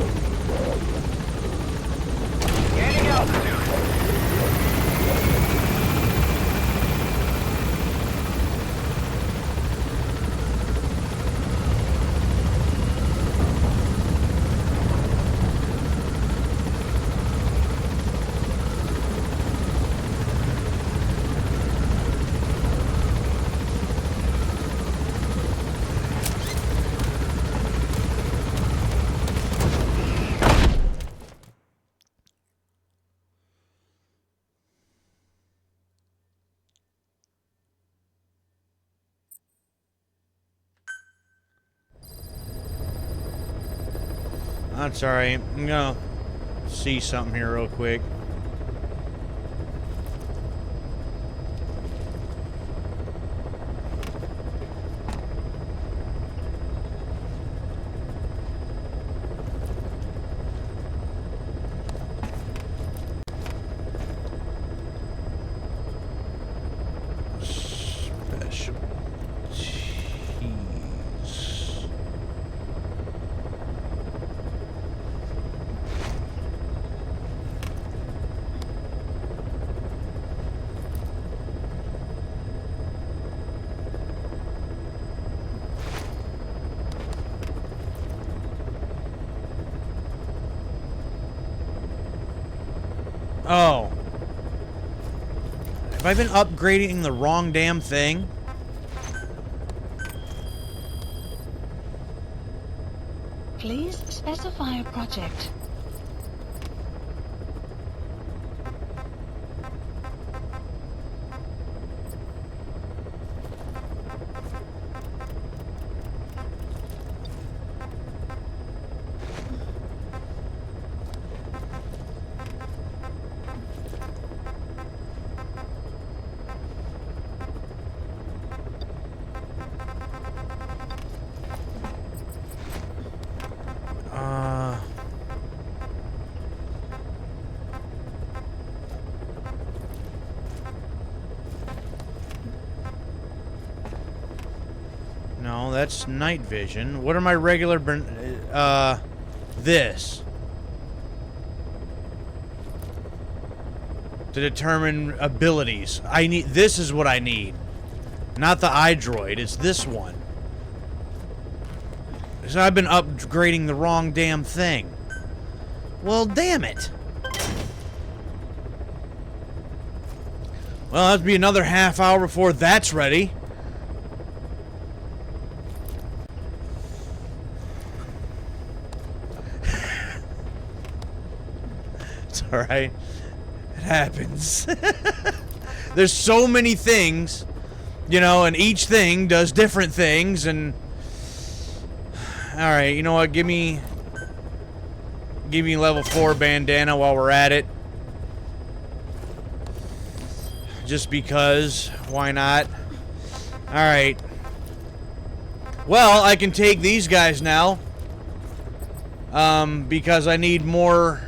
Gaining altitude. I'm sorry. I'm gonna see something here real quick. Oh. Have I been upgrading the wrong damn thing? Please specify a project. No, that's night vision. What are my regular this? To determine abilities. This is what I need. Not the iDroid, it's this one. So I've been upgrading the wrong damn thing. Well, damn it. Well, that'll be another half hour before that's ready. It's alright. It happens. There's so many things, you know, and each thing does different things, and... Alright, you know what? Give me level 4 bandana while we're at it. Just because. Why not? Alright. Well, I can take these guys now. Because I need more...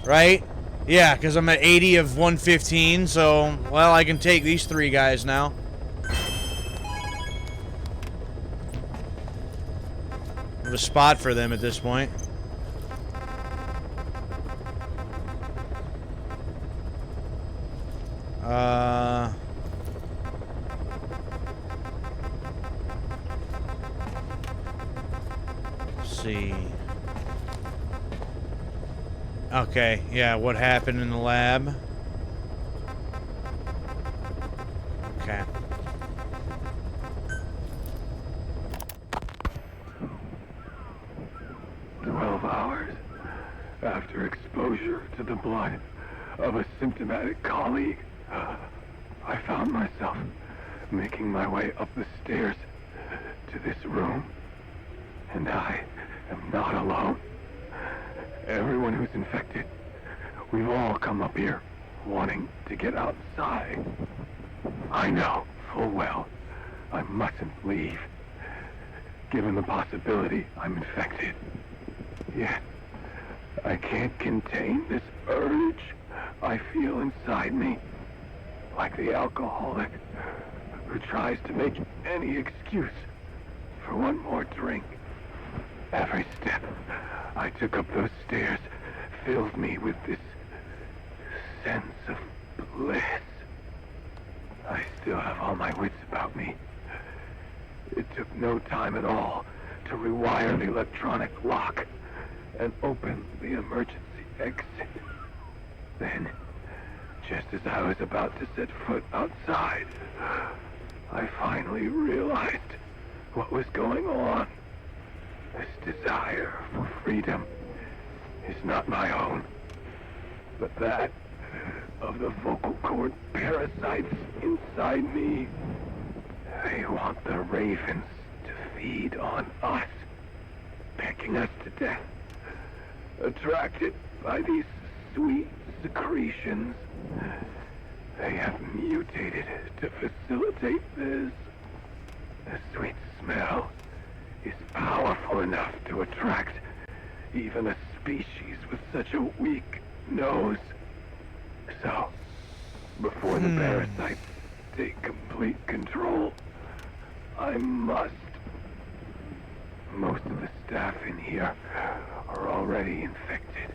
Right? Yeah, because I'm at 80 of 115, so... Well, I can take these 3 guys now. I have a spot for them at this point. Let's see. Okay, yeah, what happened in the lab? Okay. After exposure to the blood of a symptomatic colleague, I found myself making my way up the stairs to this room. And I am not alone. Everyone who's infected, we've all come up here wanting to get outside. I know full well I mustn't leave, given the possibility I'm infected. Yet, I can't contain this urge I feel inside me, like the alcoholic who tries to make any excuse for one more drink. Every step I took up those stairs filled me with this sense of bliss. I still have all my wits about me. It took no time at all to rewire the electronic lock and open the emergency exit. Then, just as I was about to set foot outside, I finally realized what was going on. This desire for freedom is not my own, but that of the vocal cord parasites inside me. They want the ravens to feed on us, pecking us to death, attracted by these sweet secretions. They have mutated to facilitate this. The sweet smell is powerful enough to attract even a species with such a weak nose. So, before the parasites take complete control, I must. Most of the staff in here are already infected.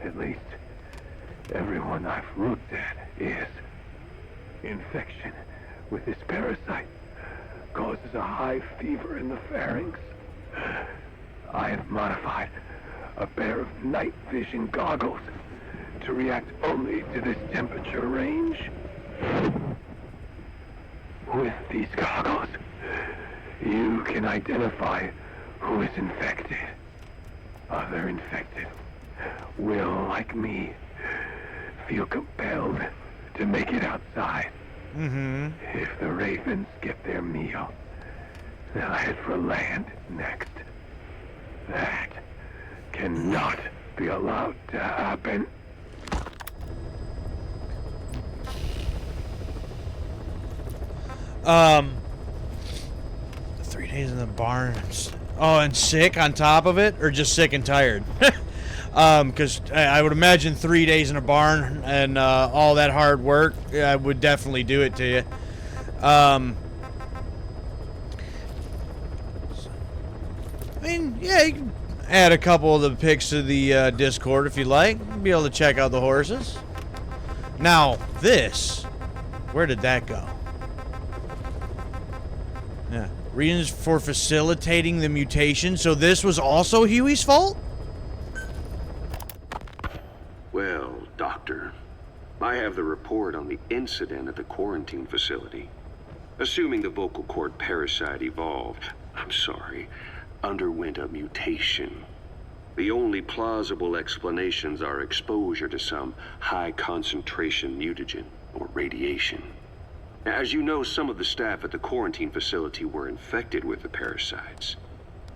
At least, everyone I've looked at is. Infection with this parasite causes a high fever in the pharynx. I have modified a pair of night vision goggles to react only to this temperature range. With these goggles, you can identify who is infected. Other infected will, like me, feel compelled to make it outside. If the ravens get their meal, they'll head for land next. That cannot be allowed to happen. The 3 days in the barn. Oh, and sick on top of it? Or just sick and tired? Because I would imagine 3 days in a barn and all that hard work would definitely do it to you. I mean, yeah, you can add a couple of the pics to the Discord if you'd like. You'll be able to check out the horses. Now, this, where did that go? Yeah. Reasons for facilitating the mutation. So this was also Huey's fault? Well, Doctor, I have the report on the incident at the quarantine facility. Assuming the vocal cord parasite underwent a mutation. The only plausible explanations are exposure to some high-concentration mutagen or radiation. As you know, some of the staff at the quarantine facility were infected with the parasites.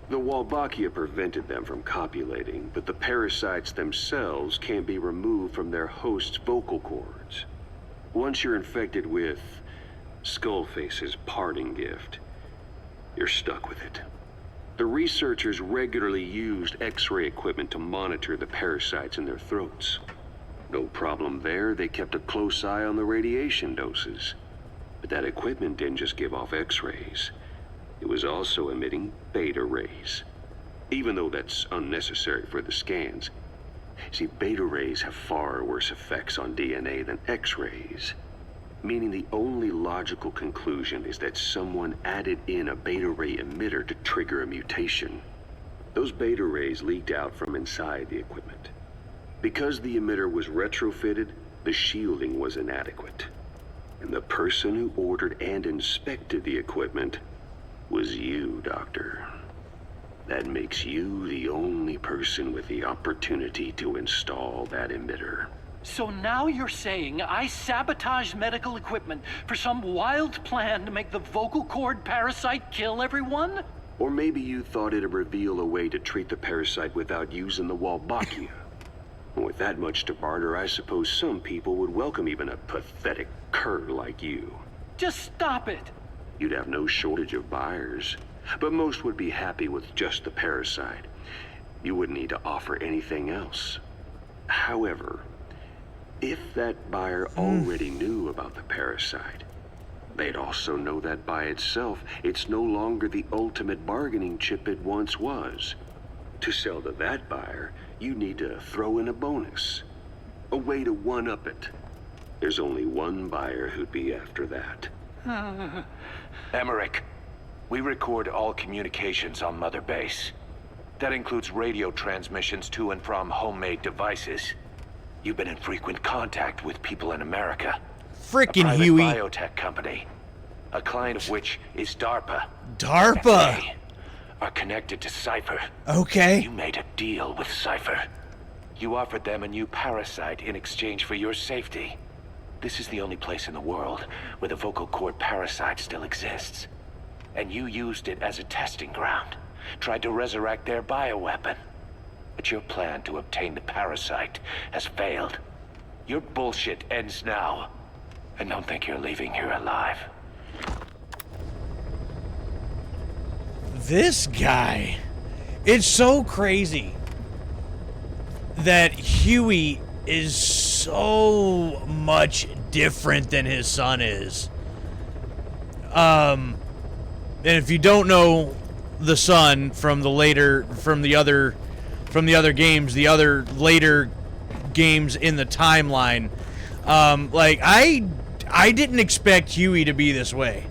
The Wolbachia prevented them from copulating, but the parasites themselves can't be removed from their host's vocal cords. Once you're infected with Skullface's parting gift, you're stuck with it. The researchers regularly used X-ray equipment to monitor the parasites in their throats. No problem there, they kept a close eye on the radiation doses. But that equipment didn't just give off X-rays. It was also emitting beta rays. Even though that's unnecessary for the scans. See, beta rays have far worse effects on DNA than X-rays. Meaning the only logical conclusion is that someone added in a beta ray emitter to trigger a mutation. Those beta rays leaked out from inside the equipment. Because the emitter was retrofitted, the shielding was inadequate. And the person who ordered and inspected the equipment was you, Doctor. That makes you the only person with the opportunity to install that emitter. So now you're saying I sabotaged medical equipment for some wild plan to make the vocal cord parasite kill everyone? Or maybe you thought it'd reveal a way to treat the parasite without using the Wolbachia. With that much to barter, I suppose some people would welcome even a pathetic cur like you. Just stop it! You'd have no shortage of buyers, but most would be happy with just the parasite. You wouldn't need to offer anything else. However, if that buyer already knew about the parasite, they'd also know that by itself, it's no longer the ultimate bargaining chip it once was. To sell to that buyer, you need to throw in a bonus. A way to one-up it. There's only one buyer who'd be after that. Emmerich, we record all communications on Mother Base. That includes radio transmissions to and from homemade devices. You've been in frequent contact with people in America. Frickin' a Huey. biotech company, a client of which is DARPA. DARPA! They are connected to Cypher. Okay. You made a deal with Cypher. You offered them a new parasite in exchange for your safety. This is the only place in the world where the vocal cord parasite still exists. And you used it as a testing ground. Tried to resurrect their bioweapon. But your plan to obtain the parasite has failed. Your bullshit ends now. And don't think you're leaving here alive. This guy. It's so crazy that Huey is so much different than his son is. And if you don't know the son from the other games, the other later games in the timeline, like I didn't expect Huey to be this way.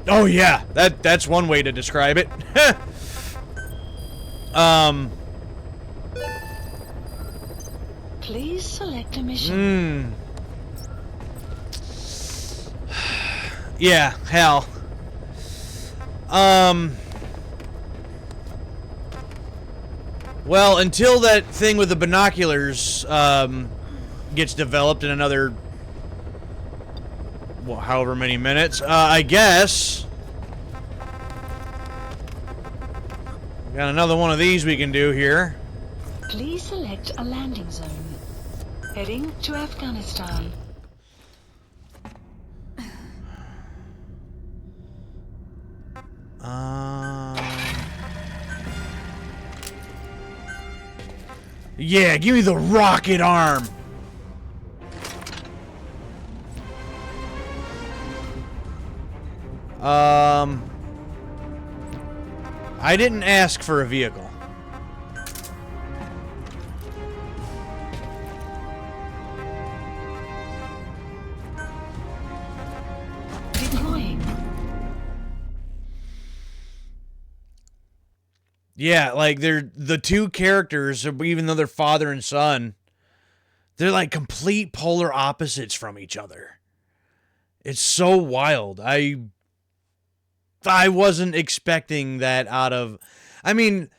Oh yeah, that's one way to describe it. Please select a mission. Yeah, hell. Well, until that thing with the binoculars gets developed in another, well, however many minutes, I guess we got another one of these we can do here. Please select a landing zone. Heading to Afghanistan. Yeah, give me the rocket arm. I didn't ask for a vehicle. Deploying. Yeah, like they're the two characters, even though they're father and son, they're like complete polar opposites from each other. It's so wild. I wasn't expecting that out of. I mean,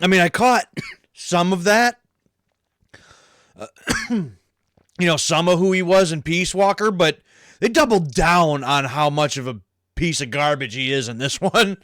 I caught some of that. Some of who he was in Peace Walker, but they doubled down on how much of a piece of garbage he is in this one.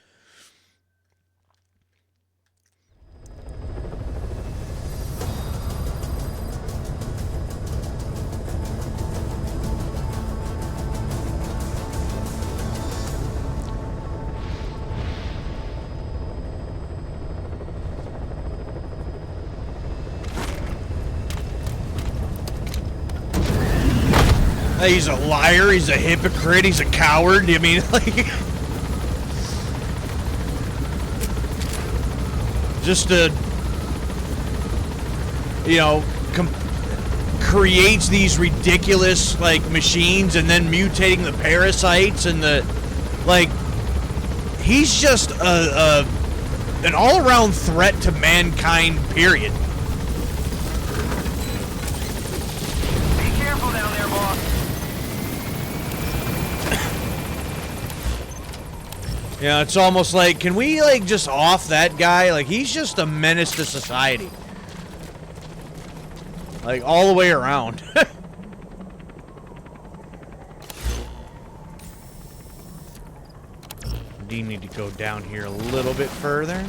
He's a liar, he's a hypocrite, he's a coward. I mean, like, just to, creates these ridiculous, like, machines and then mutating the parasites and he's just an all-around threat to mankind, period. Be careful down there, boss. Yeah, it's almost like, can we, like, just off that guy? Like, he's just a menace to society. Like, all the way around. Do you need to go down here a little bit further?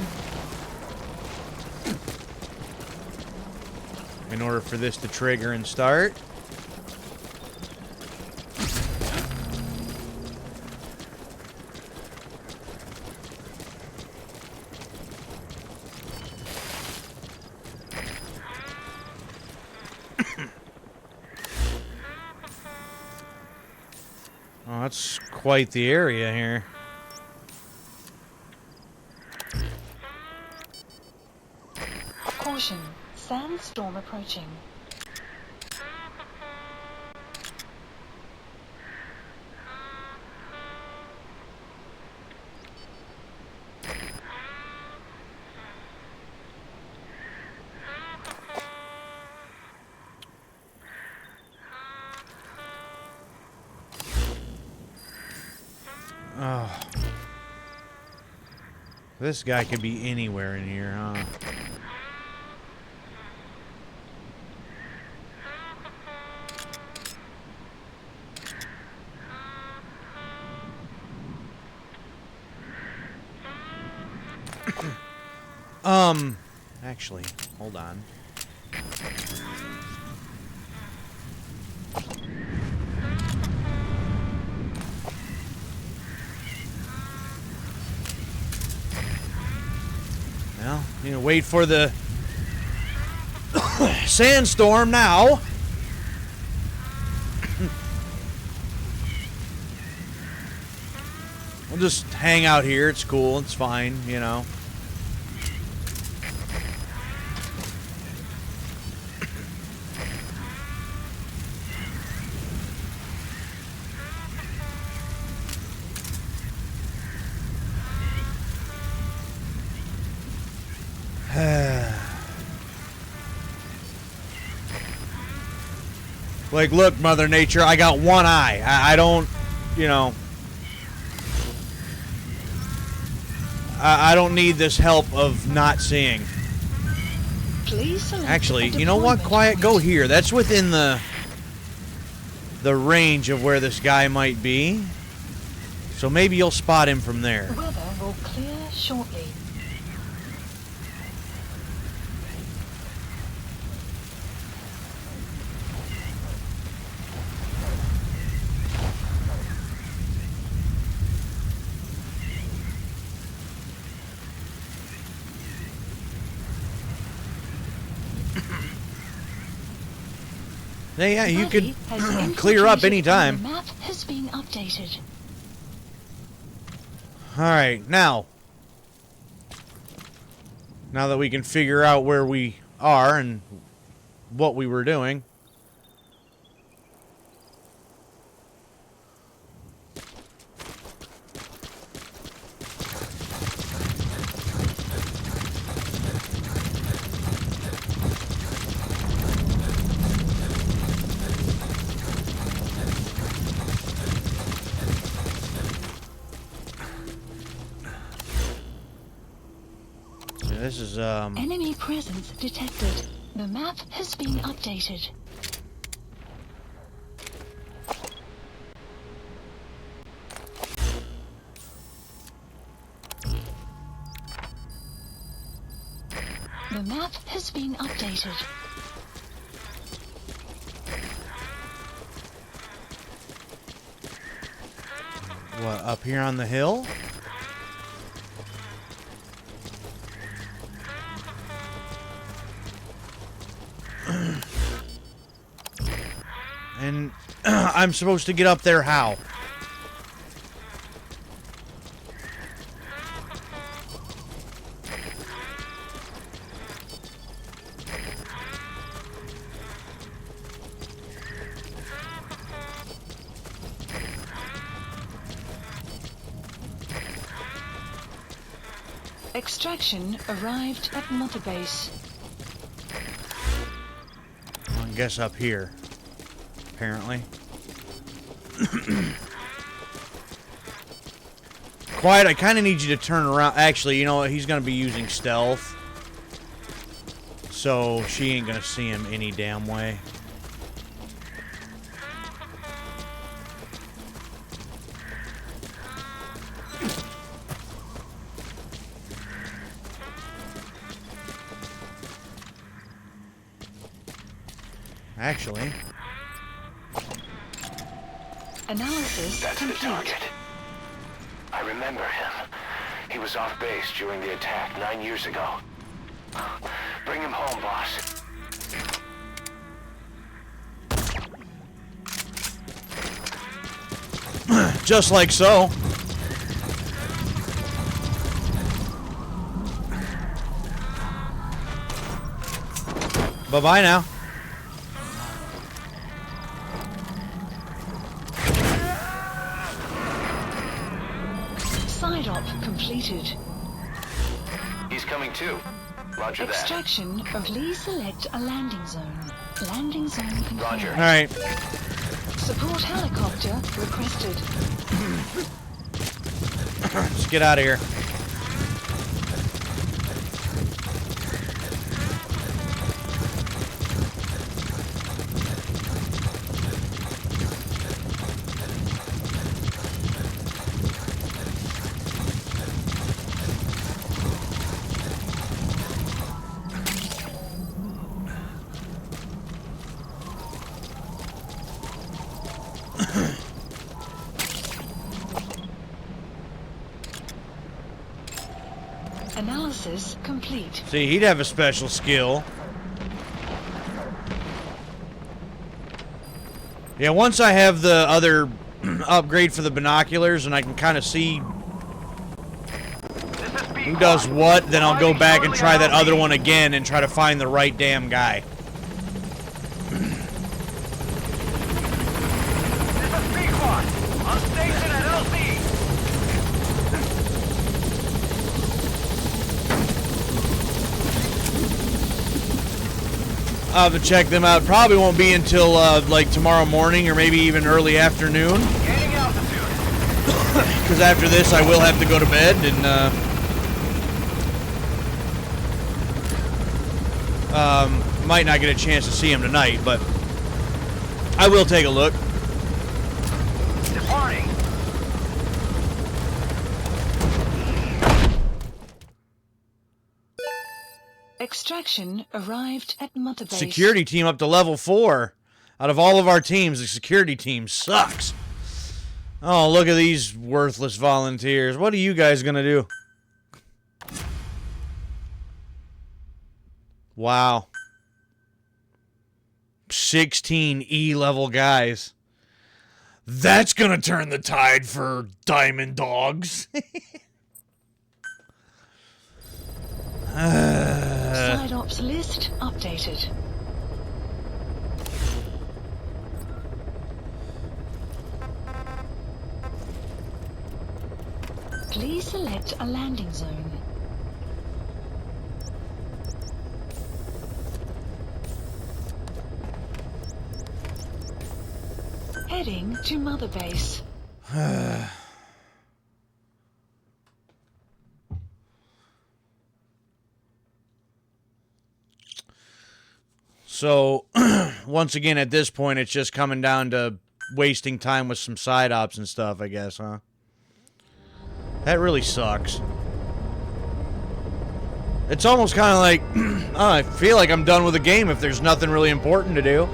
In order for this to trigger and start. Oh, that's quite the area here. Caution, sandstorm approaching. Oh. This guy could be anywhere in here, huh? Actually, hold on. Well, wait for the sandstorm now. We'll just hang out here. It's cool. It's fine, Like, look, Mother Nature, I got one eye. I don't, I don't need this help of not seeing. Please Actually, you know what? Quiet, go here. That's within the range of where this guy might be. So maybe you'll spot him from there. The weather will clear shortly. Yeah, you could clear up anytime. The map has been updated. Alright, now that we can figure out where we are and what we were doing. this is Enemy presence detected. The map has been updated. The map has been updated. What, up here on the hill? And I'm supposed to get up there how? Extraction arrived at Mother Base. Well, I guess up here, apparently. Quiet, I kind of need you to turn around. Actually, you know what? He's going to be using stealth. So she ain't going to see him any damn way. Actually. Analysis That's complete. the target. I remember him. He was off base during the attack 9 years ago. Bring him home, boss. Just like so. Bye-bye now. Side op completed. He's coming too. Roger that. Extraction of Lee select a landing zone. Landing zone confirmed. Roger. All right. Support helicopter requested. Let's get out of here. Analysis complete. See, he'd have a special skill. Yeah, once I have the other upgrade for the binoculars and I can kind of see who does what, then I'll go back and try that other one again and try to find the right damn guy. On station at LC. I'll have to check them out. Probably won't be until like tomorrow morning or maybe even early afternoon. Gaining altitude. Because after this I will have to go to bed and might not get a chance to see him tonight, but I will take a look. Departing. Extraction arrived at Mother Base. Security team up to level 4. Out of all of our teams, the security team sucks. Oh, look at these worthless volunteers. What are you guys gonna do? Wow. 16 E-level guys. That's gonna turn the tide for Diamond Dogs. Side ops list updated. Please select a landing zone. Heading to Mother Base. So, once again, at this point, it's just coming down to wasting time with some side ops and stuff, I guess, huh? That really sucks. It's almost kind of like, oh, I feel like I'm done with the game if there's nothing really important to do.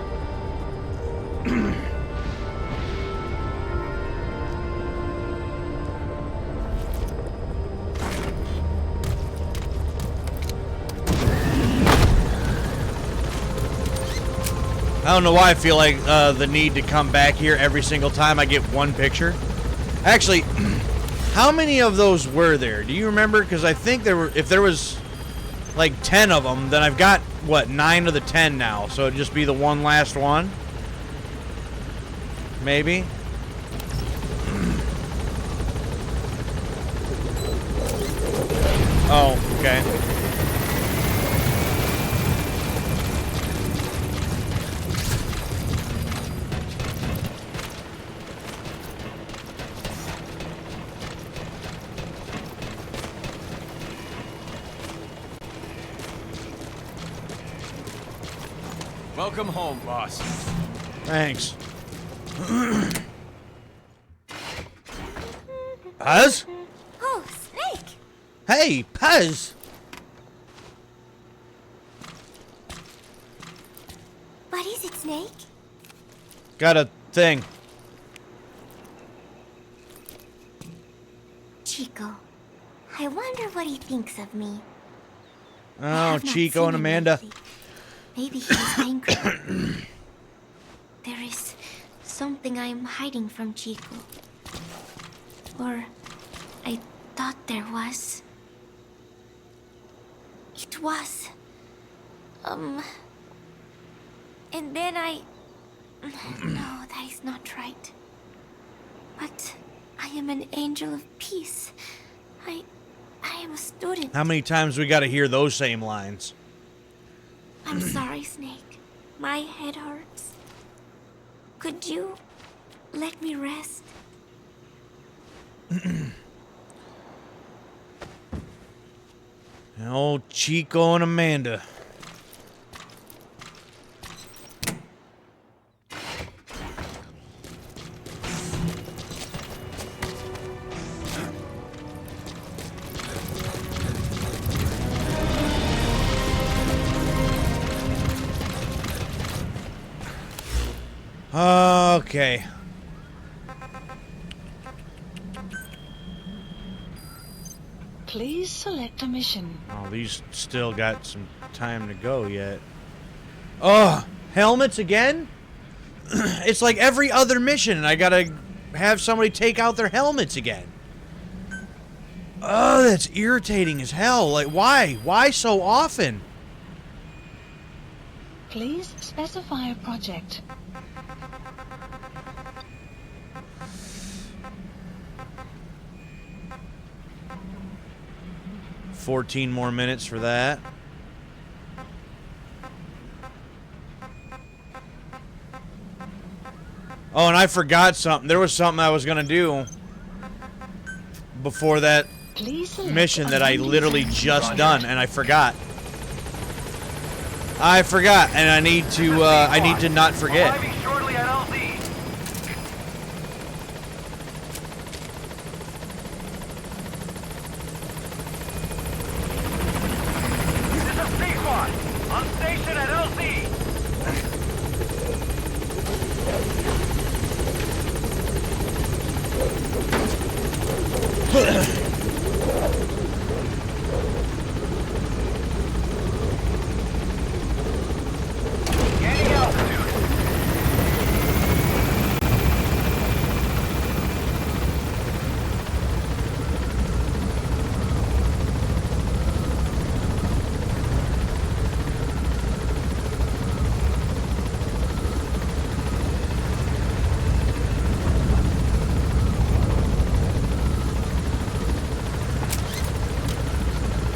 I don't know why I feel like the need to come back here every single time I get one picture. Actually, how many of those were there? Do you remember? Because I think there were, if there was like 10 of them, then I've got, what, 9 of the 10 now. So it'd just be the one last one? Maybe? Oh, okay. Welcome home, boss. Thanks. Puz? Oh, Snake! Hey, Puz! What is it, Snake? Got a thing. Chico. I wonder what he thinks of me. Oh, Chico and Amanda. Maybe he's angry. There is something I'm hiding from Chico. Or I thought there was. It was. And then I... No, that is not right. But I am an angel of peace. I am a student. How many times we gotta hear those same lines? I'm sorry, Snake. My head hurts. Could you let me rest? Oh, Chico and Amanda. Okay. Please select a mission. Oh, these still got some time to go yet. Oh, helmets again? It's like every other mission, and I gotta have somebody take out their helmets again. Oh, that's irritating as hell. Like, why? Why so often? Please specify a project. $14 more minutes for that. Oh, and I forgot something. There was something I was gonna do before that mission that I literally just done, and I forgot. I forgot, and I need to not forget. Shortly at LZ. This is C-Squad. On station at LZ. Gaining altitude.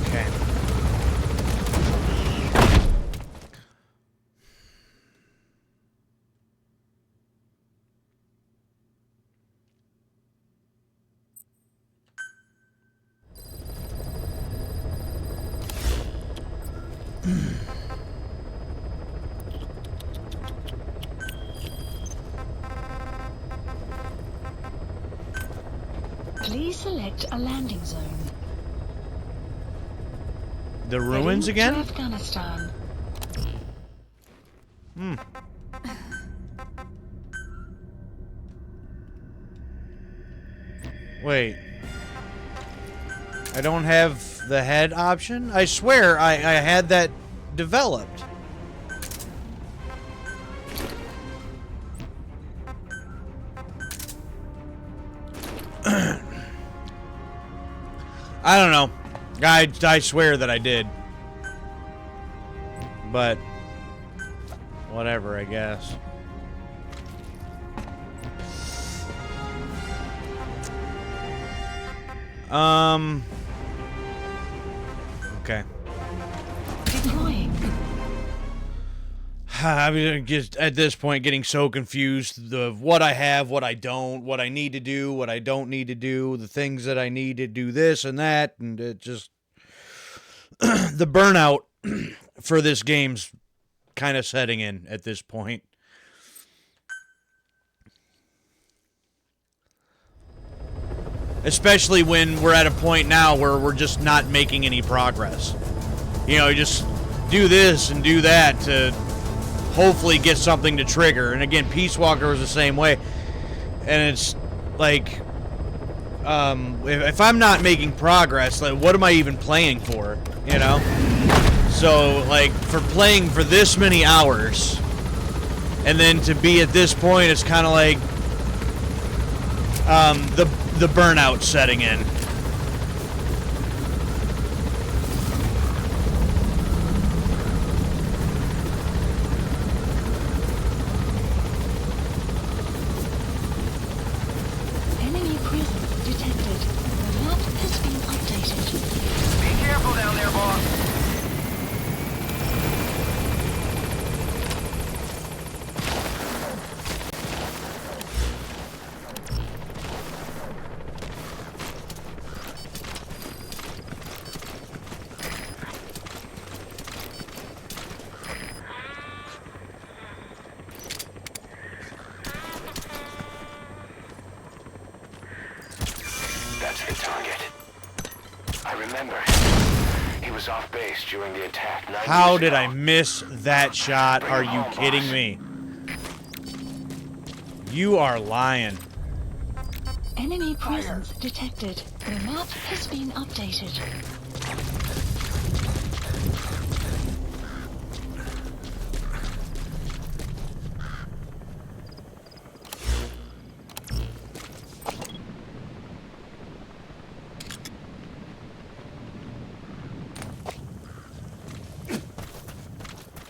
Okay. Please select a landing zone. The ruins Heading again? to Afghanistan. Wait. I don't have the head option? I swear I had that developed. I don't know. I swear that I did. But whatever, I guess. Okay. Deploying. I'm just at this point getting so confused of what I have, what I don't, what I need to do, what I don't need to do, the things that I need to do this and that, and it just the burnout for this game's kind of setting in at this point. Especially when we're at a point now where we're just not making any progress. You know, you just do this and do that to hopefully get something to trigger. And again, Peace Walker was the same way. And it's like, if I'm not making progress, like, what am I even playing for? You know? So, like, for playing for this many hours, and then to be at this point, it's kind of like, the burnout setting in. Enemy presence detected. The map has been updated. Be careful down there, boss. That's the target. I remember. He was off base during the attack 9 How years did ago. I miss that shot? Are you kidding me? You are lying. Enemy presence detected. The map has been updated.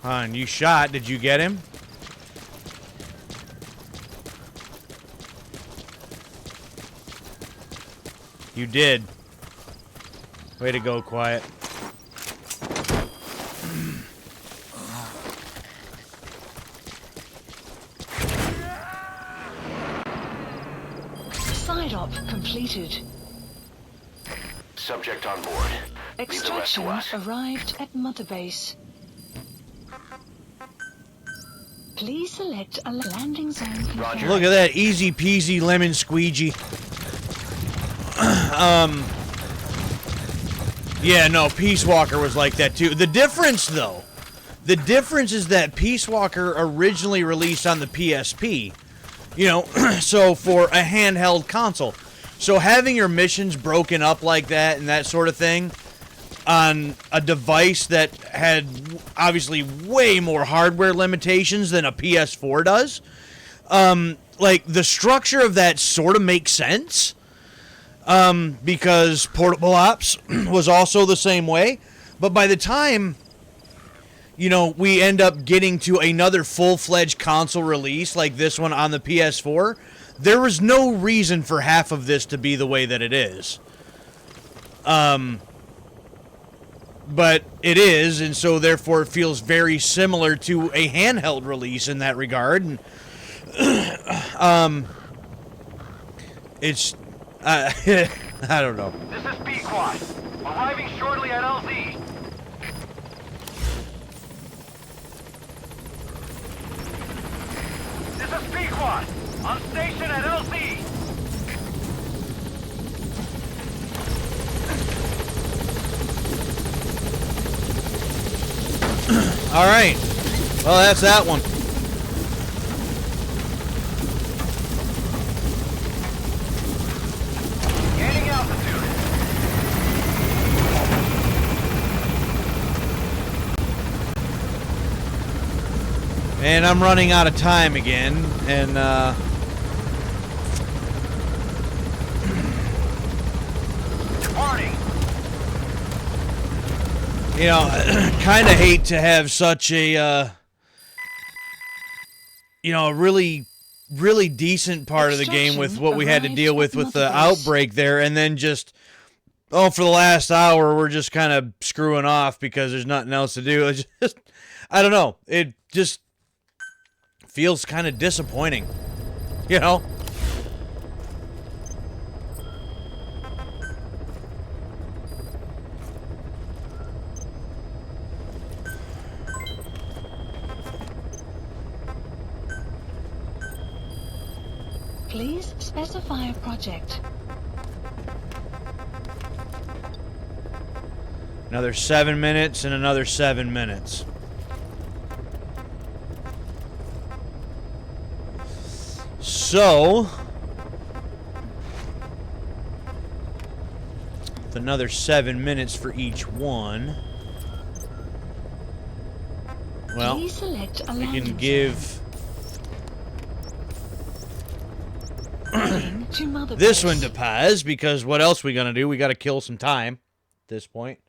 Hon, you shot. Did you get him? You did. Way to go, Quiet. Side op completed. Subject on board. Leave the rest to Extraction us. arrived at Mother Base. Please select a landing zone. confirmed. Look at that. Easy peasy lemon squeegee. Yeah, no, Peace Walker was like that too. The difference, though, the difference is that Peace Walker originally released on the PSP, you know, so for a handheld console. So having your missions broken up like that and that sort of thing on a device that had obviously way more hardware limitations than a PS4 does, like, the structure of that sort of makes sense. Because Portable Ops was also the same way. But by the time, you know, we end up getting to another full-fledged console release like this one on the PS4, there was no reason for half of this to be the way that it is. But it is, and so therefore it feels very similar to a handheld release in that regard. And, it's... I don't know. This is B-Quad. Arriving shortly at LZ. This is B-Quad. On station at LZ. All right. Well, that's that one. Gaining altitude. And I'm running out of time again, and Warning. you know, kind of hate to have such a, you know, a really decent part of the game with what we had to deal with the outbreak there, and then just, oh, for the last hour, we're just kind of screwing off because there's nothing else to do. It's just, I don't know. It just feels kind of disappointing, you know? Please specify a project. Another 7 minutes and another 7 minutes. So, with another 7 minutes for each one, well, Please select a we can landing give to Mother this Base. one to Paz, because what else we gonna do? We gotta kill some time at this point.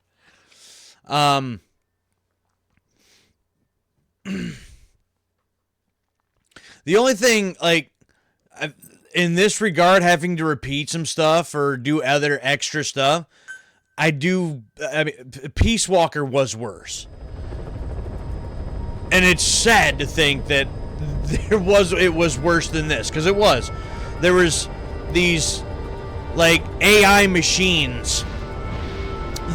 The only thing, like, in this regard, having to repeat some stuff or do other extra stuff, I mean, Peace Walker was worse. And it's sad to think that it was worse than this, because it was. There was these, like, AI machines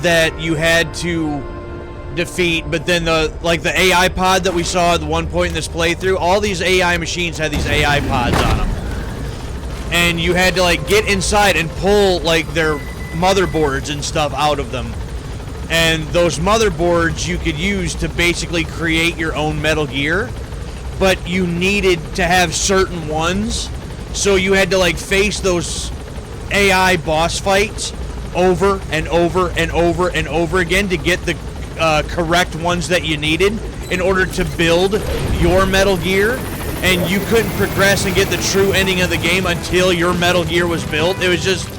that you had to defeat, but then the AI pod that we saw at one point in this playthrough, all these AI machines had these AI pods on them. And you had to, like, get inside and pull, like, their motherboards and stuff out of them. And those motherboards you could use to basically create your own Metal Gear, but you needed to have certain ones, so you had to, like, face those AI boss fights over and over and over and over again to get the correct ones that you needed in order to build your Metal Gear. And you couldn't progress and get the true ending of the game until your Metal Gear was built. It was just,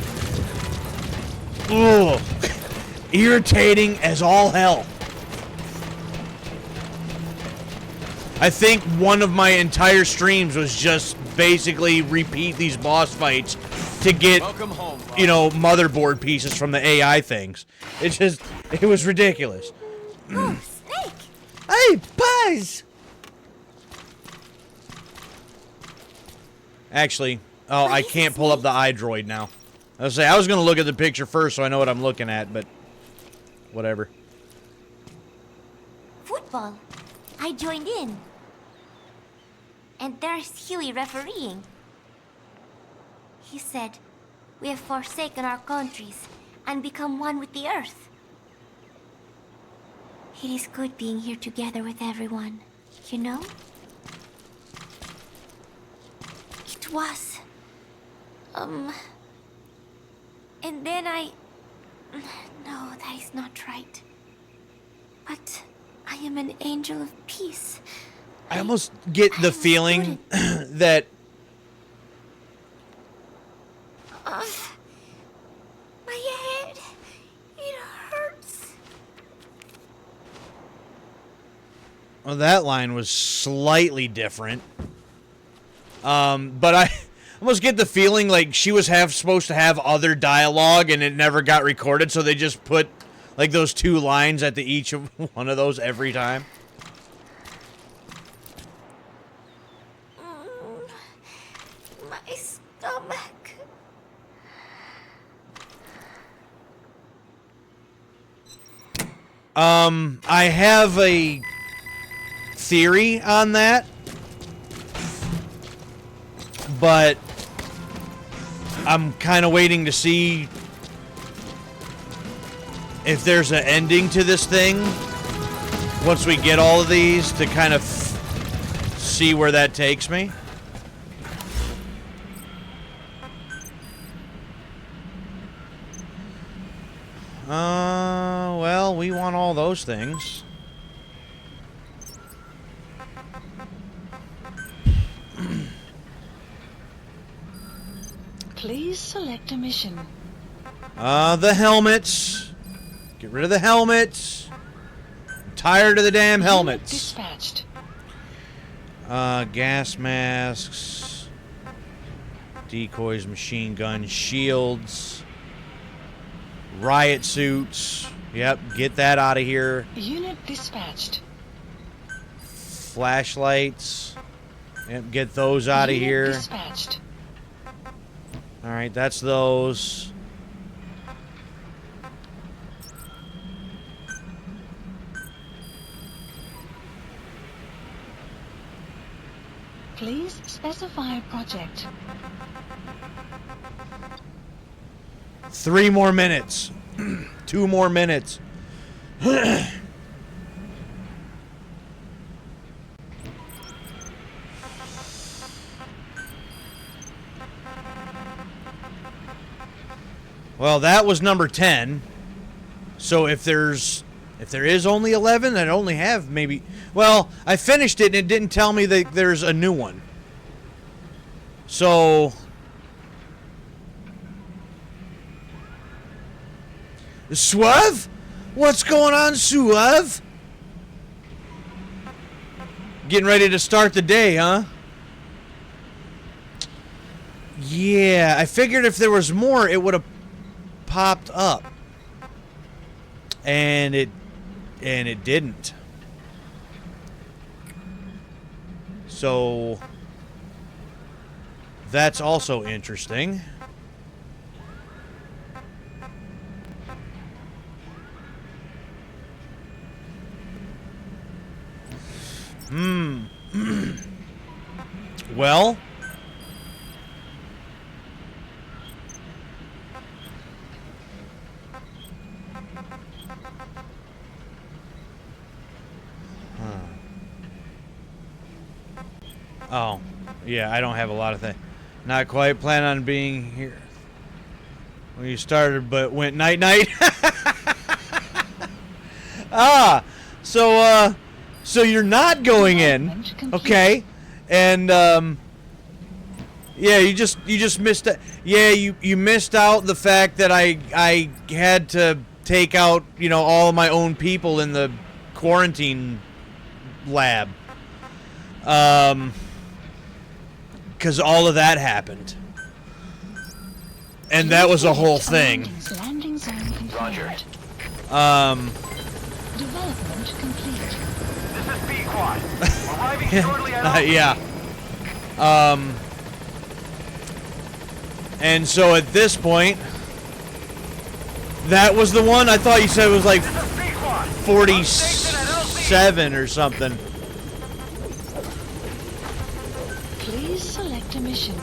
ugh, irritating as all hell. I think one of my entire streams was just basically repeat these boss fights to get, you know, motherboard pieces from the AI things. It was ridiculous. Oh, Snake! Hey, Buzz! Actually, oh, I can't pull up the iDroid now. I was going to look at the picture first so I know what I'm looking at, but whatever. Football. I joined in. And there's Huey refereeing. He said, "We have forsaken our countries and become one with the earth." It is good being here together with everyone, you know? It was... And then no, that is not right. But I am an angel of peace. I almost get the feeling that... My head, it hurts. Well, that line was slightly different. But I almost get the feeling like she was supposed to have other dialogue and it never got recorded, so they just put like those two lines at each of one of those every time. My stomach. I have a theory on that, but I'm kind of waiting to see if there's an ending to this thing, once we get all of these to kind of see where that takes me. Well, we want all those things. Please select a mission. The helmets. Get rid of the helmets. I'm tired of the damn helmets. Dispatched. Gas masks. Decoys, machine guns, shields. Riot suits. Yep, get that out of here. Unit dispatched. Flashlights. Yep, get those out of here. Dispatched. Alright, that's those. Please specify a project. 3 more minutes. 2 more minutes. Well, that was number 10. So if there is only 11, I'd only have maybe... Well, I finished it and it didn't tell me that there's a new one. So... Suave? What's going on, Suave? Getting ready to start the day, huh? Yeah, I figured if there was more, it would have popped up. And it didn't. So that's also interesting. Well, oh, yeah, I don't have a lot of things. Not quite plan on being here when you started, but went night-night. So you're not going in, okay? And yeah, you just missed it. Yeah, you missed out the fact that I had to take out, you know, all of my own people in the quarantine lab. Because all of that happened. And that was a whole thing. Roger. Development complete. This is B-Quad. Arriving shortly at yeah. And so at this point, that was the one. I thought you said it was like 47 or something. Please select a mission.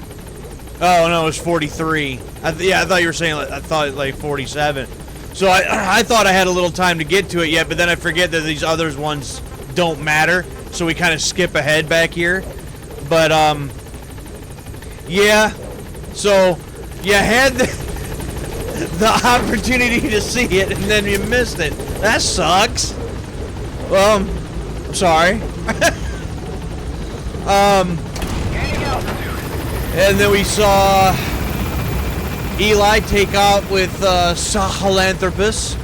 Oh no, it was 43. Yeah, I thought you were saying. I thought like 47. So I thought I had a little time to get to it yet, but then I forget that these other ones don't matter. So we kind of skip ahead back here. But yeah. So you had the opportunity to see it, and then you missed it. That sucks. I'm sorry. And then we saw Eli take out with Sahelanthropus.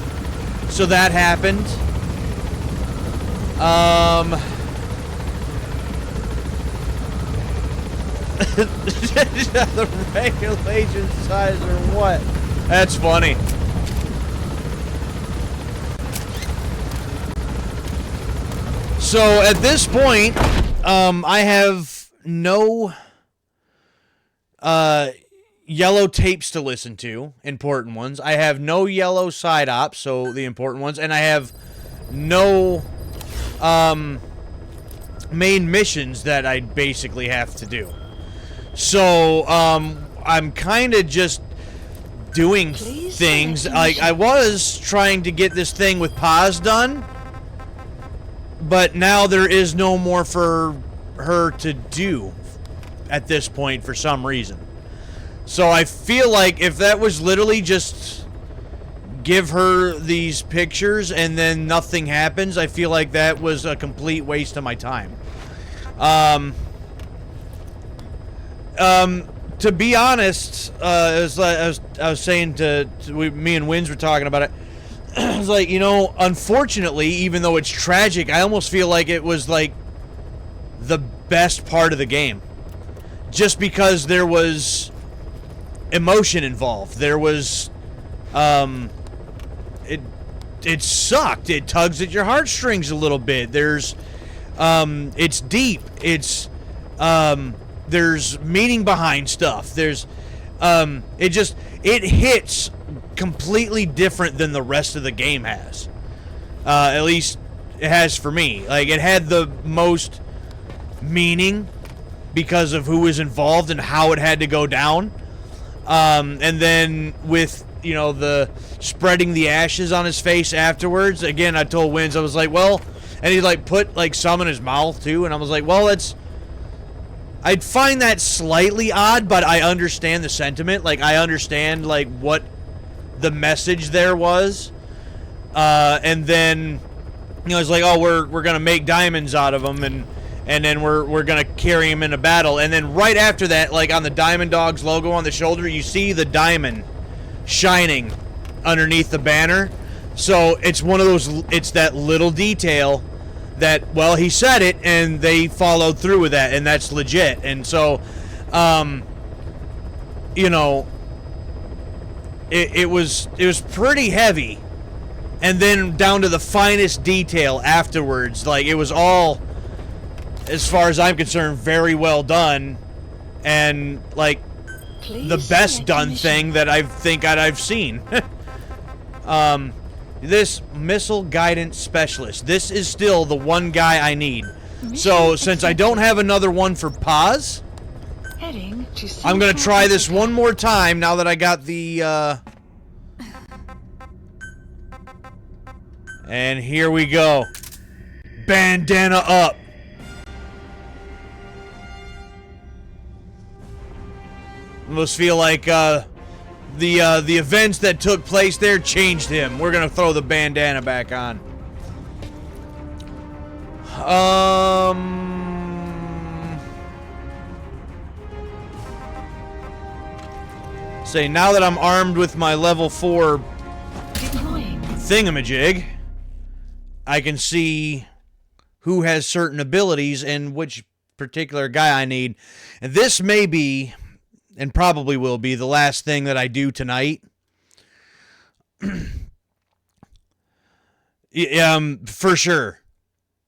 So that happened. The regulation size or what? That's funny. So at this point, I have no yellow tapes to listen to, important ones. I have no yellow side ops, so the important ones, and I have no main missions that I basically have to do. So I'm kind of just doing things. Like I was trying to get this thing with Paz done, but now there is no more for her to do at this point for some reason. So I feel like if that was literally just give her these pictures and then nothing happens, I feel like that was a complete waste of my time. To be honest, as I was saying me and Wins were talking about it, I was like, you know, unfortunately, even though it's tragic, I almost feel like it was like the best part of the game. Just because there was emotion involved. There was, it sucked. It tugs at your heartstrings a little bit. There's, it's deep. It's, there's meaning behind stuff. There's, it hits completely different than the rest of the game has. At least it has for me. Like, it had the most meaning because of who was involved and how it had to go down. And then with, you know, the spreading the ashes on his face afterwards, again, I told Wins, I was like, well, and he like put like some in his mouth too, and I was like, well, I'd find that slightly odd, but I understand the sentiment. Like, I understand like what the message there was. And then, you know, it's like, oh, we're gonna make diamonds out of them, and then we're gonna carry him into battle. And then right after that, like on the Diamond Dogs logo on the shoulder, you see the diamond shining underneath the banner. So it's one of those, it's that little detail that, well, he said it and they followed through with that, and that's legit. And so, you know, it was pretty heavy. And then down to the finest detail afterwards, like, it was all, as far as I'm concerned, very well done, and like the best done thing that I think I've seen. This missile guidance specialist, this is still the one guy I need. So since I don't have another one for pause, I'm gonna try this one more time now that I got the and here we go. Bandana up. Almost feel like the events that took place there changed him. We're gonna throw the bandana back on. Say, now that I'm armed with my level 4 thingamajig, I can see who has certain abilities and which particular guy I need. And this may be, and probably will be, the last thing that I do tonight. For sure.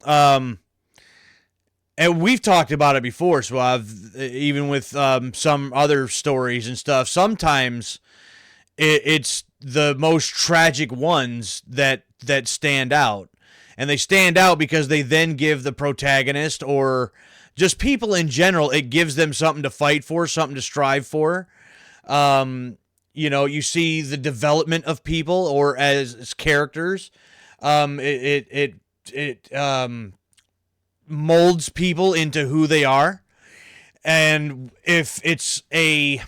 And we've talked about it before, so I've, even with some other stories and stuff, sometimes it's the most tragic ones that stand out. And they stand out because they then give the protagonist, or just people in general, it gives them something to fight for, something to strive for. You know, you see the development of people or as characters. It molds people into who they are. And if it's a,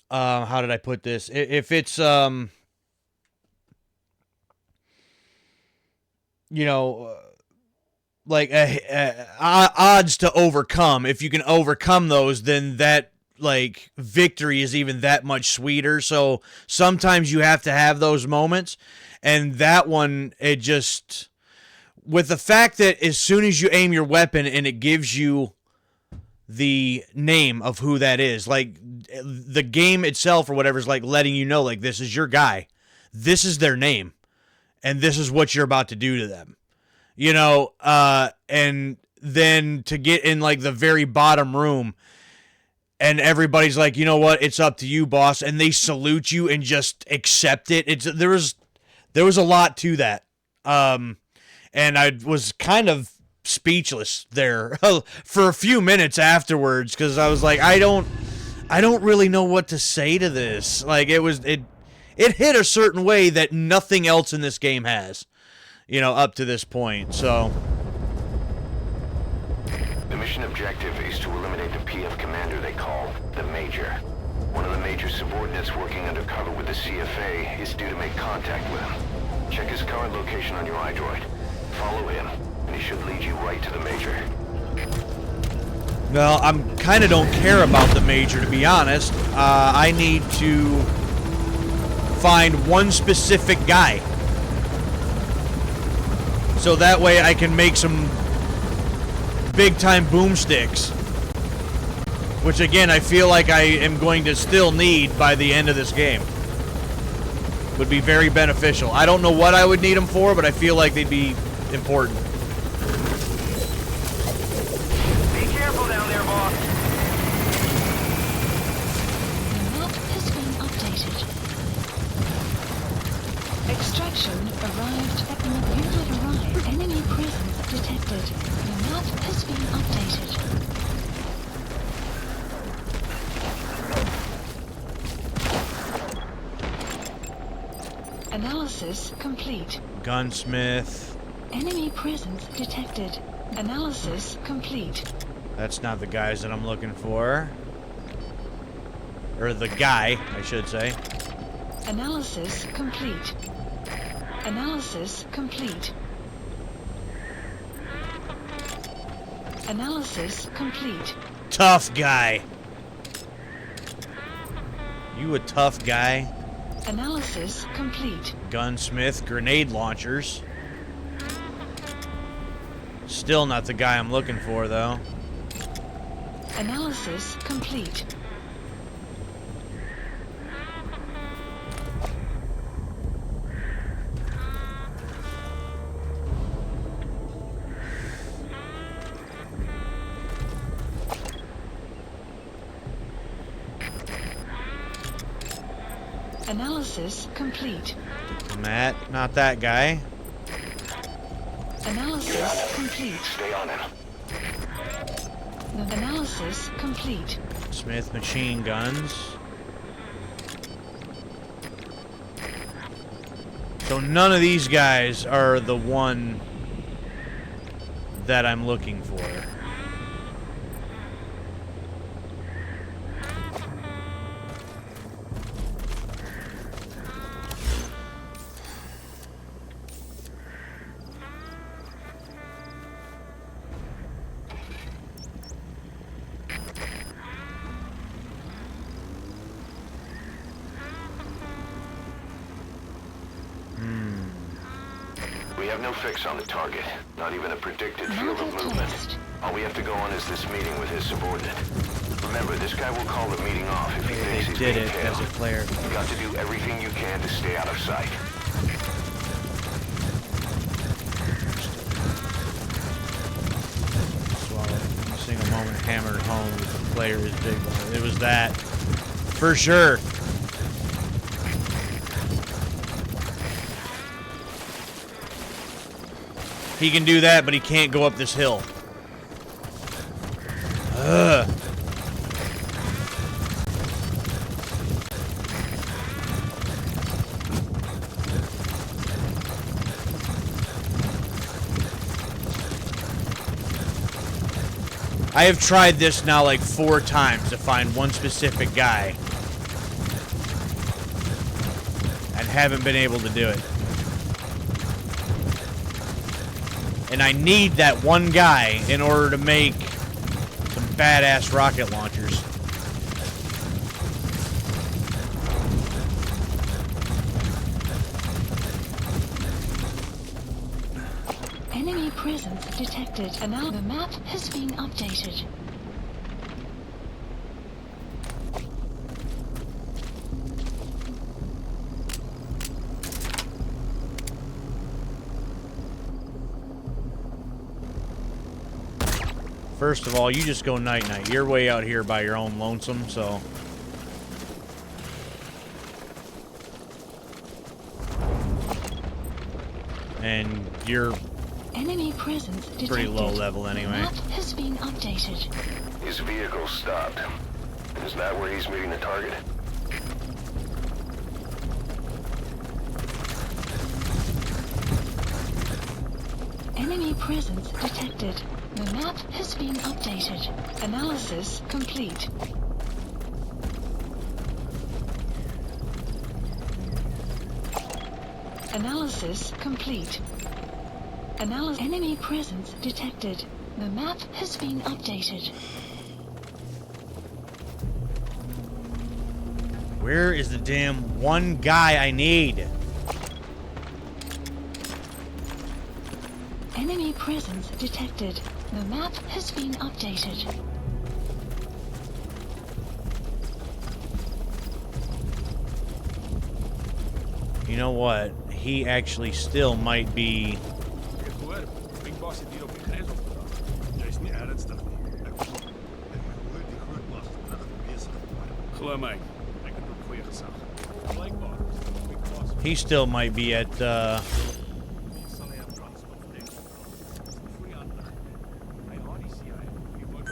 how did I put this? If it's, you know, like odds to overcome. If you can overcome those, then that, like, victory is even that much sweeter. So sometimes you have to have those moments, and that one, it just, with the fact that as soon as you aim your weapon and it gives you the name of who that is, like the game itself or whatever is like letting you know, like, this is your guy, this is their name, and this is what you're about to do to them, you know. And then to get in like the very bottom room and everybody's like, you know what, it's up to you, boss, and they salute you and just accept it. There was a lot to that. And I was kind of speechless there for a few minutes afterwards, because I was like, I don't really know what to say to this. Like, it hit a certain way that nothing else in this game has. you know, up to this point. So The mission objective is to eliminate the PF commander they call the Major. One of the Major's subordinates working undercover with the CFA is due to make contact with him. Check his current location on your iDroid. Follow him, and he should lead you right to the Major. well, I'm kind of don't care about the Major, to be honest. I need to find one specific guy, so that way I can make some big-time boomsticks, which again I feel like I am going to still need by the end of this game. Would be very beneficial. I don't know what I would need them for, but I feel like they'd be important. Be careful down there, boss. The map has been updated. Extraction arrived. Unit arrived. Enemy presence detected. The map has been updated. Analysis complete. Gunsmith. Enemy presence detected. Analysis complete. That's not the guys that I'm looking for. Or the guy, I should say. Analysis complete. Analysis complete. Analysis complete. Tough guy. You a tough guy? Analysis complete. Gunsmith, grenade launchers. Still not the guy I'm looking for, though. Analysis complete. Analysis complete. Matt, not that guy. Analysis complete. Stay on him. The analysis complete. Smith machine guns. So none of these guys are the one that I'm looking for. We have no fix on the target, not even a predicted field of movement. All we have to go on is this meeting with his subordinate. Remember, this guy will call the meeting off if he thinks he's being tailed. As a player. You got to do everything you can to stay out of sight. Swallow. A single moment hammered home with the player is big. It was that. For sure. He can do that, but he can't go up this hill. Ugh. I have tried this now like 4 times to find one specific guy and haven't been able to do it. And I need that one guy in order to make some badass rocket launchers. Enemy presence detected. And now the map has been updated. First of all, you just go night-night. You're way out here by your own lonesome, so... And you're Enemy presence detected. pretty low level anyway. Map has been updated. His vehicle stopped. Is that where he's meeting the target? Enemy presence detected. The map has been updated. Analysis complete. Analysis complete. Enemy presence detected. The map has been updated. Where is the damn one guy I need? Enemy presence detected. The map has been updated. You know what? He actually still might be... He still might be at,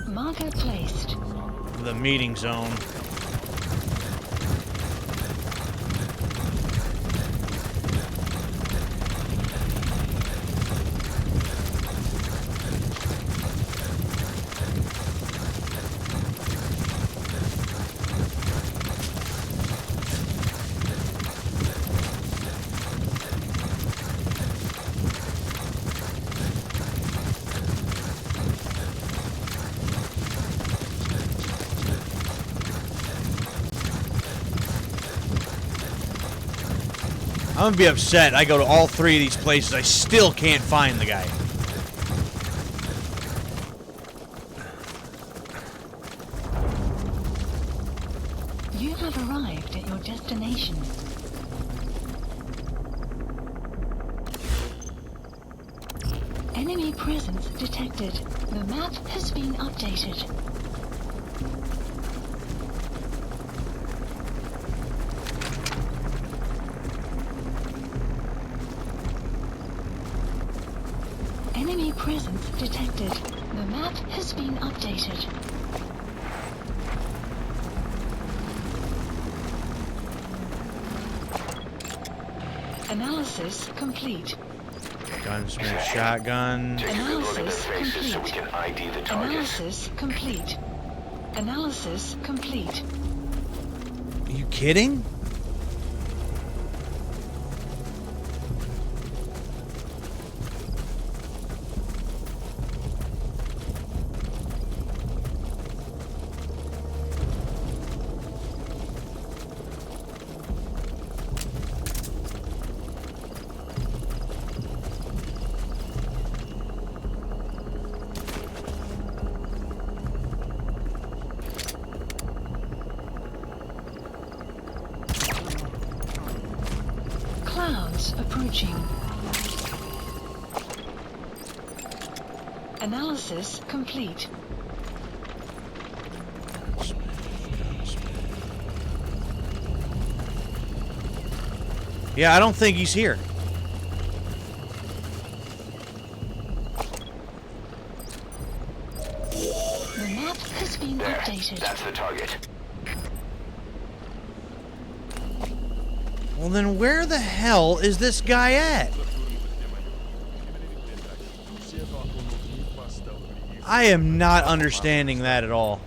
Marker placed. the meeting zone. I'm gonna be upset. I go to all three of these places. I still can't find the guy. You have arrived at your destination. Enemy presence detected. The map has been updated. Enemy presence detected. The map has been updated. Analysis complete. Gunsmith shotgun. Take a good look at their faces so we can ID the target. Analysis complete. Analysis complete. Are you kidding? Clouds approaching. Analysis complete. Yeah, I don't think he's here. The map has been updated. That's the target. Well, then where the hell is this guy at? I am not understanding that at all.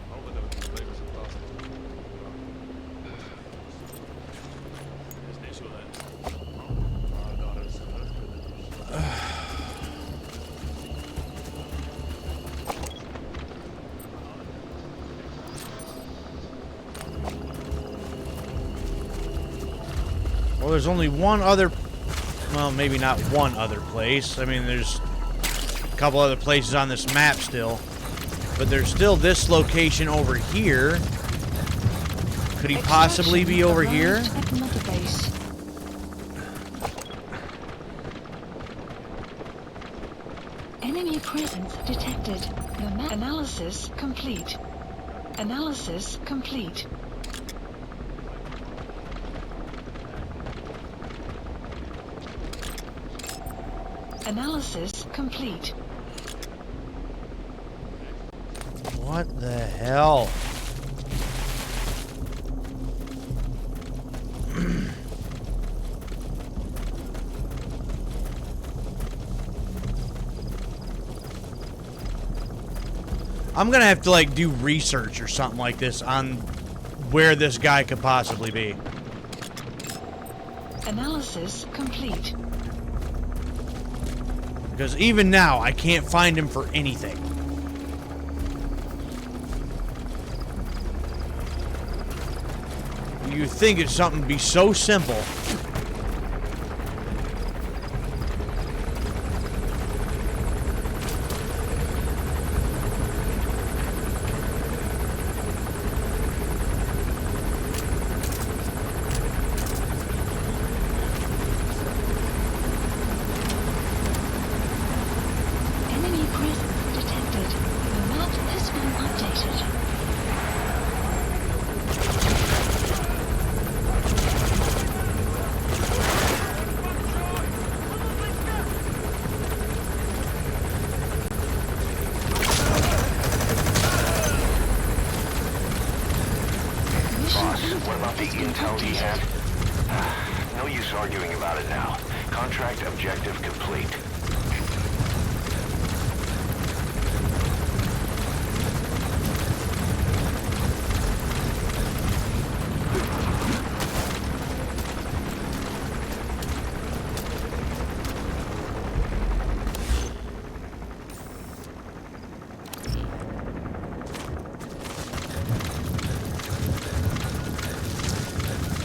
Well, there's only one other... Well, maybe not one other place. I mean, there's a couple other places on this map still. But there's still this location over here. Could he possibly be over here? Enemy presence detected. The map analysis complete. Analysis complete. Analysis complete. What the hell? I'm gonna have to, like, do research or something like this on where this guy could possibly be. Analysis complete. Because even now, I can't find him for anything. You think it's something be so simple. Enemy presence detected. The map has been updated. Boss, what about the intel he had? No use arguing about it now. Contract objective complete.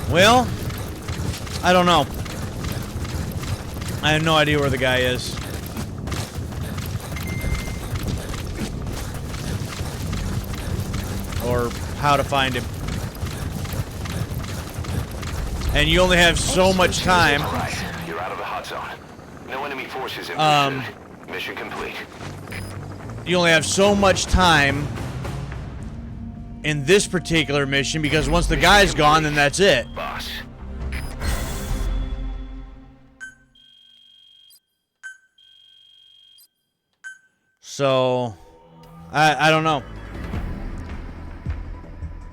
Well, I don't know. I have no idea where the guy is. Or how to find him. And you only have so much time. Right, you're out of the hot zone. No enemy forces in pursuit. Mission complete. You only have so much time in this particular mission, because once the guy's gone, then that's it. Boss. So, I don't know.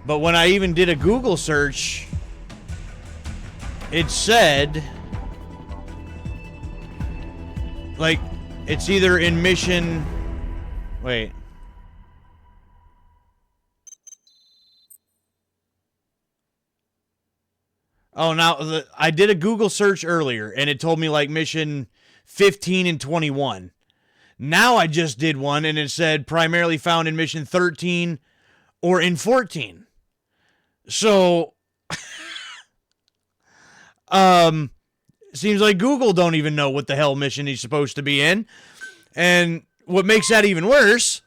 But when I even did a Google search, it said, like, it's either in mission... Wait. Oh, now, I did a Google search earlier, and it told me, like, mission 15 and 21. Now I just did one, and it said primarily found in mission 13 or in 14. So, seems like Google don't even know what the hell mission he's supposed to be in. And what makes that even worse...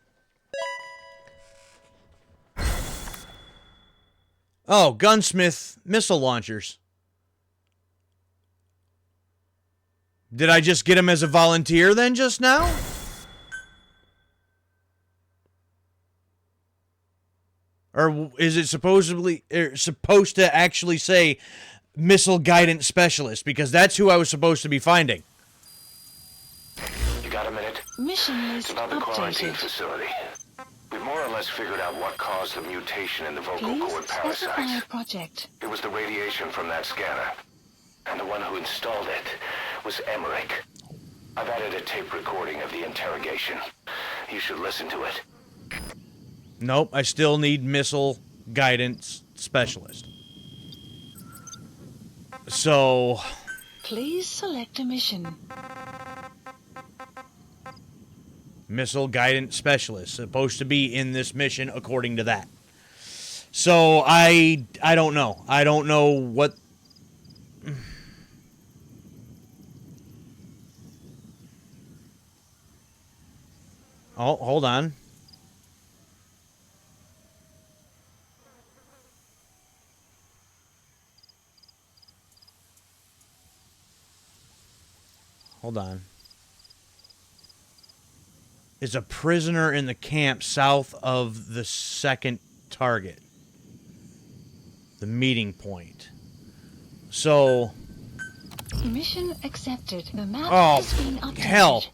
Oh, gunsmith missile launchers. Did I just get him as a volunteer then just now? Or is it supposed to actually say missile guidance specialist? Because that's who I was supposed to be finding. You got a minute? Mission list It's about the quarantine updated. facility. We've more or less figured out what caused the mutation in the vocal Please cord specify parasites. project. It was the radiation from that scanner. And the one who installed it was Emmerich. I've added a tape recording of the interrogation. You should listen to it. Nope, I still need missile guidance specialist. So... Please select a mission. Missile guidance specialist, supposed to be in this mission according to that. So I don't know. I don't know what... Oh, hold on. Hold on. Is a prisoner in the camp south of the second target. The meeting point. So... Mission accepted. The map Oh, has been updated. hell.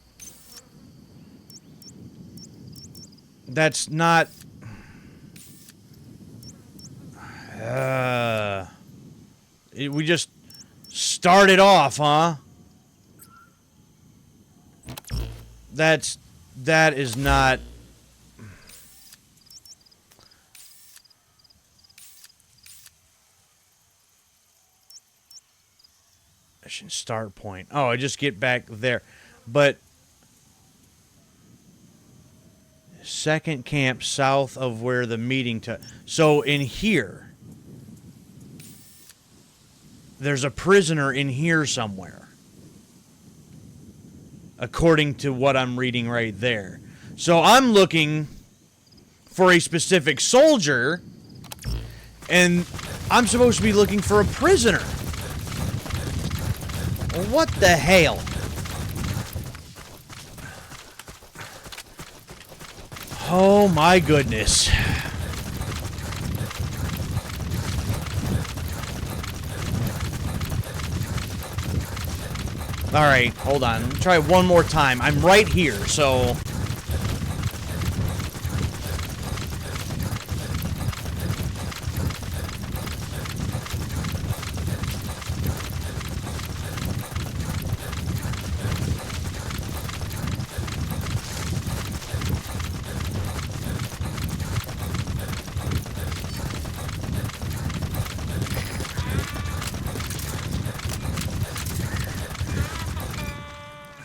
That's not... we just started off, huh? That is not... Mission start point. Oh, I just get back there. But second camp south of where the meeting took. So in here, there's a prisoner in here somewhere, according to what I'm reading right there. So I'm looking for a specific soldier, and I'm supposed to be looking for a prisoner. What the hell? Oh my goodness. Alright, hold on. Let me try one more time. I'm right here, so...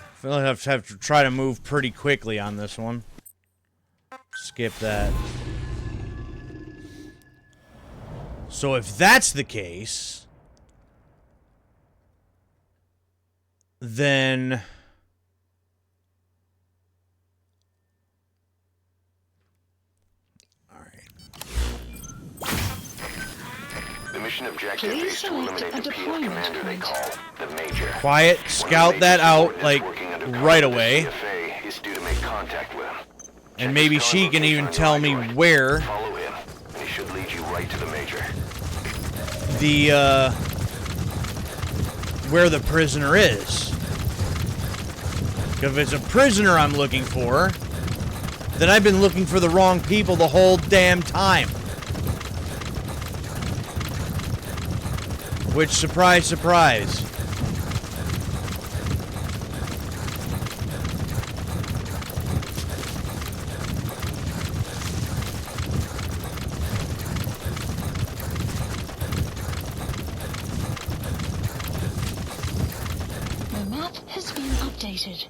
I feel like I have to try to move pretty quickly on this one. Skip that. So if that's the case, then... The mission objective is to eliminate the PS commander they call the Major. Quiet, scout that out, like, right away. CFA is due to make contact with him. And maybe she can even tell me where Follow him, and he should lead you right to the Major. Where the prisoner is. If it's a prisoner I'm looking for, then I've been looking for the wrong people the whole damn time. Which, surprise, surprise. The map has been updated.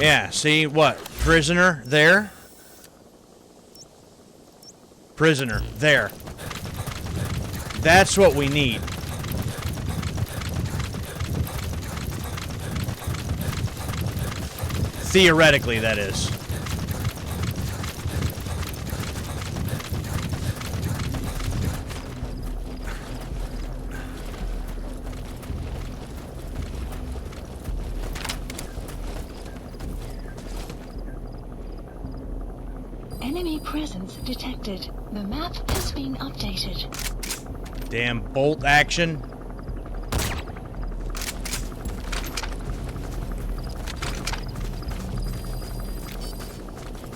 Yeah, see what? Prisoner there. Prisoner there. That's what we need. Theoretically, that is. Enemy presence detected. The map has been updated. Damn bolt action.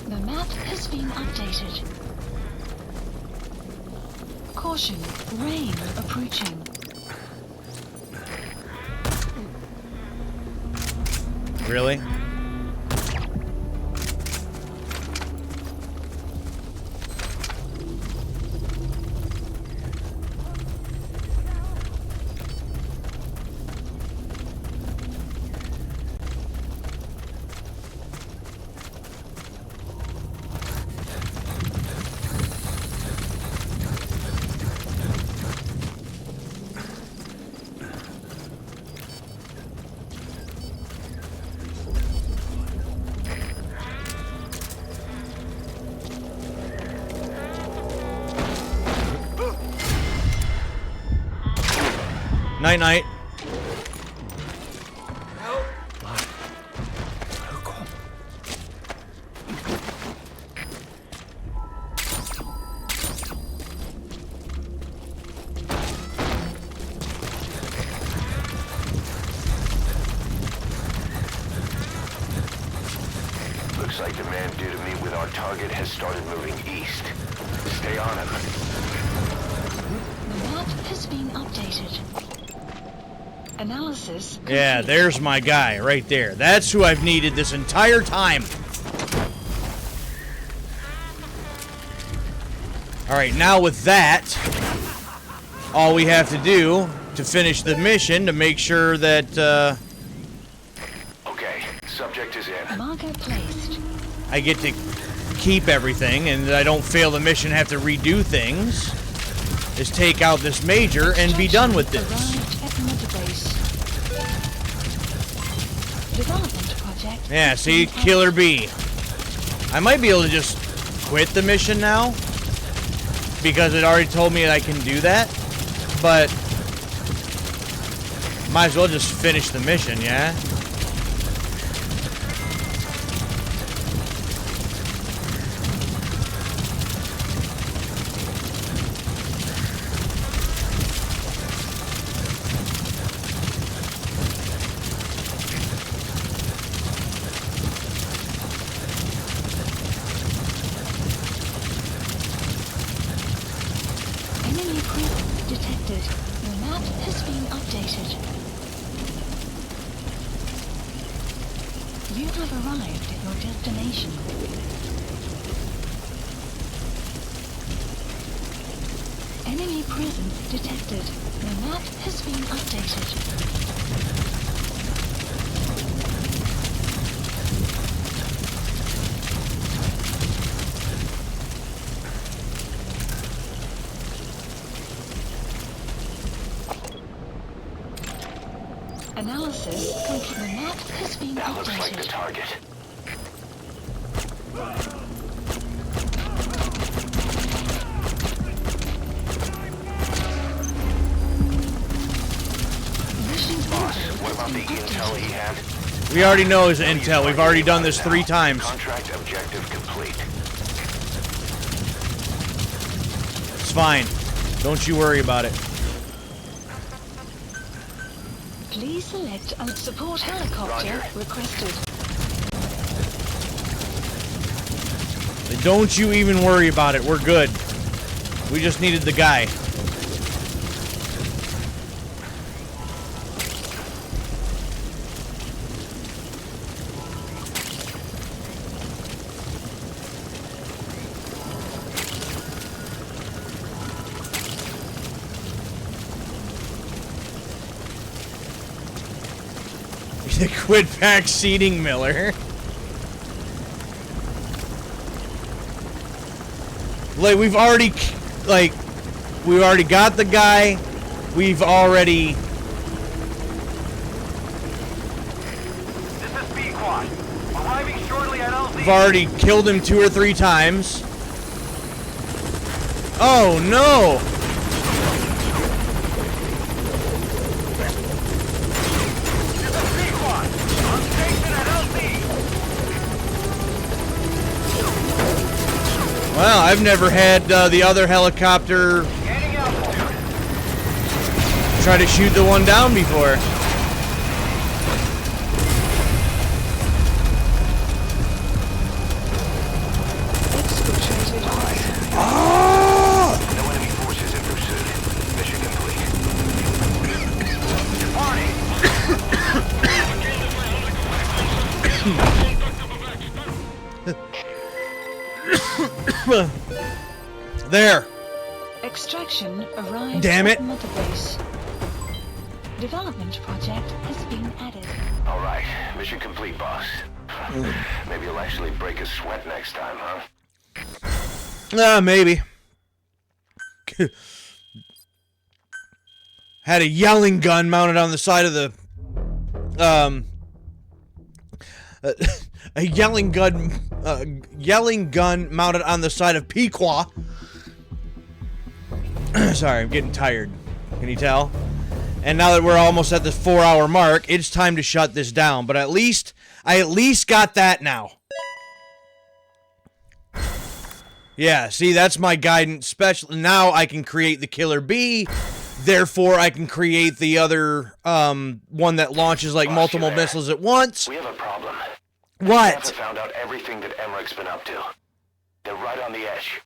The map has been updated. Caution, rain approaching. Really? Night night. Looks like the man due to meet with our target has started moving east. Stay on him. The map has been updated. Analysis. Yeah, there's my guy right there. That's who I've needed this entire time. Alright, now with that, all we have to do to finish the mission to make sure that Okay, subject is in. Marker placed. I get to keep everything and I don't fail the mission, have to redo things. Is take out this major and be done with this. Arrived at Mother Base. Development project. Yeah, see, Killer Bee. I might be able to just quit the mission now because it already told me that I can do that, but might as well just finish the mission, yeah? Enemy presence detected. The map has been updated. You have arrived at your destination. Enemy presence detected. The map has been updated. Analysis complete. The map has been That looks like the updated. target. Boss, what about the intel he had? We already know his intel. We've already done this 3 times. Contract objective complete. It's fine. Don't you worry about it. Please select a support helicopter requested. Don't you even worry about it. We're good. We just needed the guy. Quit backseating Miller. Like, we've already got the guy. We've already... This is B-Quad. Arriving shortly at LZ. We've already killed him 2 or 3 times. Oh, no! Well, I've never had the other helicopter try to shoot the one down before. No enemy forces in pursuit. Mission There. Extraction arrived Damn it. at Mother Base. Development project has been added. All right, mission complete, boss. Maybe you'll actually break a sweat next time, huh? Maybe. Had a yelling gun mounted on the side of the a yelling gun mounted on the side of Pequot. Sorry, I'm getting tired. Can you tell? And now that we're almost at the 4-hour mark, it's time to shut this down. But I at least got that now. Yeah, see, that's my guidance special. Now I can create the Killer Bee. Therefore, I can create the other one that launches like multiple missiles at once. We have a problem. What? Staff have found out everything that Emmerich's been up to. They're right on the edge.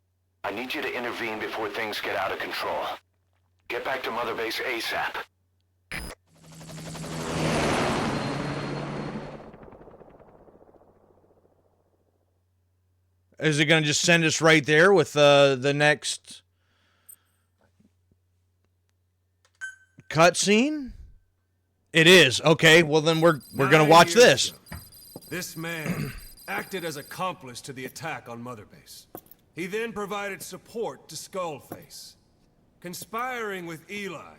I need you to intervene before things get out of control. Get back to Mother Base ASAP. Is it going to just send us right there with the next cutscene? It is. Okay, well then we're gonna watch this. This man acted as accomplice to the attack on Mother Base. He then provided support to Skullface. Conspiring with Eli,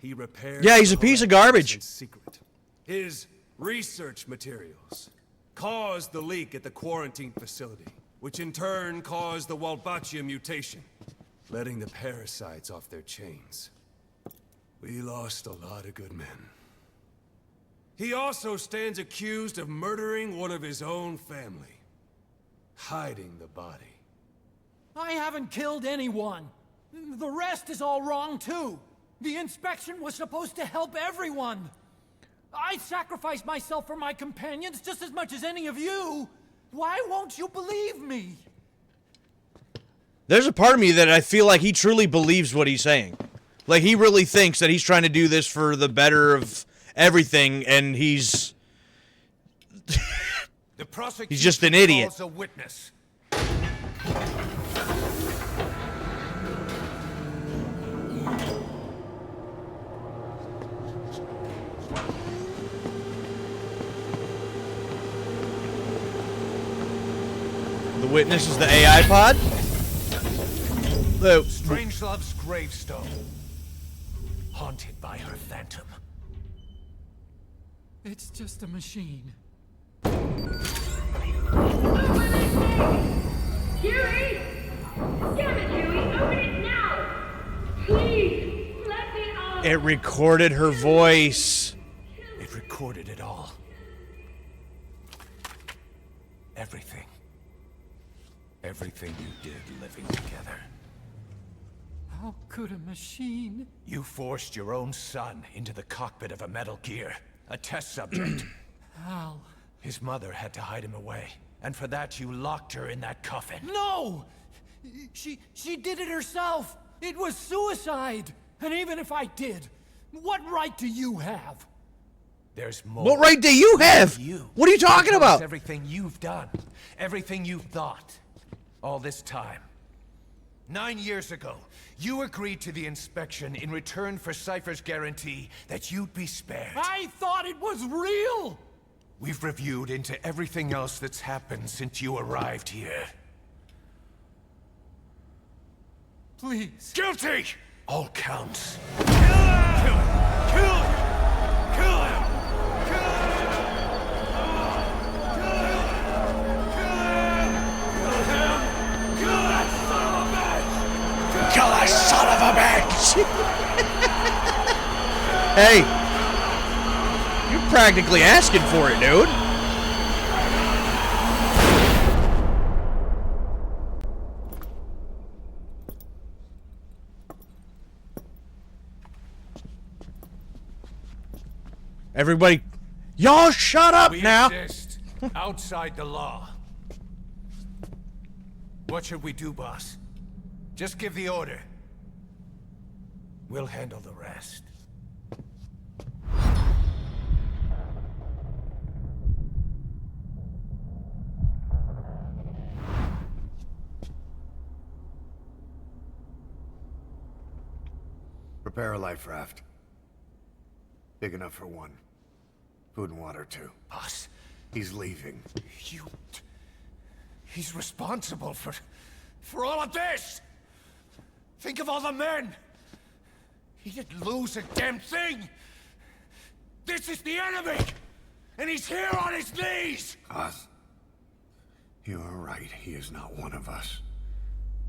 he repaired... Yeah, he's a piece of garbage. in secret. His research materials caused the leak at the quarantine facility, which in turn caused the Walbachia mutation, letting the parasites off their chains. We lost a lot of good men. He also stands accused of murdering one of his own family, hiding the body. I haven't killed anyone. The rest is all wrong, too. The inspection was supposed to help everyone. I sacrificed myself for my companions just as much as any of you. Why won't you believe me? There's a part of me that I feel like he truly believes what he's saying. Like, he really thinks that he's trying to do this for the better of everything, and he's... he's just an idiot. Calls a witness. The witness is the AI pod? Strangelove's gravestone. Haunted by her phantom. It's just a machine. Huey! Damn it, Huey! Open it now! Please! Let me out! It recorded her voice. It recorded it all. Everything. Everything you did living together. How could a machine? You forced your own son into the cockpit of a Metal Gear. A test subject. How? His mother had to hide him away. And for that, you locked her in that coffin. No! She did it herself! It was suicide! And even if I did, what right do you have? There's more. What right do you have? What are you talking about? Everything you've done. Everything you've thought. All this time. 9 years ago, you agreed to the inspection in return for Cypher's guarantee that you'd be spared. I thought it was real! We've reviewed into everything else that's happened since you arrived here. Please. Guilty! All counts. Kill that son of a bitch! Hey, you're practically asking for it, dude. Everybody, y'all shut up now. We exist outside the law. What should we do, boss? Just give the order. We'll handle the rest. Prepare a life raft. Big enough for one. Food and water, too. Boss. He's leaving. He's responsible for all of this! Think of all the men! He didn't lose a damn thing! This is the enemy! And he's here on his knees! Us? You are right, he is not one of us.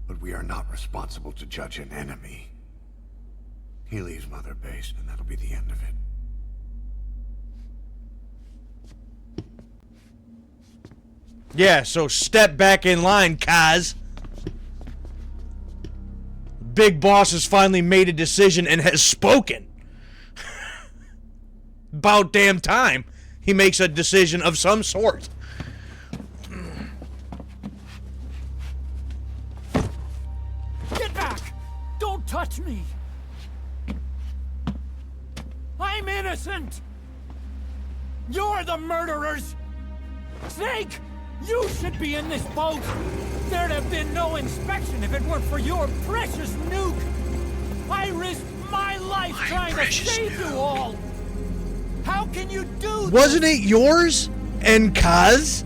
But we are not responsible to judge an enemy. He leaves Mother Base, and that'll be the end of it. Yeah, so step back in line, Kaz. Big Boss has finally made a decision and has spoken. About damn time he makes a decision of some sort. Get back! Don't touch me! I'm innocent! You're the murderers! Snake! You should be in this boat! There'd have been no inspection if it weren't for your precious nuke! I risked my life trying to save you all. How can you do this? Wasn't it yours and Kaz?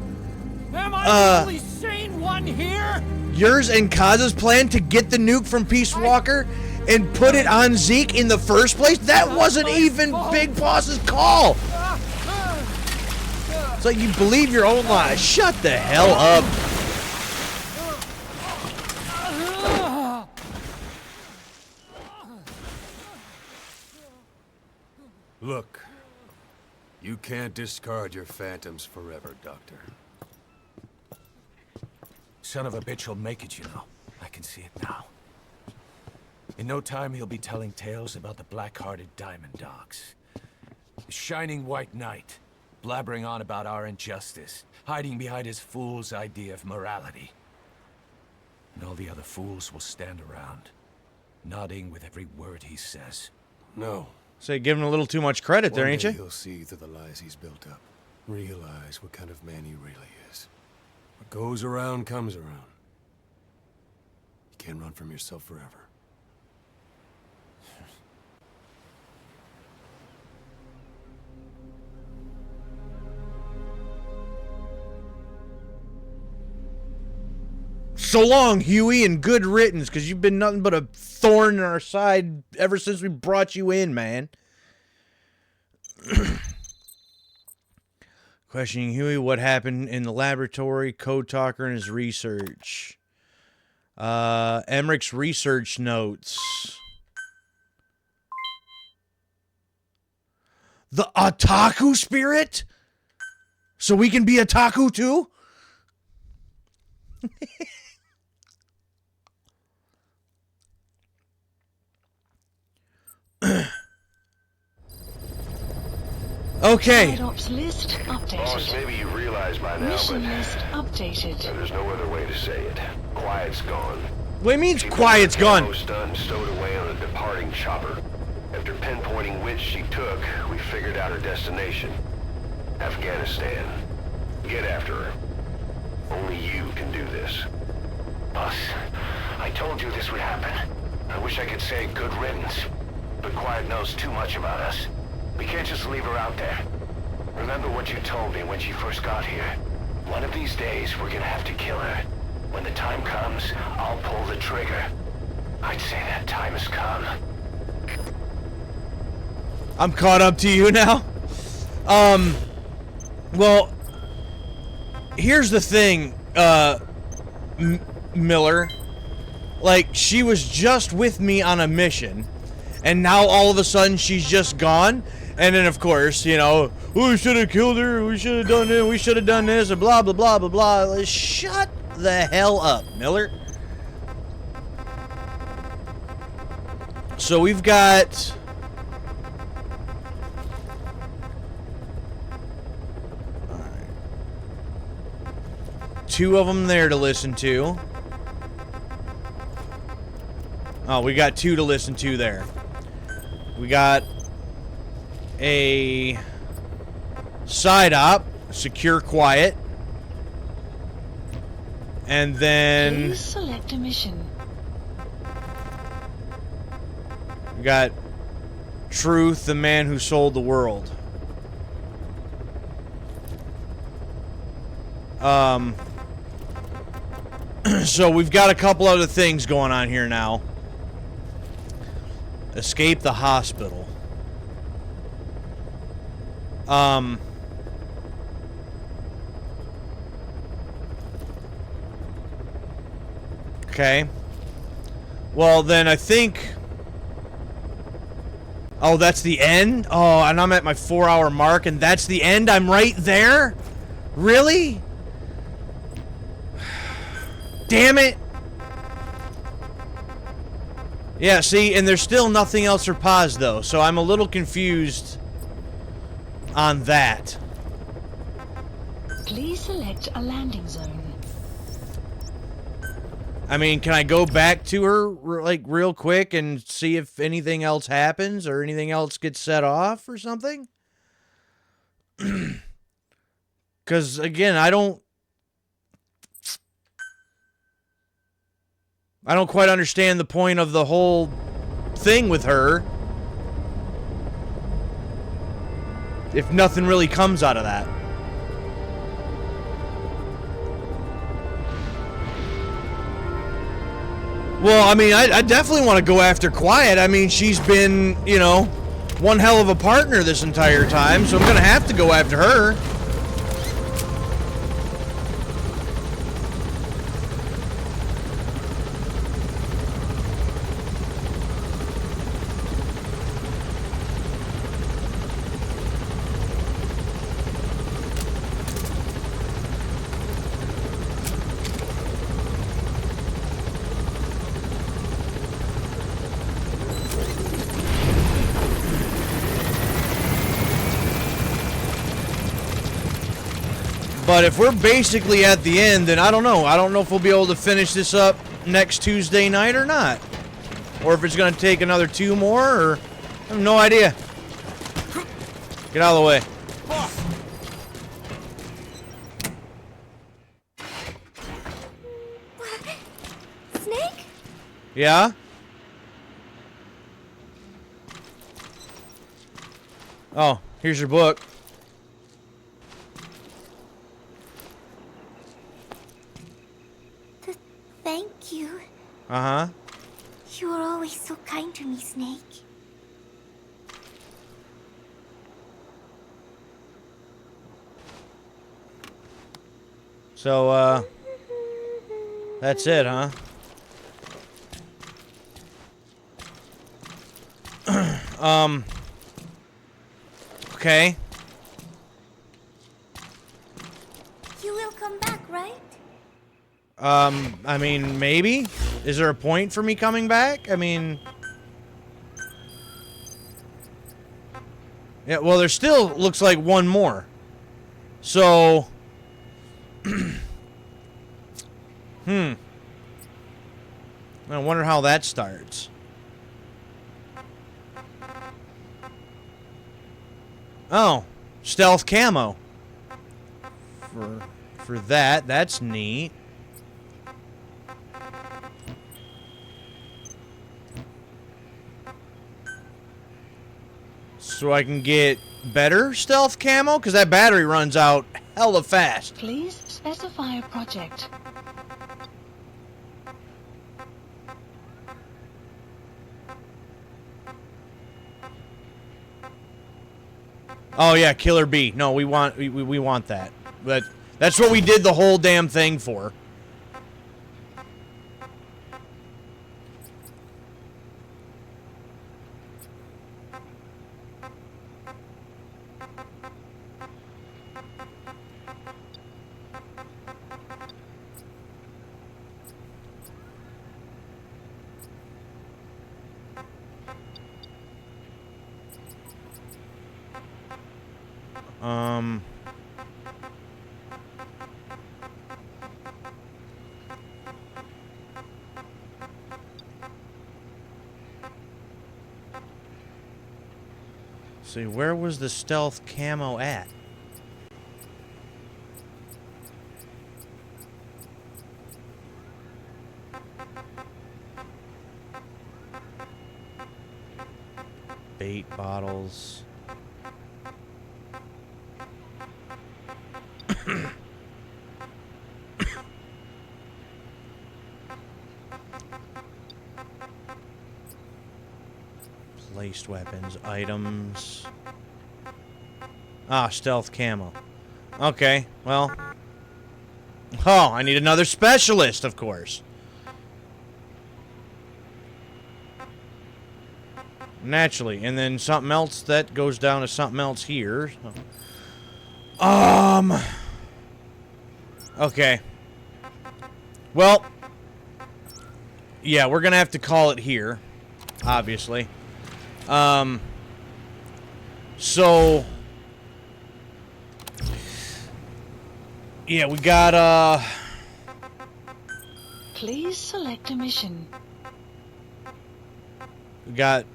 Am I the only sane one here? Yours and Kaz's plan to get the nuke from Peace Walker and put it on Zeke in the first place? That wasn't even Big Boss's call. It's like you believe your own lies. Shut the hell up. Look, you can't discard your phantoms forever, Doctor. Son of a bitch will make it, you know. I can see it now. In no time, he'll be telling tales about the black-hearted Diamond Dogs. The Shining White Knight, blabbering on about our injustice, hiding behind his fool's idea of morality. And all the other fools will stand around, nodding with every word he says. No. Say, giving a little too much credit there, ain't you? You'll see through the lies he's built up. Realize what kind of man he really is. What goes around comes around. You can't run from yourself forever. So long, Huey, and good riddance, because you've been nothing but a thorn in our side ever since we brought you in, man. Questioning Huey, what happened in the laboratory, Code Talker and his research. Emmerich's research notes. The otaku spirit? So we can be otaku too? Okay. Ops list updated. Boss, maybe you realize by now, Mission but list updated. there's no other way to say it. Quiet's gone. What do you mean quiet's gone? Stun stowed away on a departing chopper. After pinpointing which she took, we figured out her destination. Afghanistan. Get after her. Only you can do this. Boss, I told you this would happen. I wish I could say good riddance, but Quiet knows too much about us. We can't just leave her out there. Remember what you told me when she first got here. One of these days, we're gonna have to kill her. When the time comes, I'll pull the trigger. I'd say that time has come. I'm caught up to you now. Well, here's the thing, Miller. Like, she was just with me on a mission, and now all of a sudden she's just gone. And then, of course, you know, we should have killed her, we should have done it, we should have done this, and blah, blah, blah, blah, blah. Shut the hell up, Miller. So we've got... two of them there to listen to. Oh, we got two to listen to there. We got a side op, secure quiet, and then Please select a mission. we got Truth, the man who sold the world. So we've got a couple other things going on here now. Escape the hospital. Okay. Well, then I think... Oh, that's the end? Oh, and I'm at my 4-hour mark, and that's the end? I'm right there? Really? Damn it! Yeah, see, and there's still nothing else for pause, though, so I'm a little confused on that. Please select a landing zone. I mean, can I go back to her, like, real quick and see if anything else happens or anything else gets set off or something? Because, again, I don't quite understand the point of the whole thing with her. if nothing really comes out of that. Well, I mean, I definitely want to go after Quiet. I mean, she's been, you know, one hell of a partner this entire time, so I'm going to have to go after her. But if we're basically at the end, then I don't know. I don't know if we'll be able to finish this up next Tuesday night or not. Or if it's going to take another 2 more, or... I have no idea. Get out of the way. Snake? Yeah? Oh, here's your book. Thank you. Uh-huh. You were always so kind to me, Snake. So, that's it, huh? Okay. You will come back, right? I mean, maybe? Is there a point for me coming back? I mean... Yeah, well, there still looks like one more. So... I wonder how that starts. Oh, stealth camo. For that, that's neat. So I can get better stealth camo? Because that battery runs out hella fast. Please specify a project. Oh yeah, Killer Bee. No, we want that. But that's what we did the whole damn thing for. See, where was the stealth camo at? Bait bottles. Placed weapons, items. Ah, stealth camo. Okay, well. Oh, I need another specialist, of course. Naturally. And then something else that goes down to something else here. Okay. Well. Yeah, we're gonna have to call it here. Obviously. So. Yeah, we got, Please select a mission. We got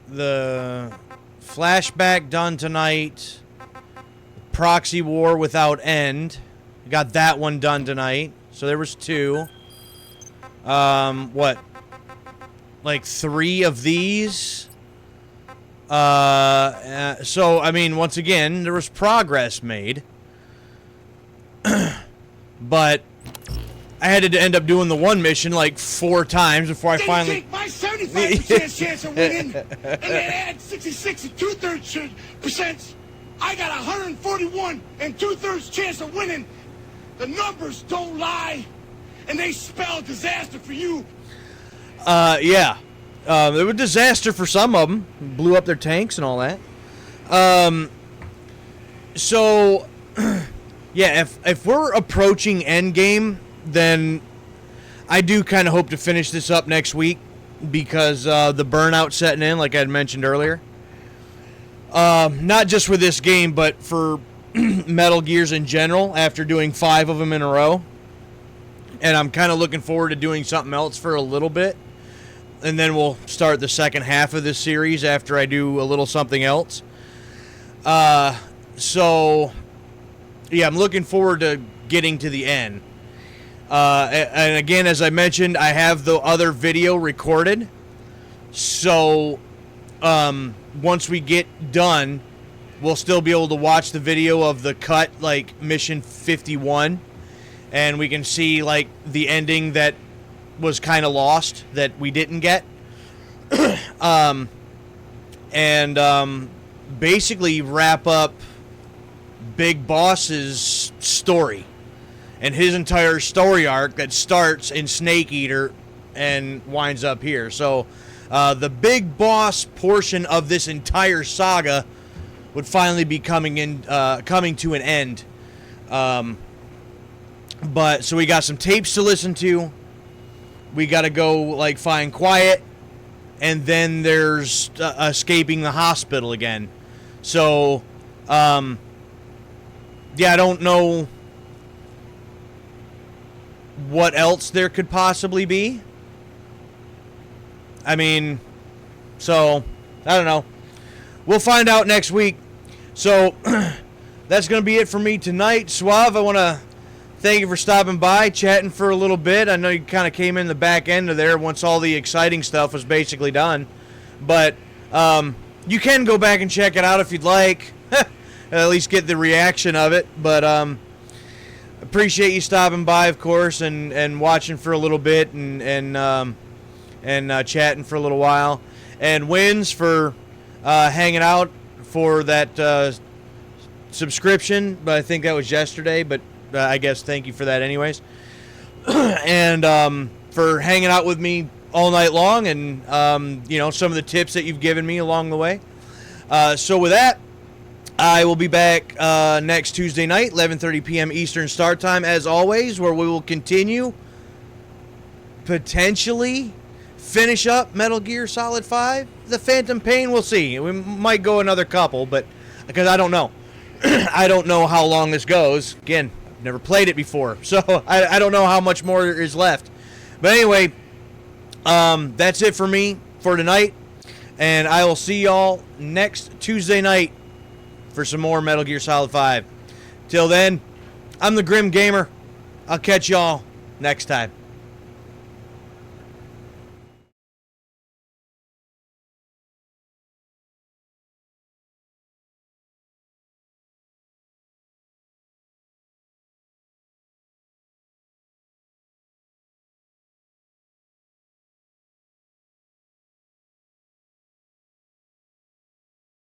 the flashback done tonight. Proxy war without end. We got that one done tonight. So there was 2. What? Like 3 of these? So, I mean, once again, there was progress made. But I had to end up doing the one mission like 4 times before I finally... Take my 75% chance of winning, and then add 66 and 2/3%. I got 141 and 2/3 chance of winning. The numbers don't lie, and they spell disaster for you. Yeah. It was a disaster for some of them. Blew up their tanks and all that. So, yeah, if we're approaching endgame, then I do kind of hope to finish this up next week because the burnout setting in, like I had mentioned earlier. Not just for this game, but for Metal Gears in general, after doing 5 of them in a row. And I'm kind of looking forward to doing something else for a little bit. And then we'll start the second half of this series after I do a little something else. So, yeah, I'm looking forward to getting to the end. And again, as I mentioned, I have the other video recorded. So, once we get done, we'll still be able to watch the video of the cut, like, Mission 51. And we can see, like, the ending that was kind of lost, that we didn't get. Basically wrap up Big Boss's story and his entire story arc that starts in Snake Eater and winds up here. So the Big Boss portion of this entire saga would finally be coming to an end. But so we got some tapes to listen to. We got to go, like, find Quiet. And then there's escaping the hospital again. So, yeah, I don't know what else there could possibly be. I mean, so, I don't know. We'll find out next week. So, that's going to be it for me tonight. Suave, I want to thank you for stopping by, chatting for a little bit. I know you kind of came in the back end of there once all the exciting stuff was basically done. But you can go back and check it out if you'd like. At least get the reaction of it. But appreciate you stopping by, of course, and watching for a little bit and chatting for a little while. And Wins for hanging out for that subscription. But I think that was yesterday, but I guess thank you for that anyways. And for hanging out with me all night long and, some of the tips that you've given me along the way. So with that, I will be back next Tuesday night, 11:30 p.m. Eastern Start Time, as always, where we will continue, potentially finish up Metal Gear Solid 5. The Phantom Pain, we'll see. We might go another couple, but because I don't know. I don't know how long this goes. Again, never played it before, so I don't know how much more is left. But anyway, that's it for me for tonight, and I will see y'all next Tuesday night for some more Metal Gear Solid 5. Till then, I'm the Grim Gamer. I'll catch y'all next time.